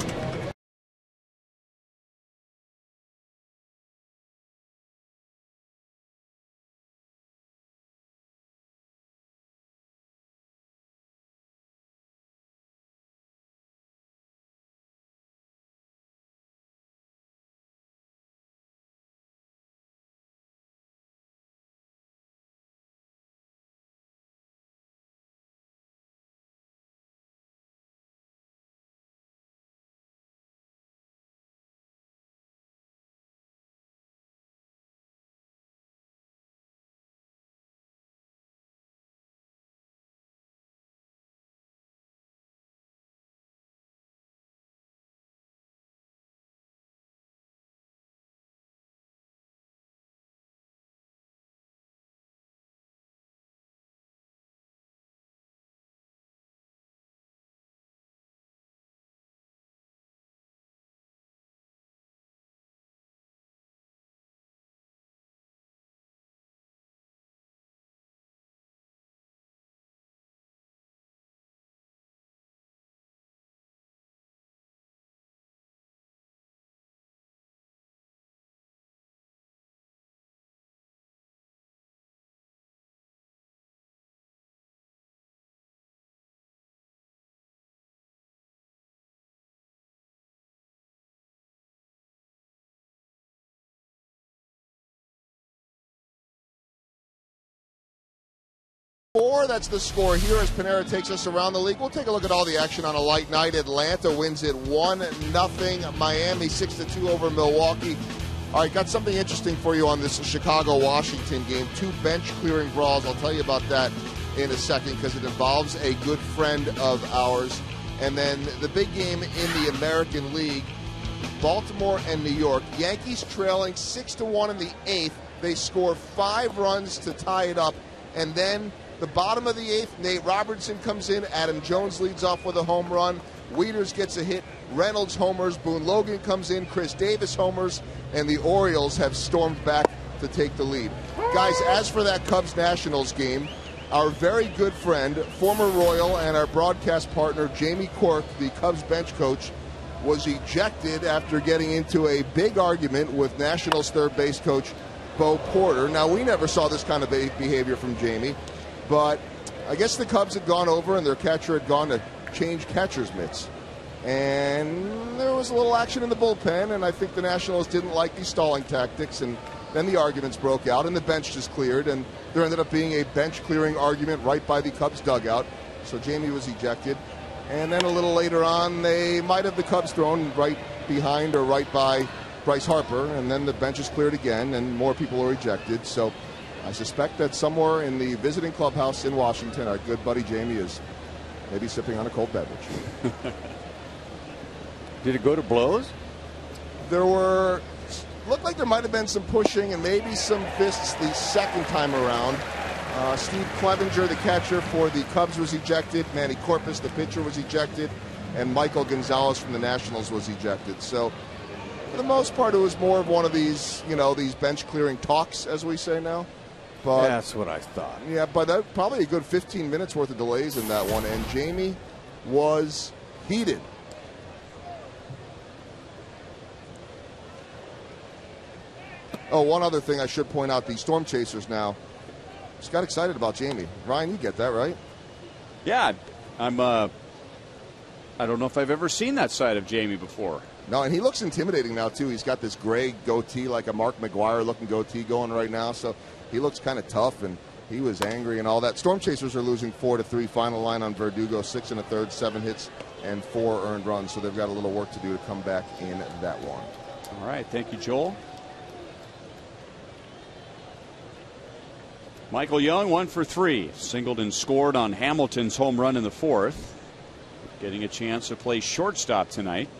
4. That's the score here as Panera takes us around the league. We'll take a look at all the action on a light night. Atlanta wins it 1-0. Miami 6-2 over Milwaukee. All right, got something interesting for you on this Chicago-Washington game. 2 bench-clearing brawls. I'll tell you about that in a second because it involves a good friend of ours. And then the big game in the American League, Baltimore and New York. Yankees trailing 6-1 in the 8th. They score 5 runs to tie it up. And then the bottom of the 8th, Nate Robertson comes in. Adam Jones leads off with a home run. Wieters gets a hit. Reynolds homers. Boone Logan comes in. Chris Davis homers. And the Orioles have stormed back to take the lead. Guys, as for that Cubs-Nationals game, our very good friend, former Royal, and our broadcast partner, Jamie Cork, the Cubs bench coach, was ejected after getting into a big argument with Nationals third base coach Bo Porter. Now, we never saw this kind of behavior from Jamie, but I guess the Cubs had gone over and their catcher had gone to change catcher's mitts. And there was a little action in the bullpen, and I think the Nationals didn't like these stalling tactics, and then the arguments broke out, and the bench just cleared, and there ended up being a bench-clearing argument right by the Cubs dugout. So Jamie was ejected. And then a little later on, they might have the Cubs thrown right behind or right by Bryce Harper, and then the bench is cleared again, and more people are ejected. So I suspect that somewhere in the visiting clubhouse in Washington, our good buddy Jamie is maybe sipping on a cold beverage. Did it go to blows? Looked like there might have been some pushing and maybe some fists the second time around. Steve Clevenger, the catcher for the Cubs, was ejected. Manny Corpus, the pitcher, was ejected. And Michael Gonzalez from the Nationals was ejected. So, for the most part, it was more of one of these, these bench-clearing talks, as we say now. But that's what I thought. Yeah, but probably a good 15 minutes worth of delays in that one. And Jamie was heated. Oh, one other thing I should point out, the Storm Chasers now just got excited about Jamie. Ryan, you get that, right? Yeah, I don't know if I've ever seen that side of Jamie before. No, and he looks intimidating now, too. He's got this gray goatee, like a Mark McGwire-looking goatee going right now, so he looks kind of tough, and he was angry and all that. Storm Chasers are losing 4-3. Final line on Verdugo, 6 1/3, 7 hits, and 4 earned runs, so they've got a little work to do to come back in that one. All right, thank you, Joel. Michael Young, 1 for 3. Singled and scored on Hamilton's home run in the 4th. Getting a chance to play shortstop tonight.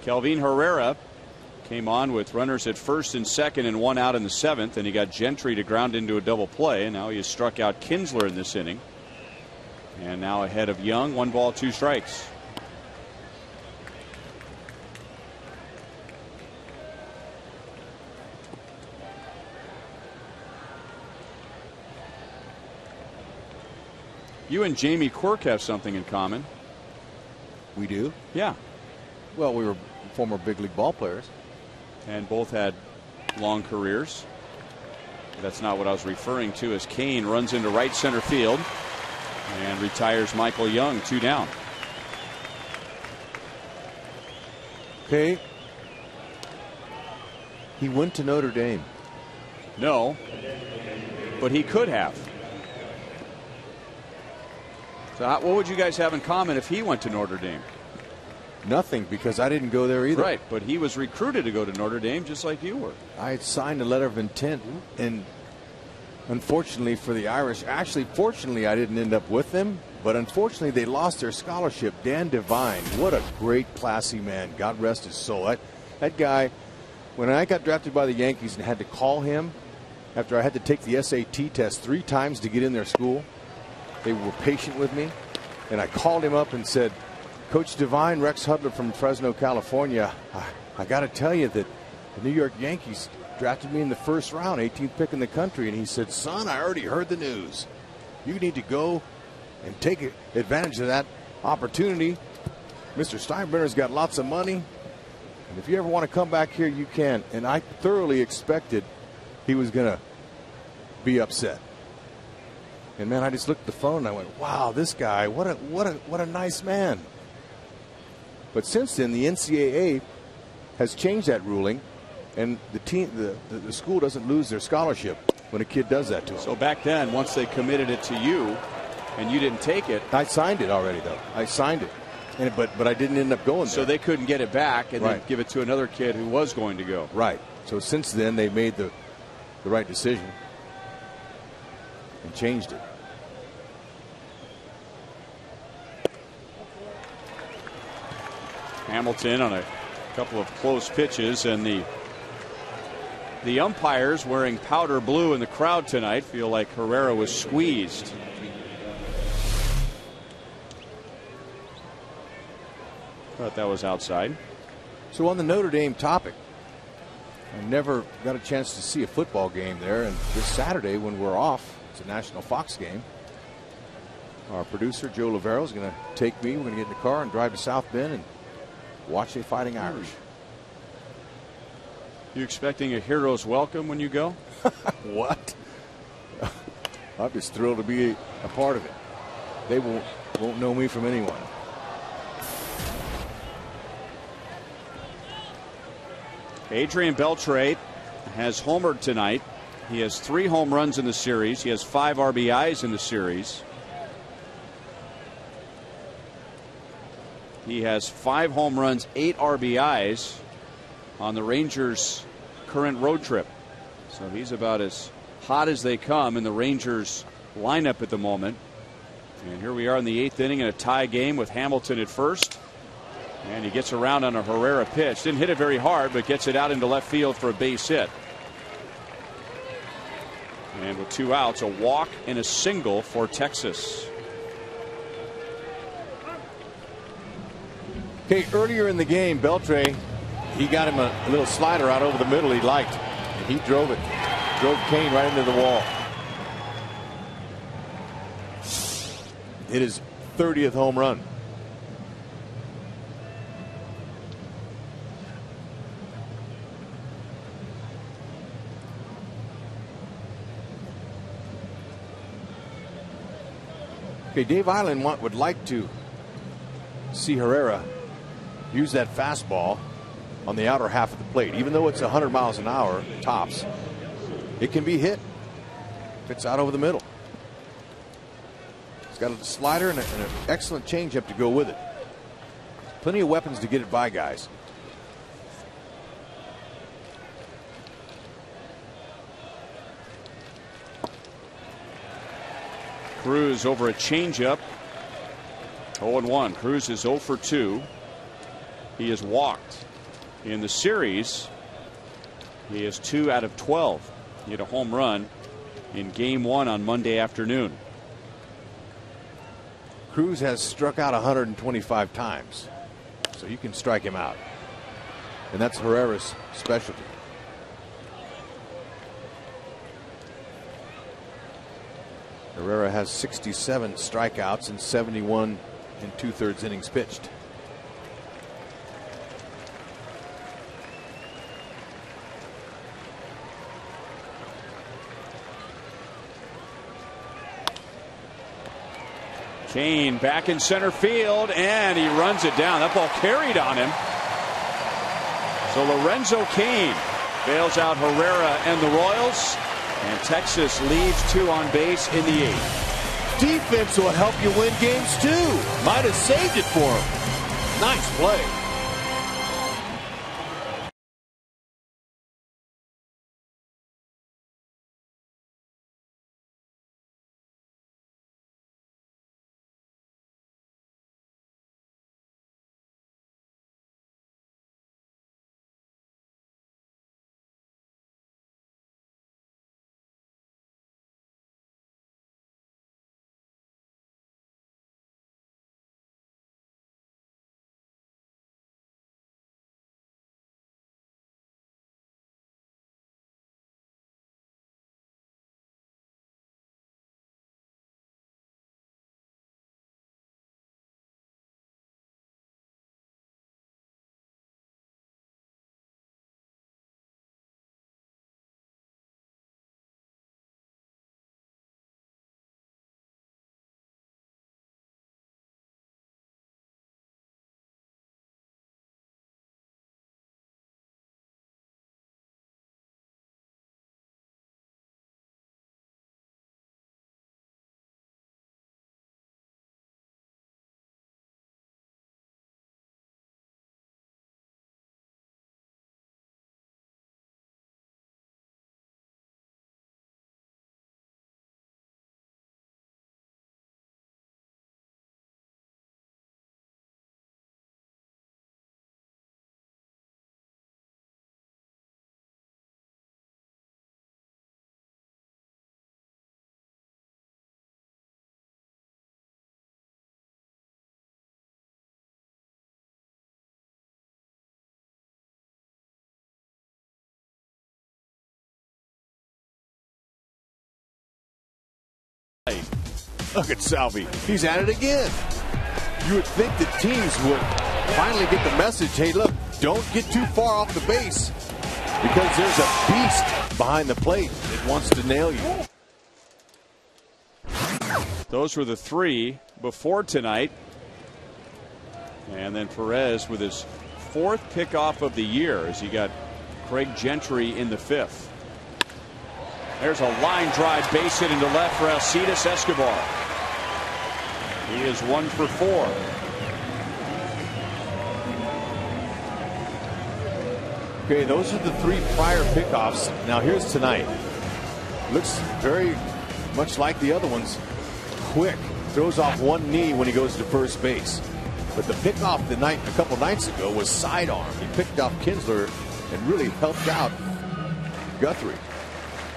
Kelvin Herrera came on with runners at first and second and 1 out in the 7th, and he got Gentry to ground into a double play, and now he has struck out Kinsler in this inning. And now ahead of Young, 1 ball, 2 strikes. You and Jamie Quirk have something in common. We do? Yeah. Well, we were former big league ball players. And both had long careers. That's not what I was referring to as Kane runs into right center field and retires Michael Young, 2 down. Okay. He went to Notre Dame. No, but he could have. So what would you guys have in common if he went to Notre Dame? Nothing, because I didn't go there either. Right, but he was recruited to go to Notre Dame just like you were. I had signed a letter of intent, and unfortunately for the Irish, actually, fortunately, I didn't end up with them, but unfortunately, they lost their scholarship. Dan Devine, what a great, classy man. God rest his soul. That guy, when I got drafted by the Yankees and had to call him after I had to take the SAT test 3 times to get in their school, they were patient with me, and I called him up and said, Coach Devine, Rex Hudler from Fresno, California, I got to tell you that the New York Yankees drafted me in the 1st round, 18th pick in the country. And he said, son, I already heard the news. You need to go and take advantage of that opportunity. Mr. Steinbrenner's got lots of money, and if you ever want to come back here, you can. And I thoroughly expected he was going to be upset. And man, I just looked at the phone and I went, wow, this guy, what a nice man. But since then, the NCAA has changed that ruling, and the school doesn't lose their scholarship. when a kid does that to them. So back then, once they committed it to you and you didn't take it. I signed it already, though. I signed it. But I didn't end up going there. So they couldn't get it back and then give it to another kid who was going to go. Right. So since then, they made the right decision and changed it. Hamilton on a couple of close pitches, and the umpires wearing powder blue in the crowd tonight feel like Herrera was squeezed. Thought that was outside. So on the Notre Dame topic, I never got a chance to see a football game there, and this Saturday when we're off, it's a National Fox game. Our producer Joe Lavero is going to take me. We're going to get in the car and drive to South Bend and watch a Fighting Irish. You expecting a hero's welcome when you go? What? I'm just thrilled to be a part of it. They won't know me from anyone. Adrian Beltre has homered tonight. He has 3 home runs in the series. He has 5 RBIs in the series. He has 5 home runs, 8 RBIs on the Rangers' current road trip. So he's about as hot as they come in the Rangers lineup at the moment. And here we are in the 8th inning in a tie game with Hamilton at first. And he gets around on a Herrera pitch. Didn't hit it very hard, but gets it out into left field for a base hit. And with 2 outs, a walk and a single for Texas. Okay, earlier in the game, Beltre, he got him a little slider out over the middle he liked. And he drove it. Drove Kane right into the wall. Hit his 30th home run. Okay, Dave Island would like to see Herrera use that fastball on the outer half of the plate. Even though it's 100 miles an hour tops, it can be hit if it's out over the middle. It's got a slider and an excellent changeup to go with it. Plenty of weapons to get it by, guys. Cruz over a changeup. 0-1. Cruz is 0 for 2. He has walked in the series. He is 2 out of 12. He had a home run in game 1 on Monday afternoon. Cruz has struck out 125 times, so you can strike him out. And that's Herrera's specialty. Herrera has 67 strikeouts and 71 in 2/3 innings pitched. Kane back in center field, and he runs it down. That ball carried on him. So Lorenzo Kane bails out Herrera and the Royals, and Texas leads 2 on base in the 8th. Defense will help you win games too. Might have saved it for him. Nice play. Look at Salvi. He's at it again. You would think that teams would finally get the message, hey, look, don't get too far off the base because there's a beast behind the plate that wants to nail you. Those were the 3 before tonight. And then Perez with his 4th pickoff of the year as he got Craig Gentry in the 5th. There's a line drive base hit into left for Alcides Escobar. He is 1 for 4. Okay, those are the 3 prior pickoffs. Now here's tonight. Looks very much like the other ones. Quick, throws off one knee when he goes to first base. But the pickoff a couple nights ago was sidearm. He picked off Kinsler and really helped out Guthrie.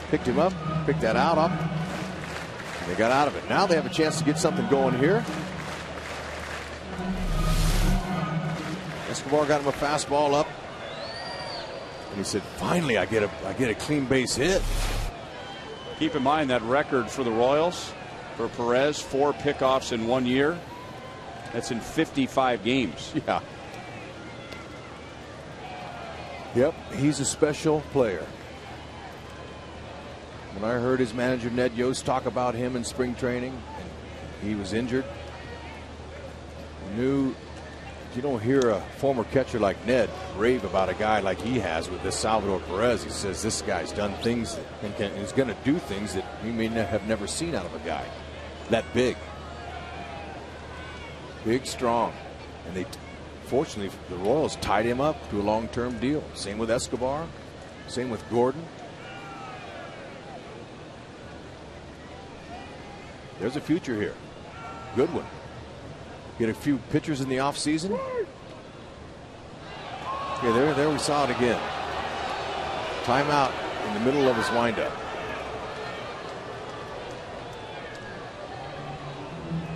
Picked him up, picked that out up, and they got out of it. Now they have a chance to get something going here. Escobar got him a fastball up, and he said, "Finally, I get a clean base hit." Keep in mind that record for the Royals for Perez, 4 pickoffs in 1 year. That's in 55 games. Yeah. Yep, he's a special player. When I heard his manager Ned Yost talk about him in spring training, and he was injured, you don't hear a former catcher like Ned rave about a guy like he has with this Salvador Perez. He says this guy's done things and is going to do things that we may have never seen out of a guy that big, strong, and they fortunately the Royals tied him up to a long-term deal. Same with Escobar, same with Gordon. There's a future here. Good one. Get a few pitchers in the offseason. Okay, there we saw it again. Timeout in the middle of his windup.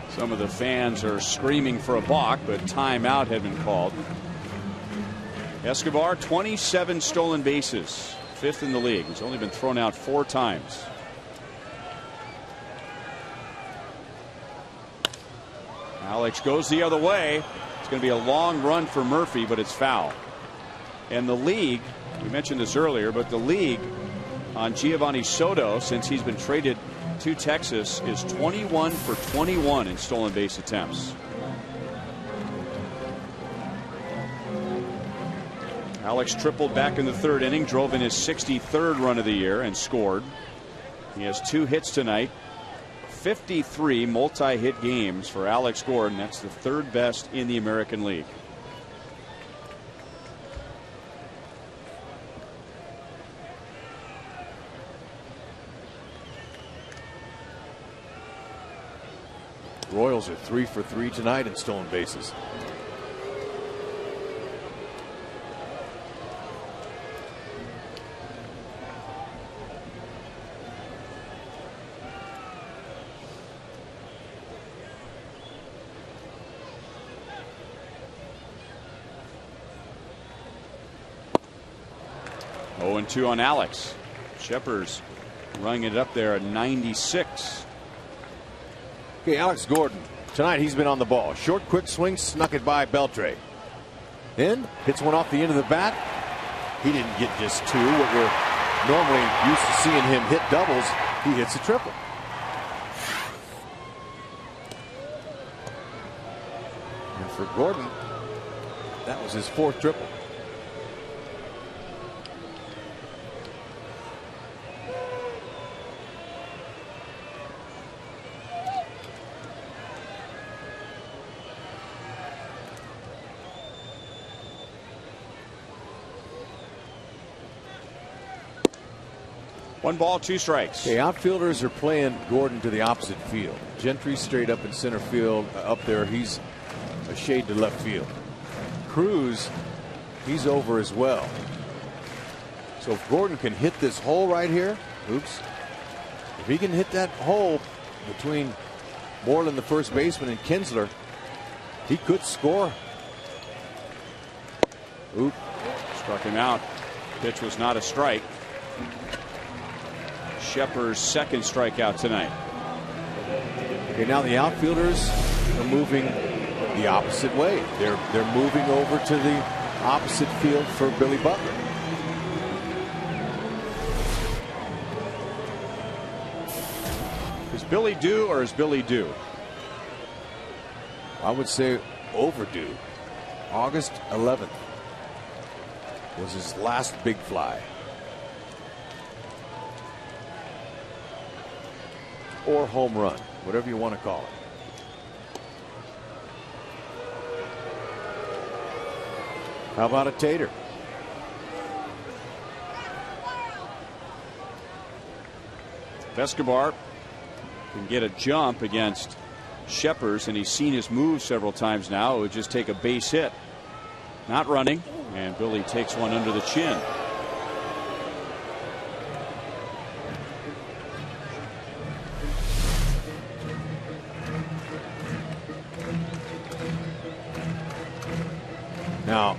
Some of the fans are screaming for a balk, but timeout had been called. Escobar, 27 stolen bases, 5th in the league. He's only been thrown out 4 times. Alex goes the other way. It's going to be a long run for Murphy, but it's foul. And the league, we mentioned this earlier, but the league on Giovanni Soto, since he's been traded to Texas, is 21 for 21 in stolen base attempts. Alex tripled back in the 3rd inning, drove in his 63rd run of the year and scored. He has 2 hits tonight. 53 multi-hit games for Alex Gordon. That's the 3rd best in the American League. Royals are 3 for 3 tonight in stolen bases. Oh, and 2 on Alex. Shepard's running it up there at 96. Okay, Alex Gordon. Tonight he's been on the ball. Short, quick swing, snuck it by Beltre. Then hits one off the end of the bat. He didn't get just 2. What we're normally used to seeing him hit doubles, he hits a triple. And for Gordon, that was his 4th triple. One ball, 2 strikes. Okay, outfielders are playing Gordon to the opposite field. Gentry straight up in center field. Up there, he's a shade to left field. Cruz, he's over as well. So if Gordon can hit this hole right here, if he can hit that hole between Moreland, the first baseman, and Kinsler, he could score. Struck him out. Pitch was not a strike. Shepard's 2nd strikeout tonight. Okay, now the outfielders are moving the opposite way. They're moving over to the opposite field for Billy Butler. Is Billy due or is Billy due? I would say overdue. August 11th was his last big fly. Or home run, whatever you want to call it. How about a tater? Escobar can get a jump against Sheppers, and he's seen his move several times now. It would just take a base hit. Not running, and Billy takes one under the chin. Now,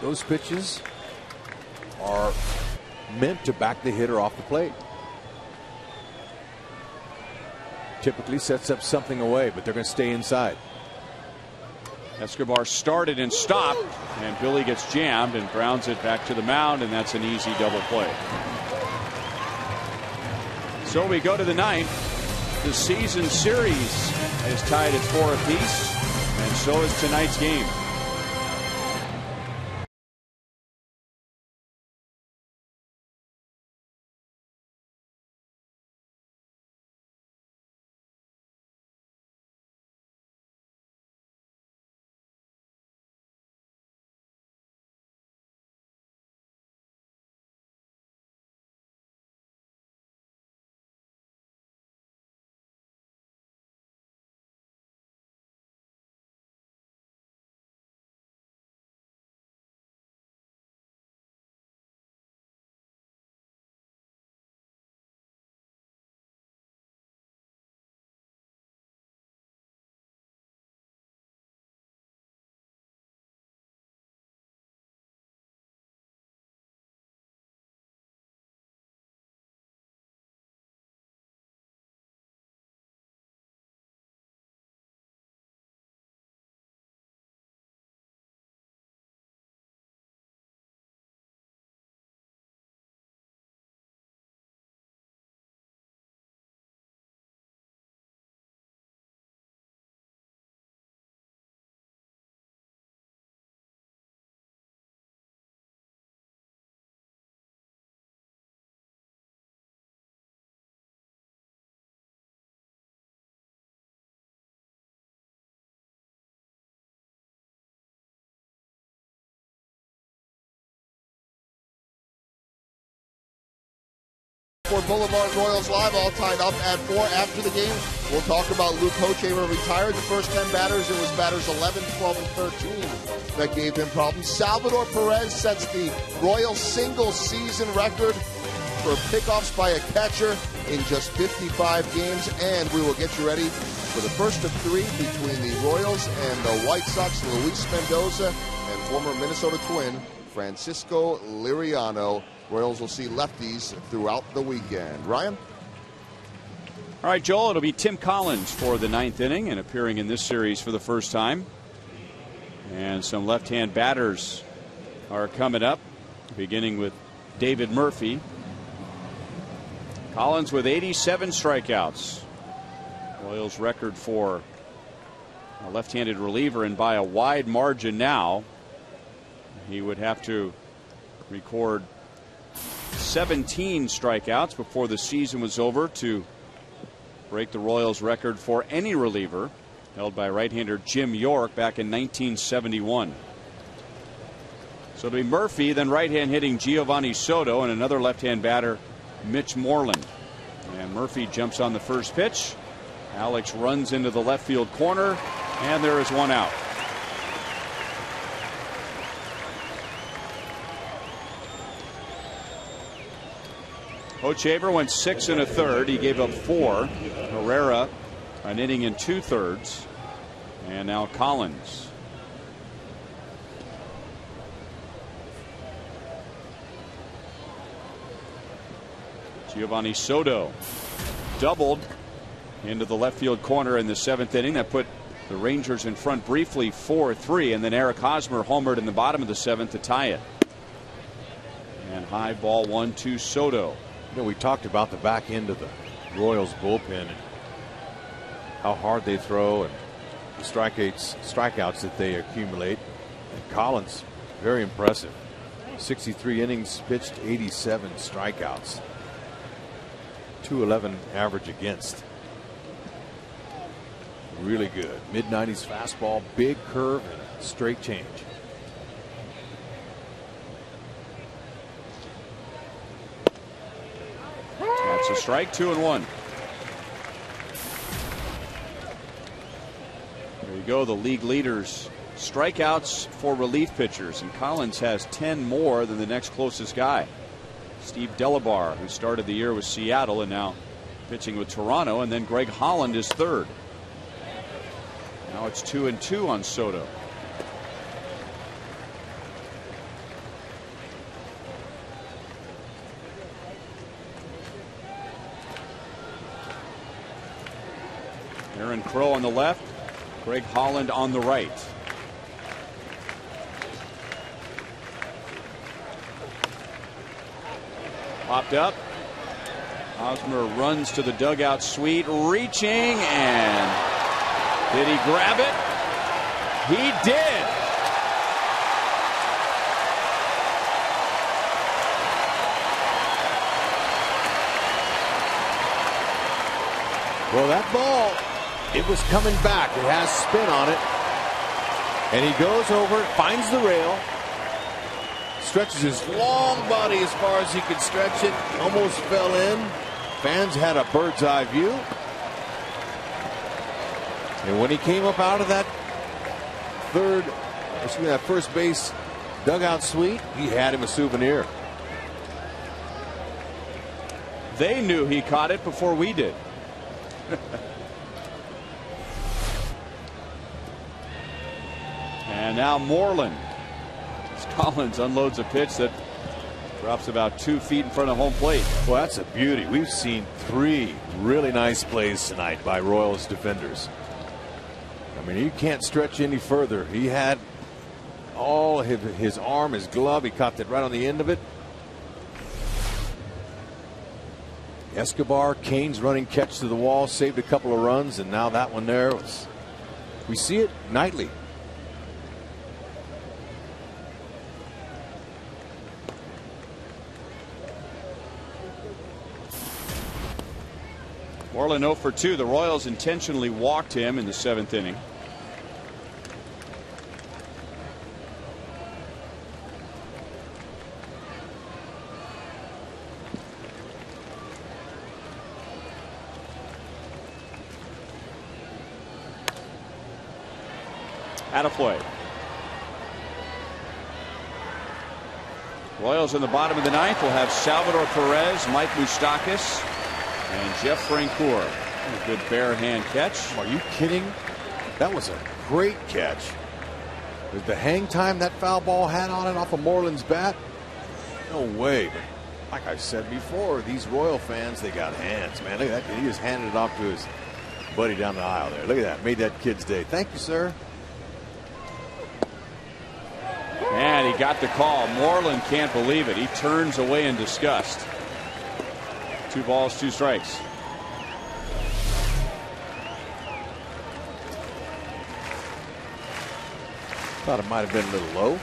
those pitches are meant to back the hitter off the plate. Typically sets up something away, but they're going to stay inside. Escobar started and stopped, and Billy gets jammed and grounds it back to the mound, and that's an easy double play. So we go to the ninth. The season series is tied at 4 apiece, and so is tonight's game. For Boulevard Royals Live, all tied up at 4 after the game. We'll talk about Luke Hochevar retired. The first 10 batters, it was batters 11, 12, and 13 that gave him problems. Salvador Perez sets the Royals single season record for pickoffs by a catcher in just 55 games. And we will get you ready for the first of 3 between the Royals and the White Sox. Luis Mendoza and former Minnesota Twin Francisco Liriano. Royals will see lefties throughout the weekend. Ryan? All right, Joel, it'll be Tim Collins for the 9th inning and appearing in this series for the first time. And some left-hand batters are coming up, beginning with David Murphy. Collins with 87 strikeouts. Royals record for a left-handed reliever, and by a wide margin now. He would have to record 17 strikeouts before the season was over to break the Royals record for any reliever, held by right-hander Jim York back in 1971. So it'll be Murphy, then right-hand hitting Giovanni Soto, and another left-hand batter, Mitch Moreland. And Murphy jumps on the first pitch. Alex runs into the left field corner, and there is one out. Hochevar went 6 1/3. He gave up 4. Herrera an inning and 2/3. And now Collins. Giovanni Soto doubled into the left field corner in the 7th inning. That put the Rangers in front briefly 4-3, and then Eric Hosmer homered in the bottom of the 7th to tie it. And high ball 1 to Soto. You know, we talked about the back end of the Royals bullpen and how hard they throw and the strikeouts that they accumulate. And Collins, very impressive. 63 innings pitched, 87 strikeouts. 211 average against. Really good. Mid-90s fastball, big curve, and a straight change. That's a strike, 2-1. There you go, the league leaders. Strikeouts for relief pitchers, and Collins has 10 more than the next closest guy. Steve Delabar, who started the year with Seattle and now pitching with Toronto, and then Greg Holland is third. Now it's 2-2 on Soto. Aaron Crow on the left, Greg Holland on the right. Popped up. Hosmer runs to the dugout suite, reaching, and did he grab it? He did. Well, that ball, it was coming back. It has spin on it. And he goes over, finds the rail, stretches his long body as far as he could stretch it, almost fell in. Fans had a bird's eye view. And when he came up out of that first base dugout suite, he had him a souvenir. They knew he caught it before we did. And now Moreland. As Collins unloads a pitch that drops about 2 feet in front of home plate. Well, that's a beauty. We've seen 3 really nice plays tonight by Royals defenders. I mean, you can't stretch any further. He had all his arm, his glove. He caught that right on the end of it. Escobar, Kane's running catch to the wall, saved a couple of runs, and now that one there was. We see it nightly. Moreland 0 for 2. The Royals intentionally walked him in the 7th inning. Out of play. Royals in the bottom of the 9th will have Salvador Perez, Mike Moustakas, and Jeff Francoeur. A good bare hand catch. Are you kidding? That was a great catch. With the hang time that foul ball had on it off of Moreland's bat, no way. But like I said before, these Royal fans, they got hands, man. Look at that. He just handed it off to his buddy down the aisle there. Look at that. Made that kid's day. Thank you, sir. And he got the call. Moreland can't believe it. He turns away in disgust. 2 balls, 2 strikes. Thought it might have been a little low.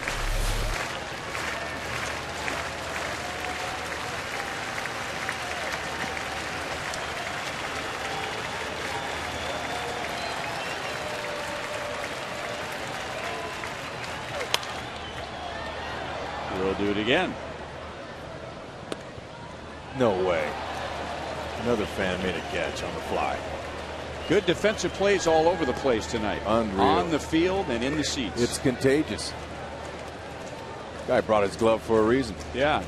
We'll do it again. No way. Another fan made a catch on the fly. Good defensive plays all over the place tonight. Unreal. On the field and in the seats. It's contagious. Guy brought his glove for a reason. Yeah.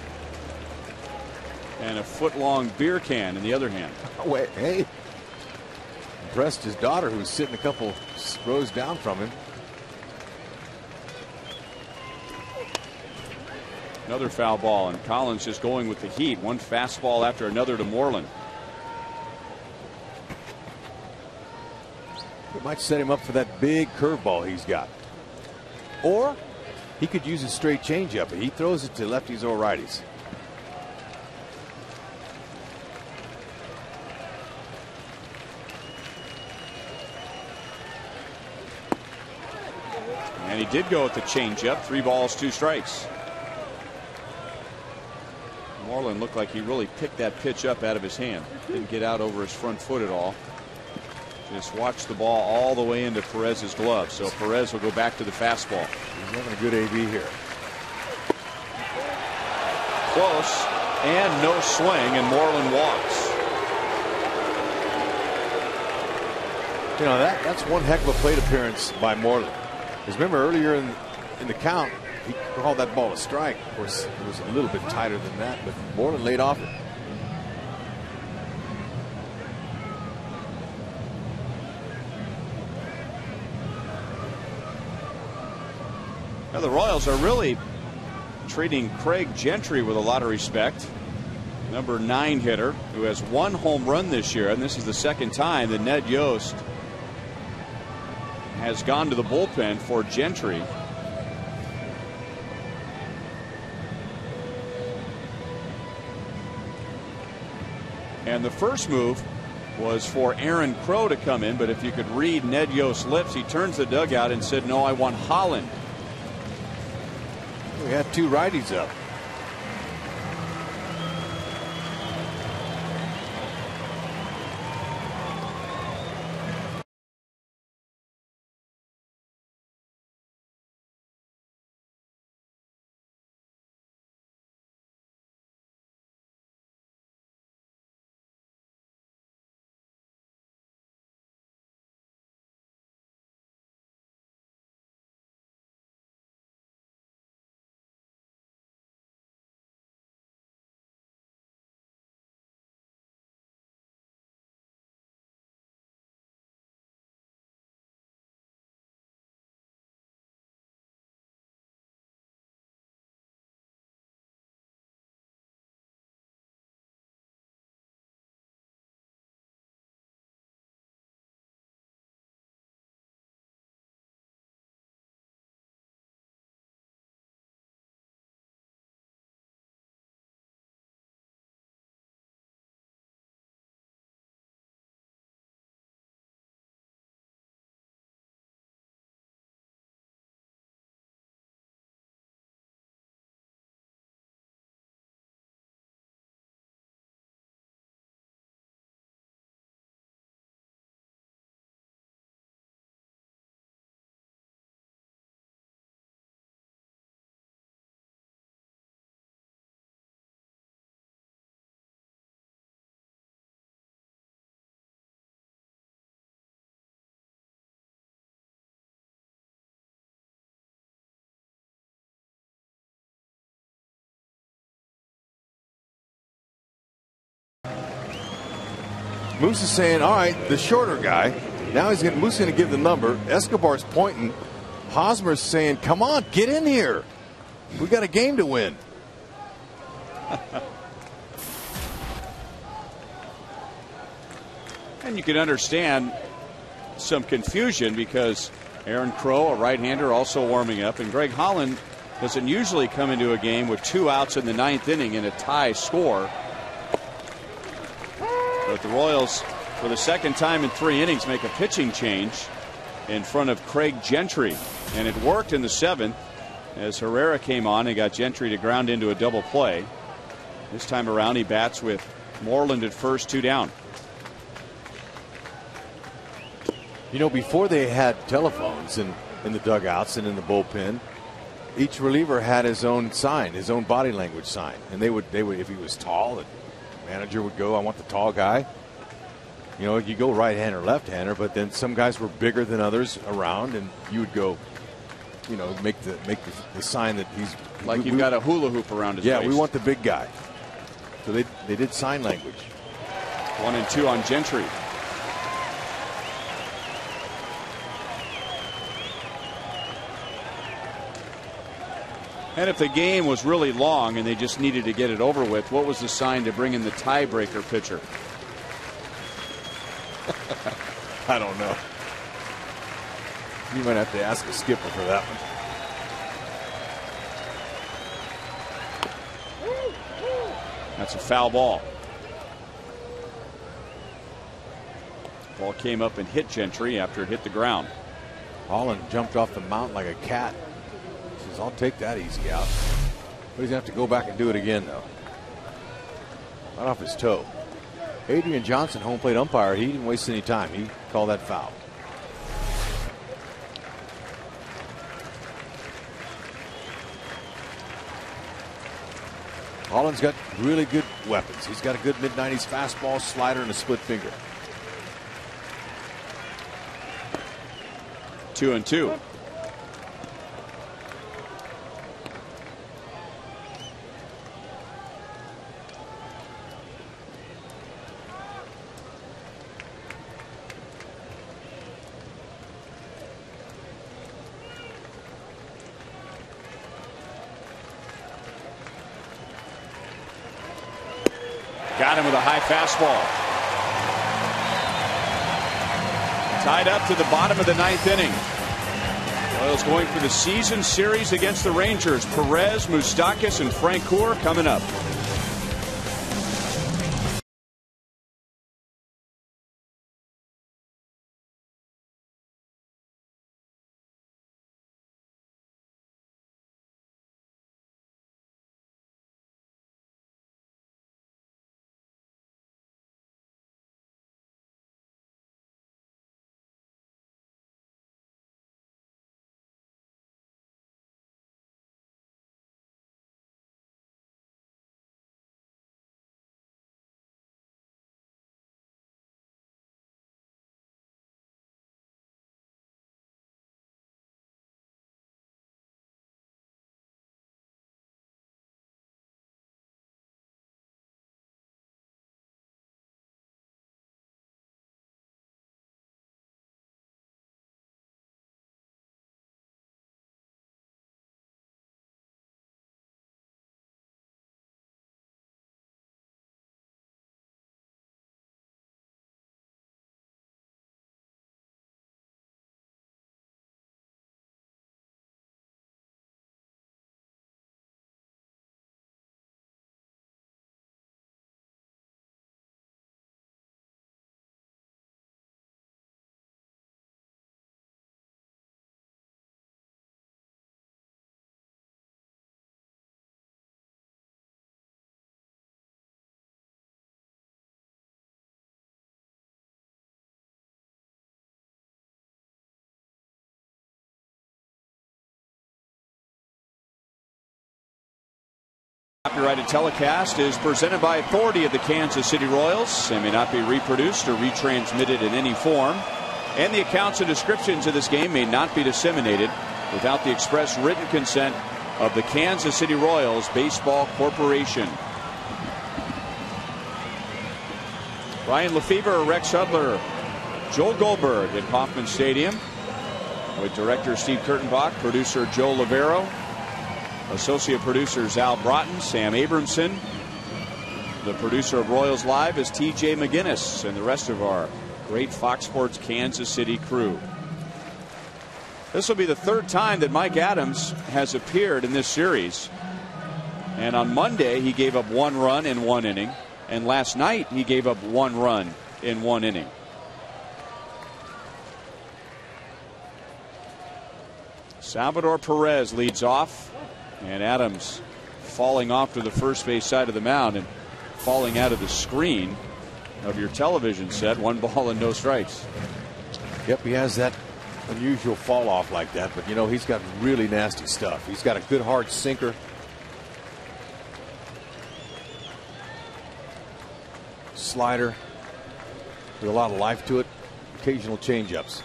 And a foot-long beer can in the other hand. Oh, wait, hey. Impressed his daughter, who's sitting a couple rows down from him. Another foul ball, and Collins just going with the heat. One fastball after another to Moreland. might set him up for that big curveball he's got. Or he could use a straight changeup, and he throws it to lefties or righties. And he did go with the changeup. 3 balls, 2 strikes. Moreland looked like he really picked that pitch up out of his hand. Didn't get out over his front foot at all. Just watched the ball all the way into Perez's glove. So Perez will go back to the fastball. He's having a good AB here. Close and no swing, and Moreland walks. You know, that's one heck of a plate appearance by Moreland. Because remember earlier in the count, he called that ball a strike. Of course, it was a little bit tighter than that, but Moreland laid off it. Now the Royals are really treating Craig Gentry with a lot of respect. Number 9 hitter who has 1 home run this year, and this is the second time that Ned Yost has gone to the bullpen for Gentry. And the first move was for Aaron Crow to come in, but if you could read Ned Yost's lips, he turns the dugout and said, "No, I want Holland." We had 2 righties up. Moose is saying, all right, the shorter guy. Now Moose is going to give the number. Escobar's pointing. Hosmer's saying, come on, get in here. We got a game to win. And you can understand some confusion because Aaron Crow, a right-hander, also warming up, and Greg Holland doesn't usually come into a game with 2 outs in the 9th inning in a tie score. But the Royals, for the second time in 3 innings, make a pitching change in front of Craig Gentry. And it worked in the 7th as Herrera came on and got Gentry to ground into a double play. This time around, he bats with Moreland at first, 2 down. You know, before they had telephones in the dugouts and in the bullpen, each reliever had his own sign, his own body language sign. And they would, if he was tall, the manager would go, I want the tall guy. You know, you go right-hander, left-hander, but then some guys were bigger than others around, and you would go, you know, make the sign that he's like you've got a hula hoop around his waist. Yeah, we want the big guy. So they did sign language. 1-2 on Gentry. And if the game was really long and they just needed to get it over with, what was the sign to bring in the tiebreaker pitcher? I don't know. You might have to ask a skipper for that one. That's a foul ball. Ball came up and hit Gentry after it hit the ground. Holland jumped off the mountain like a cat. He says, I'll take that easy out. But he's going to have to go back and do it again, though. Right off his toe. Adrian Johnson, home plate umpire, he didn't waste any time. He called that foul. Holland's got really good weapons. He's got a good mid-90s fastball, slider, and a split finger. 2-2. Got him with a high fastball. Tied up to the bottom of the ninth inning. Royals going for the season series against the Rangers. Perez, Moustakas, and Francoeur coming up. Copyrighted telecast is presented by authority of the Kansas City Royals and may not be reproduced or retransmitted in any form. And the accounts and descriptions of this game may not be disseminated without the express written consent of the Kansas City Royals Baseball Corporation. Ryan Lefevre, Rex Hudler, Joel Goldberg at Kauffman Stadium with director Steve Kurtenbach, producer Joe Lavero, associate producers Al Broughton, Sam Abramson. The producer of Royals Live is TJ McGinnis and the rest of our great Fox Sports Kansas City crew. This will be the third time that Mike Adams has appeared in this series. And on Monday, he gave up 1 run in 1 inning. And last night, he gave up 1 run in 1 inning. Salvador Perez leads off. And Adams falling off to the first base side of the mound and falling out of the screen of your television set. 1 ball and no strikes. Yep, he has that unusual fall off like that, but you know, he's got really nasty stuff. He's got a good hard sinker. Slider with a lot of life to it. Occasional changeups.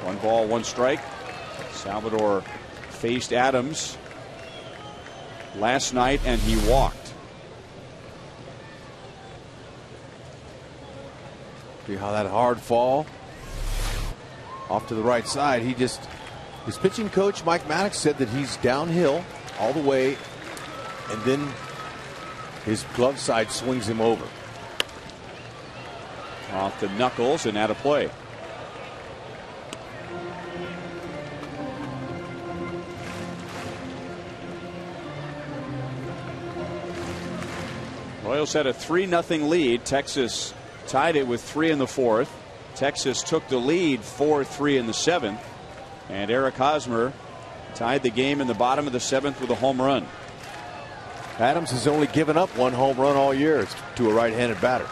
1 ball, 1 strike. Salvador faced Adams last night and he walked. See how that hard fall off to the right side. His pitching coach Mike Maddox said that he's downhill all the way and then his glove side swings him over. Off the knuckles and out of play. Royals had a 3-0 lead. Texas tied it with 3 in the 4th. Texas took the lead 4-3 in the 7th. And Eric Hosmer tied the game in the bottom of the 7th with a home run. Adams has only given up 1 home run all year. It's to a right-handed batter.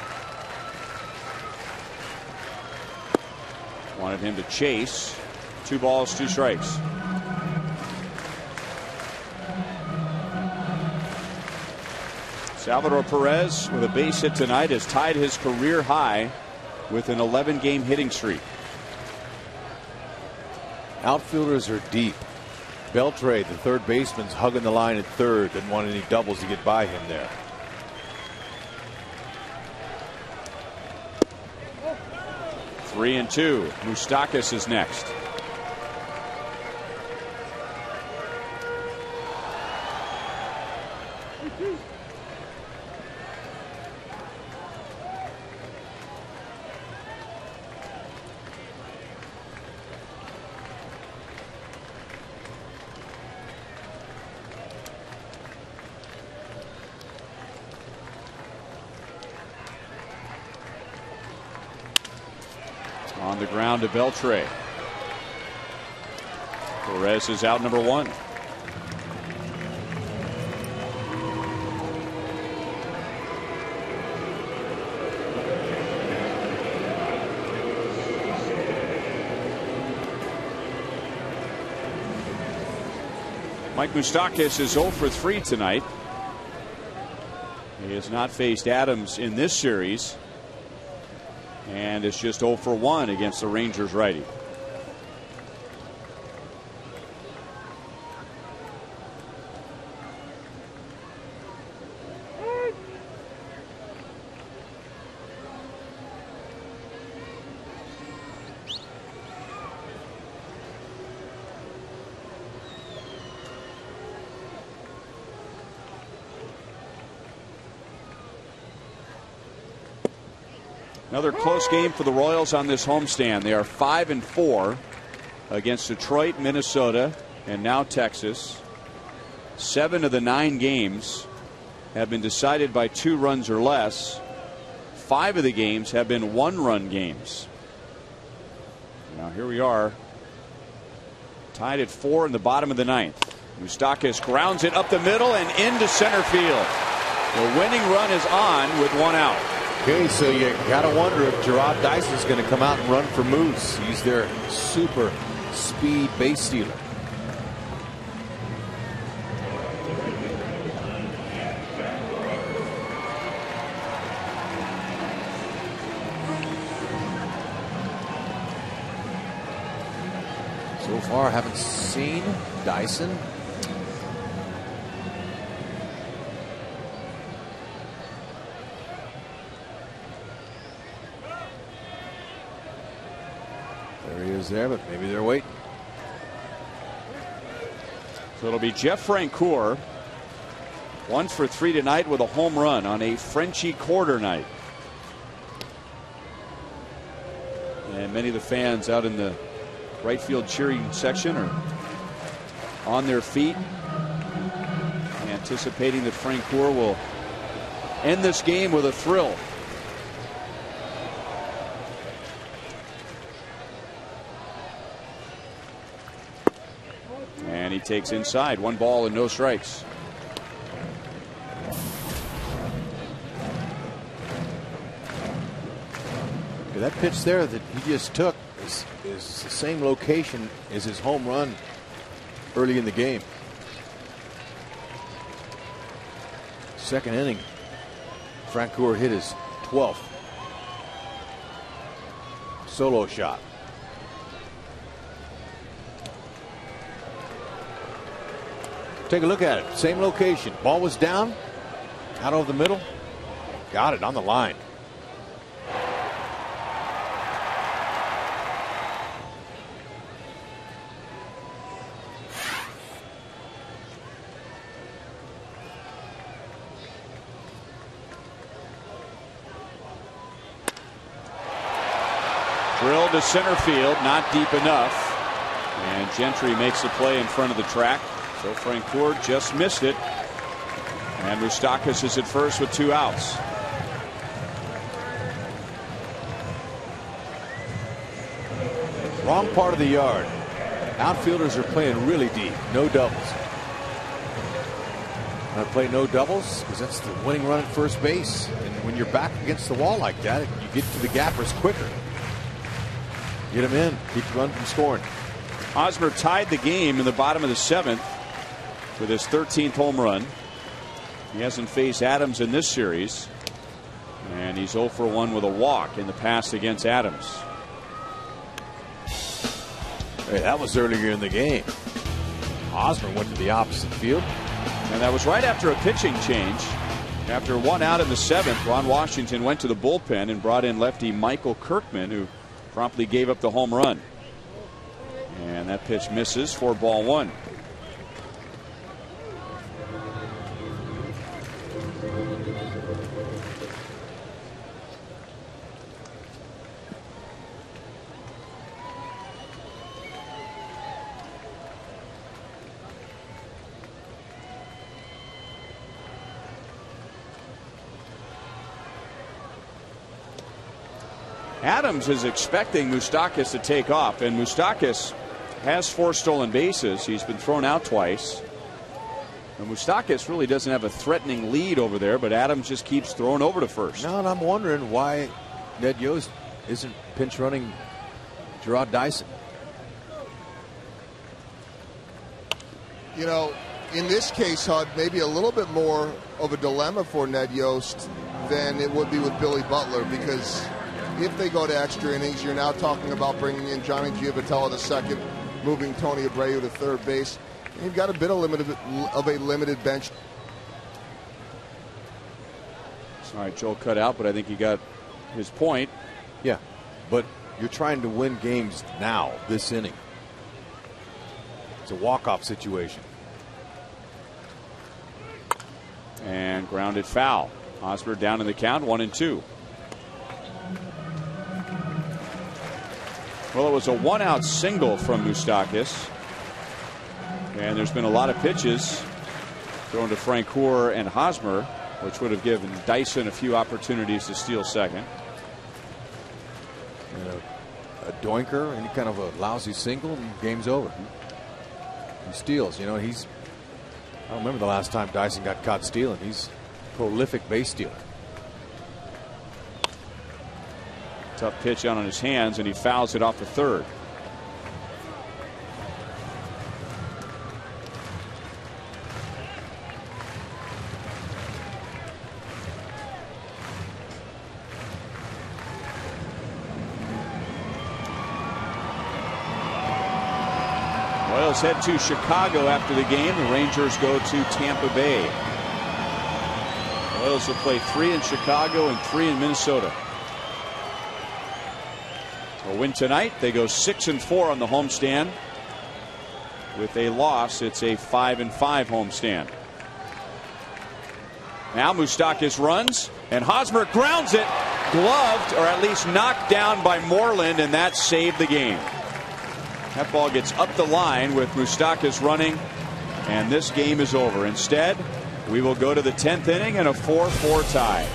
Wanted him to chase. 2 balls, 2 strikes. Salvador Perez with a base hit tonight has tied his career high with an 11-game hitting streak. Outfielders are deep. Beltre, the third baseman's hugging the line at third. Didn't want any doubles to get by him there. 3-2. Moustakas is next. On the ground to Beltre. Perez is out, number 1. Mike Moustakas is 0 for 3 tonight. He has not faced Adams in this series. And it's just 0 for 1 against the Rangers righty. Another close game for the Royals on this homestand. They are 5-4 against Detroit, Minnesota, and now Texas. 7 of the 9 games have been decided by 2 runs or less. 5 of the games have been 1-run games. Now here we are, tied at 4 in the bottom of the 9th. Moustakas grounds it up the middle and into center field. The winning run is on with 1 out. Okay, so you got to wonder if Gerard Dyson's going to come out and run for Moose. He's their super speed base stealer. So far, haven't seen Dyson. There he is there, but maybe they're waiting. So it'll be Jeff Francoeur, 1 for 3 tonight with a home run on a Frenchie Quarter night. And many of the fans out in the right field cheering section are on their feet, anticipating that Francoeur will end this game with a thrill. And he takes inside. 1 ball and no strikes. That pitch there that he just took is the same location as his home run early in the game. Second inning, Francoeur hit his 12th solo shot. Take a look at it. Same location. Ball was down, out over the middle. Got it on the line. Drilled to center field, not deep enough. And Gentry makes the play in front of the track. So Francoeur just missed it. And Moustakas is at first with 2 outs. Wrong part of the yard. Outfielders are playing really deep. No doubles. I play no doubles because that's the winning run at first base. And when you're back against the wall like that, you get to the gappers quicker. Get them in. Keep the run from scoring. Hosmer tied the game in the bottom of the 7th with his 13th home run. He hasn't faced Adams in this series. And he's 0 for 1 with a walk in the past against Adams. Hey, that was earlier in the game. Hosmer went to the opposite field. And that was right after a pitching change. After 1 out in the 7th, Ron Washington went to the bullpen and brought in lefty Michael Kirkman, who promptly gave up the home run. And that pitch misses for ball 1. Adams is expecting Moustakas to take off, and Moustakas has 4 stolen bases. He's been thrown out twice. And Moustakas really doesn't have a threatening lead over there, but Adams just keeps throwing over to first. No, and I'm wondering why Ned Yost isn't pinch running Gerard Dyson. You know, in this case, Hud, maybe a little bit more of a dilemma for Ned Yost than it would be with Billy Butler, because if they go to extra innings, you're now talking about bringing in Johnny Giavotella to second, moving Tony Abreu to third base. And you've got a bit of a limited bench. All right, Joel cut out, but I think he got his point. Yeah, but you're trying to win games now, this inning. It's a walk-off situation. And grounded foul. Hosmer down in the count, 1-2. Well, it was a 1-out single from Moustakas. And there's been a lot of pitches thrown to Francoeur and Hosmer, which would have given Dyson a few opportunities to steal second. And a doinker, any kind of a lousy single, and game's over. He steals. You know, I don't remember the last time Dyson got caught stealing. He's a prolific base stealer. Tough pitch out on his hands, and he fouls it off the third. Royals head to Chicago after the game. The Rangers go to Tampa Bay. Royals will play 3 in Chicago and 3 in Minnesota. A win tonight, they go 6-4 on the homestand. With a loss, it's a 5-5 homestand. Now Moustakas runs, and Hosmer grounds it, gloved, or at least knocked down by Moreland, and that saved the game. That ball gets up the line with Moustakas running, and this game is over. Instead, we will go to the 10th inning and a 4-4 tie.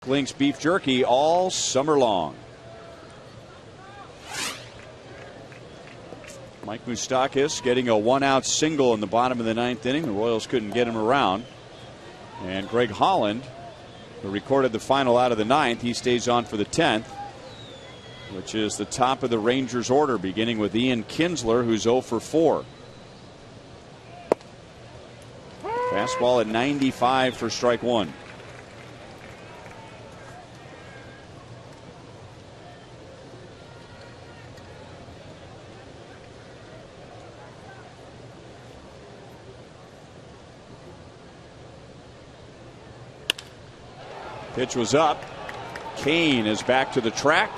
Link's beef jerky all summer long. Mike Moustakas getting a 1-out single in the bottom of the 9th inning. The Royals couldn't get him around. And Greg Holland, who recorded the final out of the 9th, he stays on for the 10th, which is the top of the Rangers order, beginning with Ian Kinsler, who's 0 for 4. Fastball at 95 for strike 1. Pitch was up. Kane is back to the track.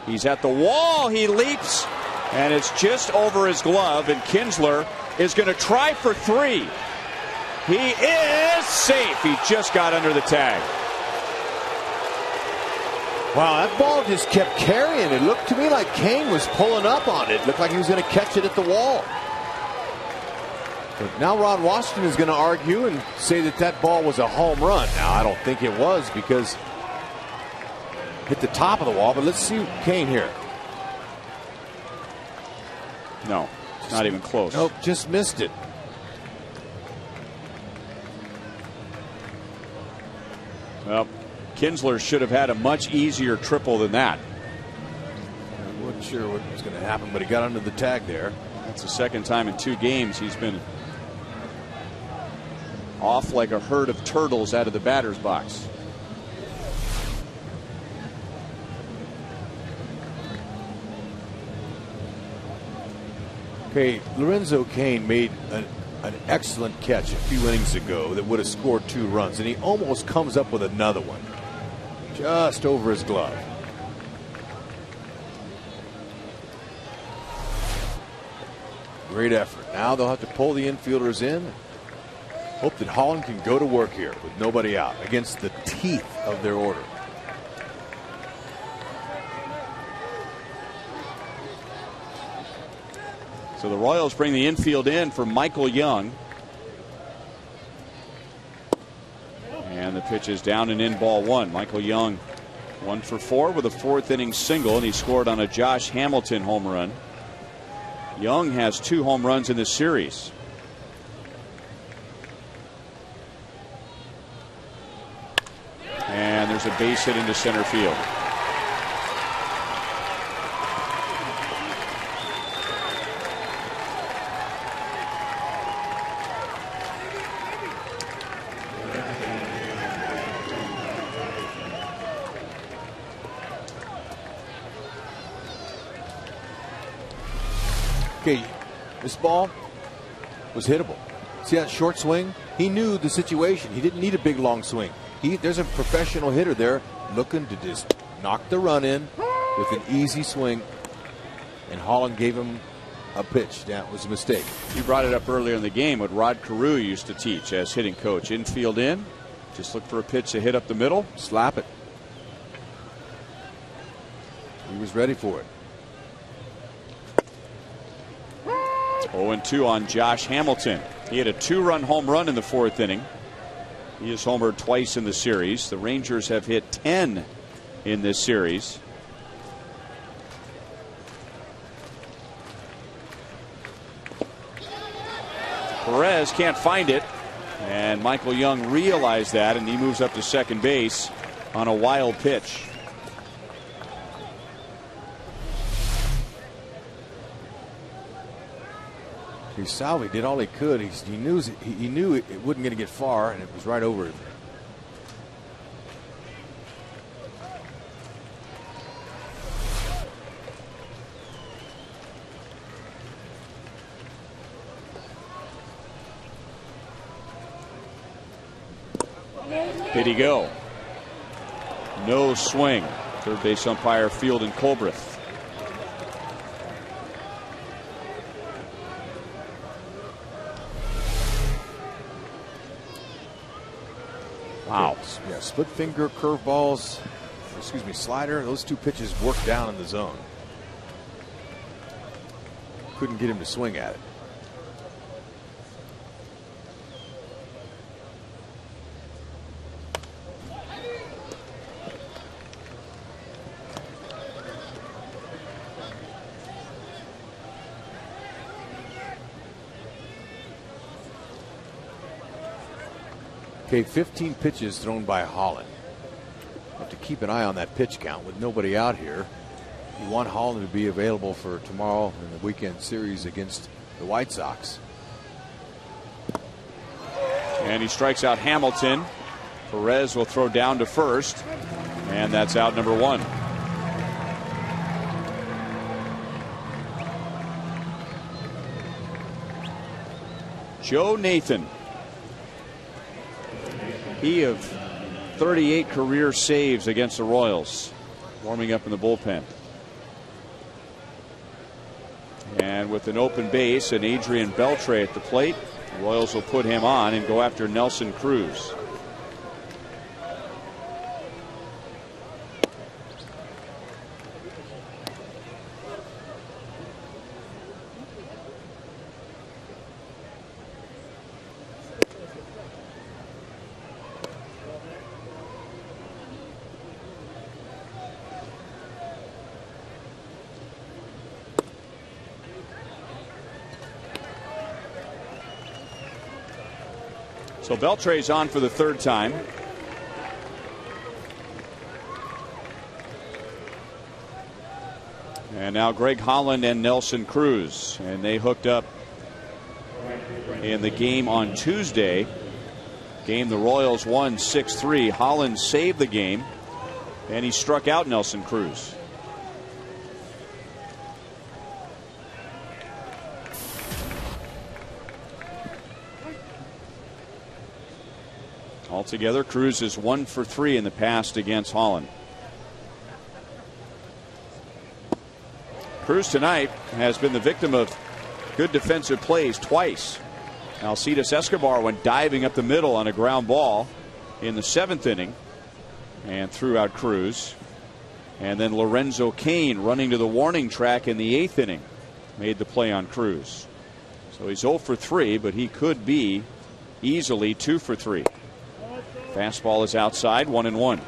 He's at the wall. He leaps, and it's just over his glove, and Kinsler is going to try for 3. He is safe. He just got under the tag. Wow, that ball just kept carrying. It looked to me like Kane was pulling up on it. It looked like he was going to catch it at the wall. But now Ron Washington is going to argue and say that that ball was a home run. Now, I don't think it was because it hit the top of the wall, but let's see Kane here. No, it's not even close. Nope, just missed it. Well, Kinsler should have had a much easier triple than that. I wasn't sure what was going to happen, but he got under the tag there. That's the second time in 2 games he's been off like a herd of turtles out of the batter's box. Okay, Lorenzo Cain made an excellent catch a few innings ago that would have scored 2 runs, and he almost comes up with another one just over his glove. Great effort. Now they'll have to pull the infielders in. Hope that Holland can go to work here with nobody out against the teeth of their order. So the Royals bring the infield in for Michael Young. And the pitch is down and in, ball 1. Michael Young 1 for 4 with a 4th inning single, and he scored on a Josh Hamilton home run. Young has 2 home runs in this series. And there's a base hit into center field. Okay, this ball was hittable. See that short swing? He knew the situation. He didn't need a big long swing. There's a professional hitter there looking to just knock the run in with an easy swing, and Holland gave him a pitch. That was a mistake. You brought it up earlier in the game what Rod Carew used to teach as hitting coach. Infield in, just look for a pitch to hit up the middle, slap it. He was ready for it. 0-2 on Josh Hamilton. He had a 2-run home run in the 4th inning. He has homered twice in the series. The Rangers have hit 10 in this series. Perez can't find it, and Michael Young realized that, and he moves up to second base on a wild pitch. Salvi did all he could. He knew it wasn't going to get far, and it was right over it. Did he go? No swing. Third base umpire Field and Colbreth. Wow. Yeah, split finger curveballs, slider. Those 2 pitches worked down in the zone. Couldn't get him to swing at it. Okay, 15 pitches thrown by Holland. Have to keep an eye on that pitch count with nobody out here. You want Holland to be available for tomorrow in the weekend series against the White Sox. And he strikes out Hamilton. Perez will throw down to first, and that's out number 1. Joe Nathan. He of 38 career saves against the Royals, warming up in the bullpen. And with an open base and Adrian Beltre at the plate, the Royals will put him on and go after Nelson Cruz. So Beltre's on for the 3rd time. And now Greg Holland and Nelson Cruz. And they hooked up in the game on Tuesday. Game the Royals won 6-3. Holland saved the game, and he struck out Nelson Cruz. Altogether, Cruz is 1 for 3 in the past against Holland. Cruz tonight has been the victim of good defensive plays twice. Alcides Escobar went diving up the middle on a ground ball in the 7th inning and threw out Cruz. And then Lorenzo Cain running to the warning track in the 8th inning made the play on Cruz. So he's 0 for 3, but he could be easily 2 for 3. Fastball is outside, 1-1.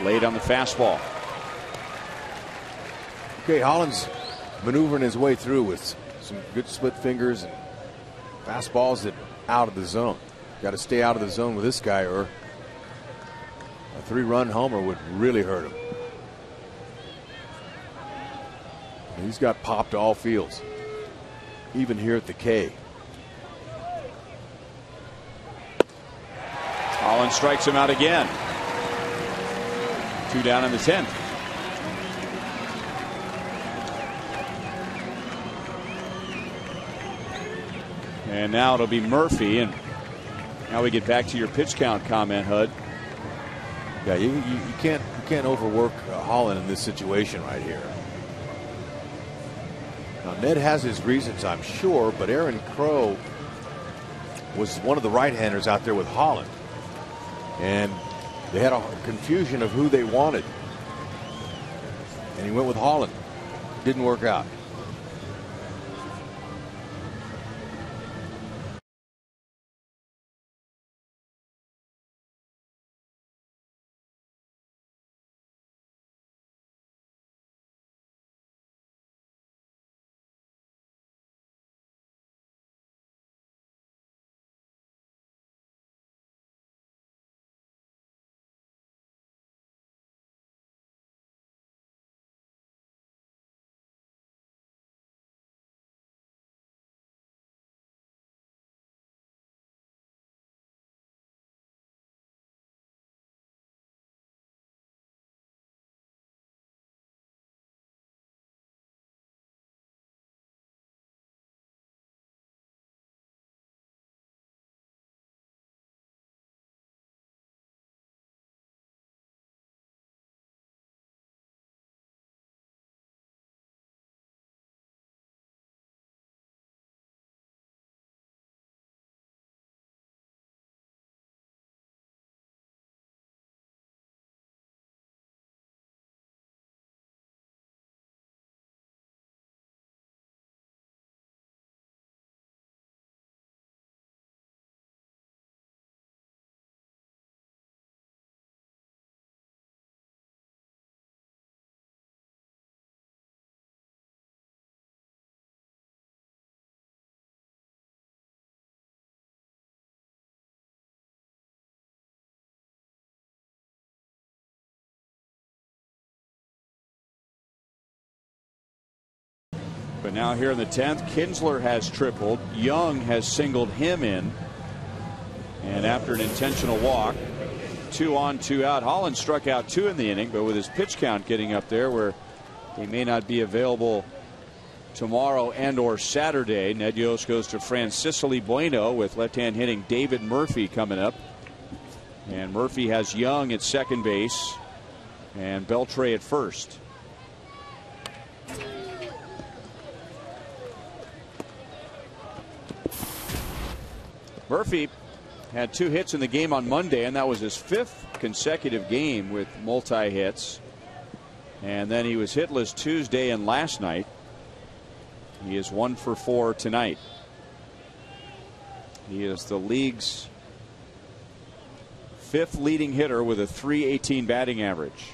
Late on the fastball. Okay, Holland's maneuvering his way through with some good split fingers and fastballs that out of the zone. Got to stay out of the zone with this guy, or a 3-run homer would really hurt him. And he's got pop to all fields, even here at the K. Holland strikes him out again. 2 down in the 10th. And now it'll be Murphy. And now we get back to your pitch count comment, Hud. Yeah, you can't overwork Holland in this situation right here. Now Ned has his reasons, I'm sure, but Aaron Crow was one of the right-handers out there with Holland, and they had a confusion of who they wanted, and he went with Holland. Didn't work out. But now here in the 10th, Kinsler has tripled. Young has singled him in. And after an intentional walk, 2 on, 2 out. Holland struck out 2 in the inning, but with his pitch count getting up there where he may not be available tomorrow and or Saturday, Ned Yost goes to Francisco Bueno with left-hand hitting David Murphy coming up. And Murphy has Young at second base and Beltre at first. Murphy had 2 hits in the game on Monday, and that was his 5th consecutive game with multi-hits. And then he was hitless Tuesday and last night. He is 1 for 4 tonight. He is the league's 5th leading hitter with a .318 batting average.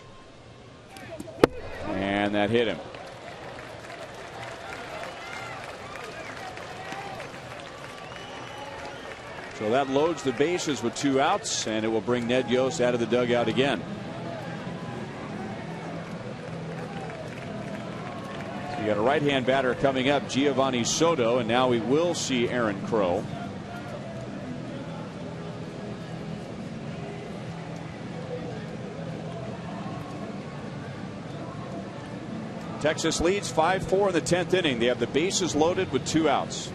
And that hit him. So that loads the bases with 2 outs, and it will bring Ned Yost out of the dugout again. So you got a right-hand batter coming up, Giovanni Soto, and now we will see Aaron Crow. Texas leads 5-4 in the 10th inning. They have the bases loaded with 2 outs.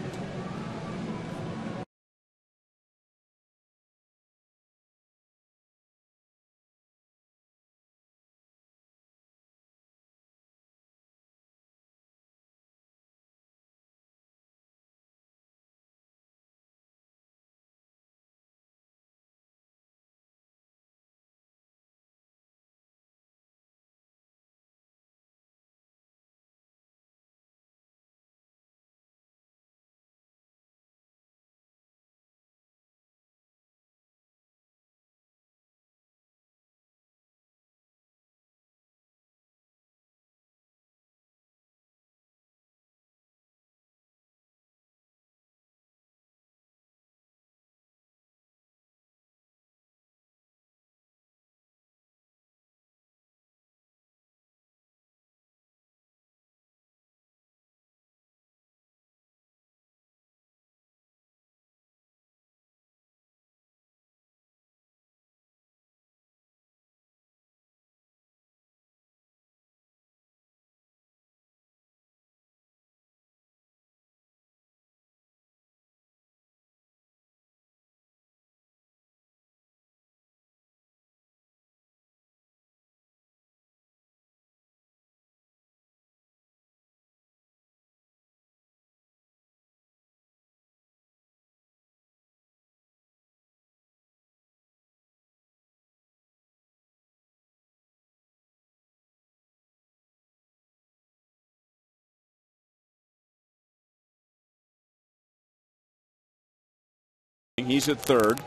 He's at third.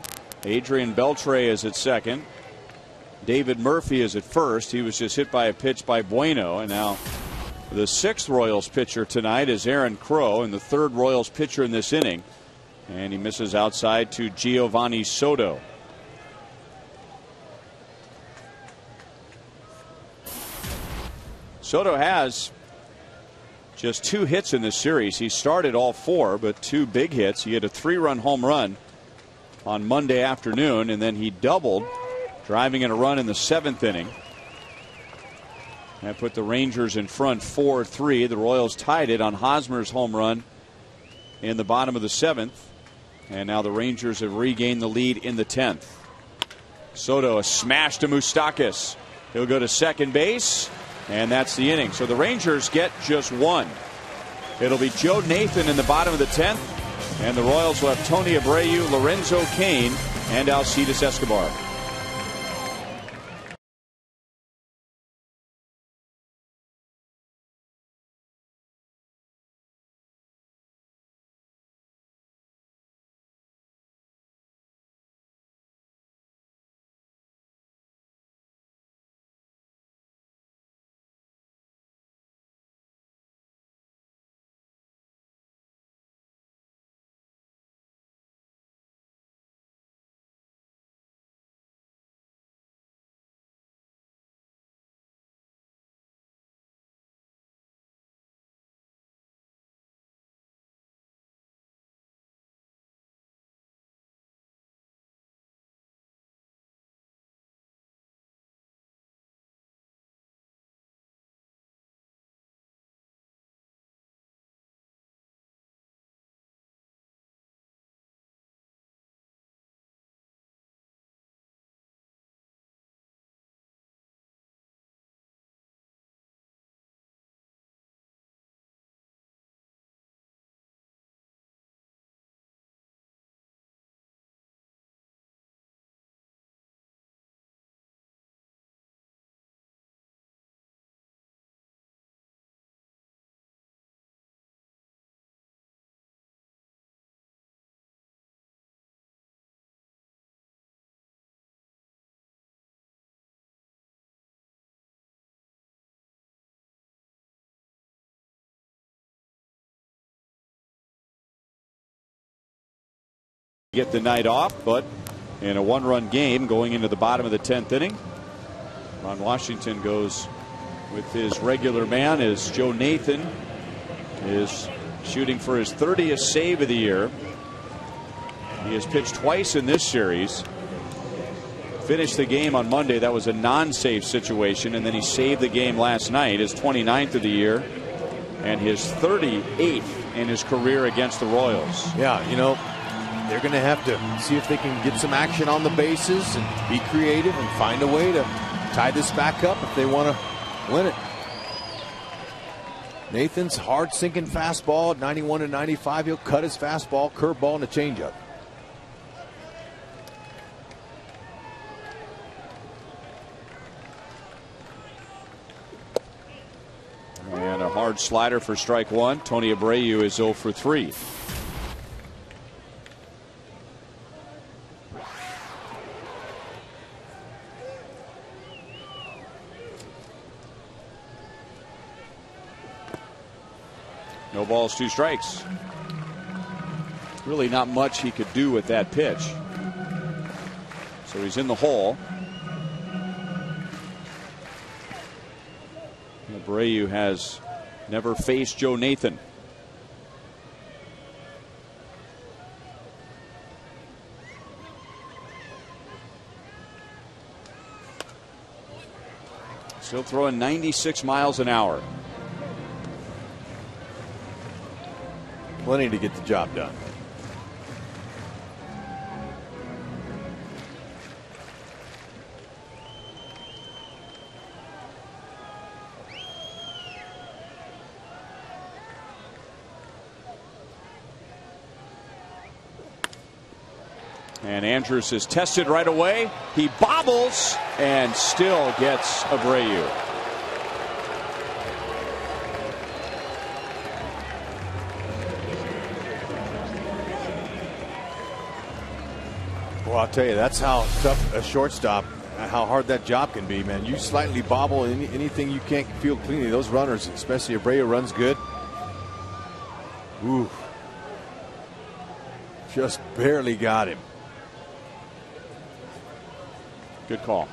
Adrian Beltre is at second. David Murphy is at first. He was just hit by a pitch by Bueno. And now the 6th Royals pitcher tonight is Aaron Crow, and the 3rd Royals pitcher in this inning. And he misses outside to Giovanni Soto. Soto has just 2 hits in this series. He started all 4, but 2 big hits. He had a 3-run home run on Monday afternoon, and then he doubled, driving in a run in the 7th inning. That put the Rangers in front 4-3. The Royals tied it on Hosmer's home run in the bottom of the 7th. And now the Rangers have regained the lead in the 10th. Soto, a smash to Moustakas. He'll go to second base, and that's the inning. So the Rangers get just 1. It'll be Joe Nathan in the bottom of the 10th, and the Royals will have Tony Abreu, Lorenzo Cain, and Alcides Escobar. get the night off, but in a one-run game going into the bottom of the 10th inning, Ron Washington goes with his regular man as Joe Nathan is shooting for his 30th save of the year. He has pitched twice in this series. Finished the game on Monday. That was a non-save situation, and then he saved the game last night, his 29th of the year, and his 38th in his career against the Royals. Yeah, you know, they're going to have to see if they can get some action on the bases and be creative and find a way to tie this back up if they want to win it. Nathan's hard sinking fastball at 91 to 95. He'll cut his fastball, curveball, and a changeup. And a hard slider for strike one. Tony Abreu is 0 for 3. No balls, 2 strikes. Really not much he could do with that pitch. So he's in the hole. Abreu has never faced Joe Nathan. Still throwing 96 miles an hour. Plenty to get the job done. And Andrews is tested right away. He bobbles and still gets Abreu. Well, I'll tell you, that's how tough a shortstop, how hard that job can be, man. You slightly bobble anything you can't feel cleanly. Those runners, especially Abreu, runs good. Ooh. Just barely got him. Good call.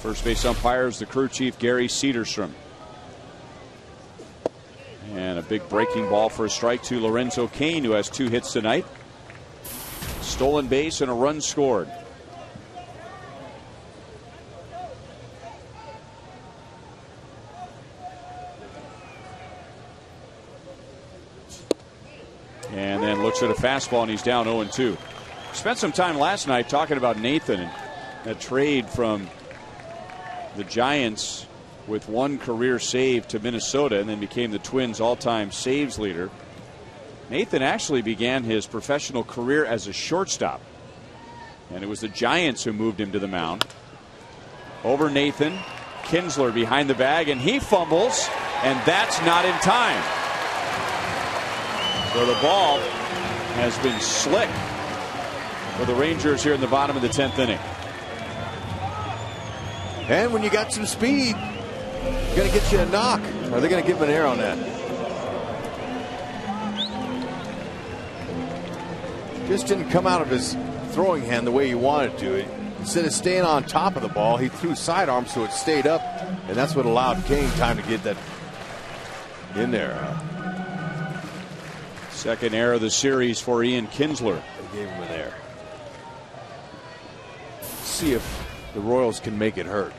First base umpire is the crew chief, Gary Cederstrom. And a big breaking ball for a strike to Lorenzo Cain, who has 2 hits tonight. Stolen base and a run scored. And then looks at a fastball and he's down 0-2. Spent some time last night talking about Nathan and that trade from the Giants with 1 career save to Minnesota and then became the Twins' all-time saves leader. Nathan actually began his professional career as a shortstop, and it was the Giants who moved him to the mound. Over Nathan, Kinsler behind the bag, and he fumbles, and that's not in time. So the ball has been slick for the Rangers here in the bottom of the 10th inning. And when you got some speed, you're going to get you a knock. Are they going to give him an error on that? Just didn't come out of his throwing hand the way he wanted to. Instead of staying on top of the ball, he threw sidearm so it stayed up, and that's what allowed Kane time to get that in there. Second error of the series for Ian Kinsler. They gave him an error. See if the Royals can make it hurt.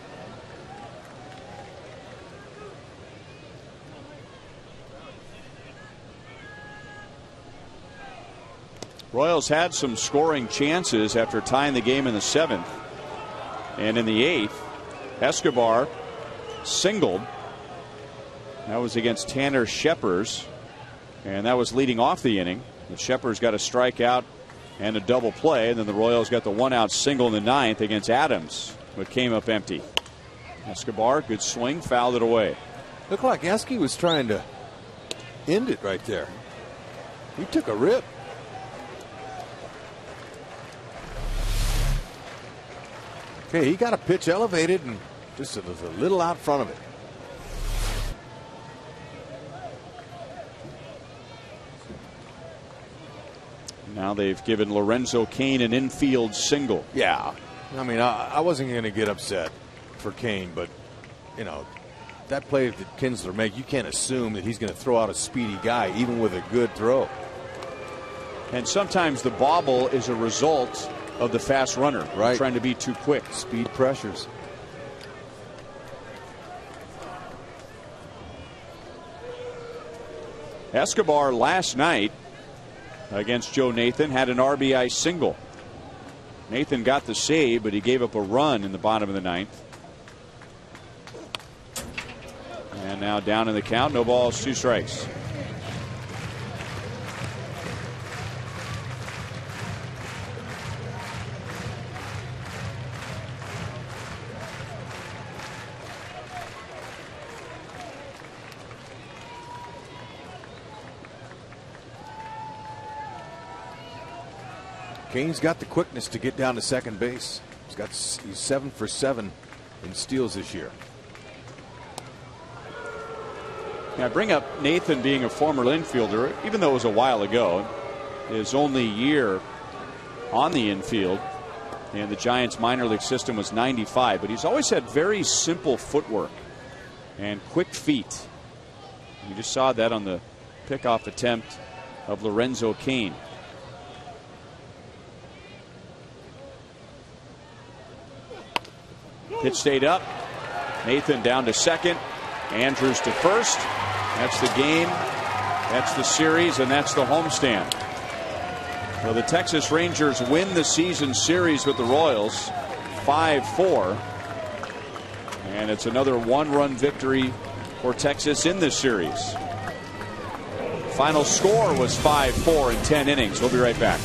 Royals had some scoring chances after tying the game in the 7th. And in the 8th, Escobar singled. That was against Tanner Scheppers. And that was leading off the inning. The Scheppers got a strikeout and a double play. And then the Royals got the 1-out single in the 9th against Adams, but came up empty. Escobar, good swing, fouled it away. Looked like Esky was trying to end it right there. He took a rip. Okay, he got a pitch elevated and just was a little out front of it. Now they've given Lorenzo Cain an infield single. Yeah. I mean, I wasn't going to get upset for Cain, but, you know, that play that Kinsler make, you can't assume that he's going to throw out a speedy guy, even with a good throw. And sometimes the bobble is a result of the fast runner, right, trying to be too quick. Speed pressures. Escobar last night against Joe Nathan had an RBI single. Nathan got the save, but he gave up a run in the bottom of the ninth. And now down in the count, no balls, 2 strikes. Cain's got the quickness to get down to second base. He's 7 for 7 in steals this year. Now, I bring up Nathan being a former infielder, even though it was a while ago. His only year on the infield in the Giants minor league system was 95, but he's always had very simple footwork and quick feet. You just saw that on the pickoff attempt of Lorenzo Cain. Pitch stayed up. Nathan down to second. Andrews to first. That's the game. That's the series, and that's the homestand. So the Texas Rangers win the season series with the Royals 5-4. And it's another 1-run victory for Texas in this series. Final score was 5-4 in 10 innings. We'll be right back.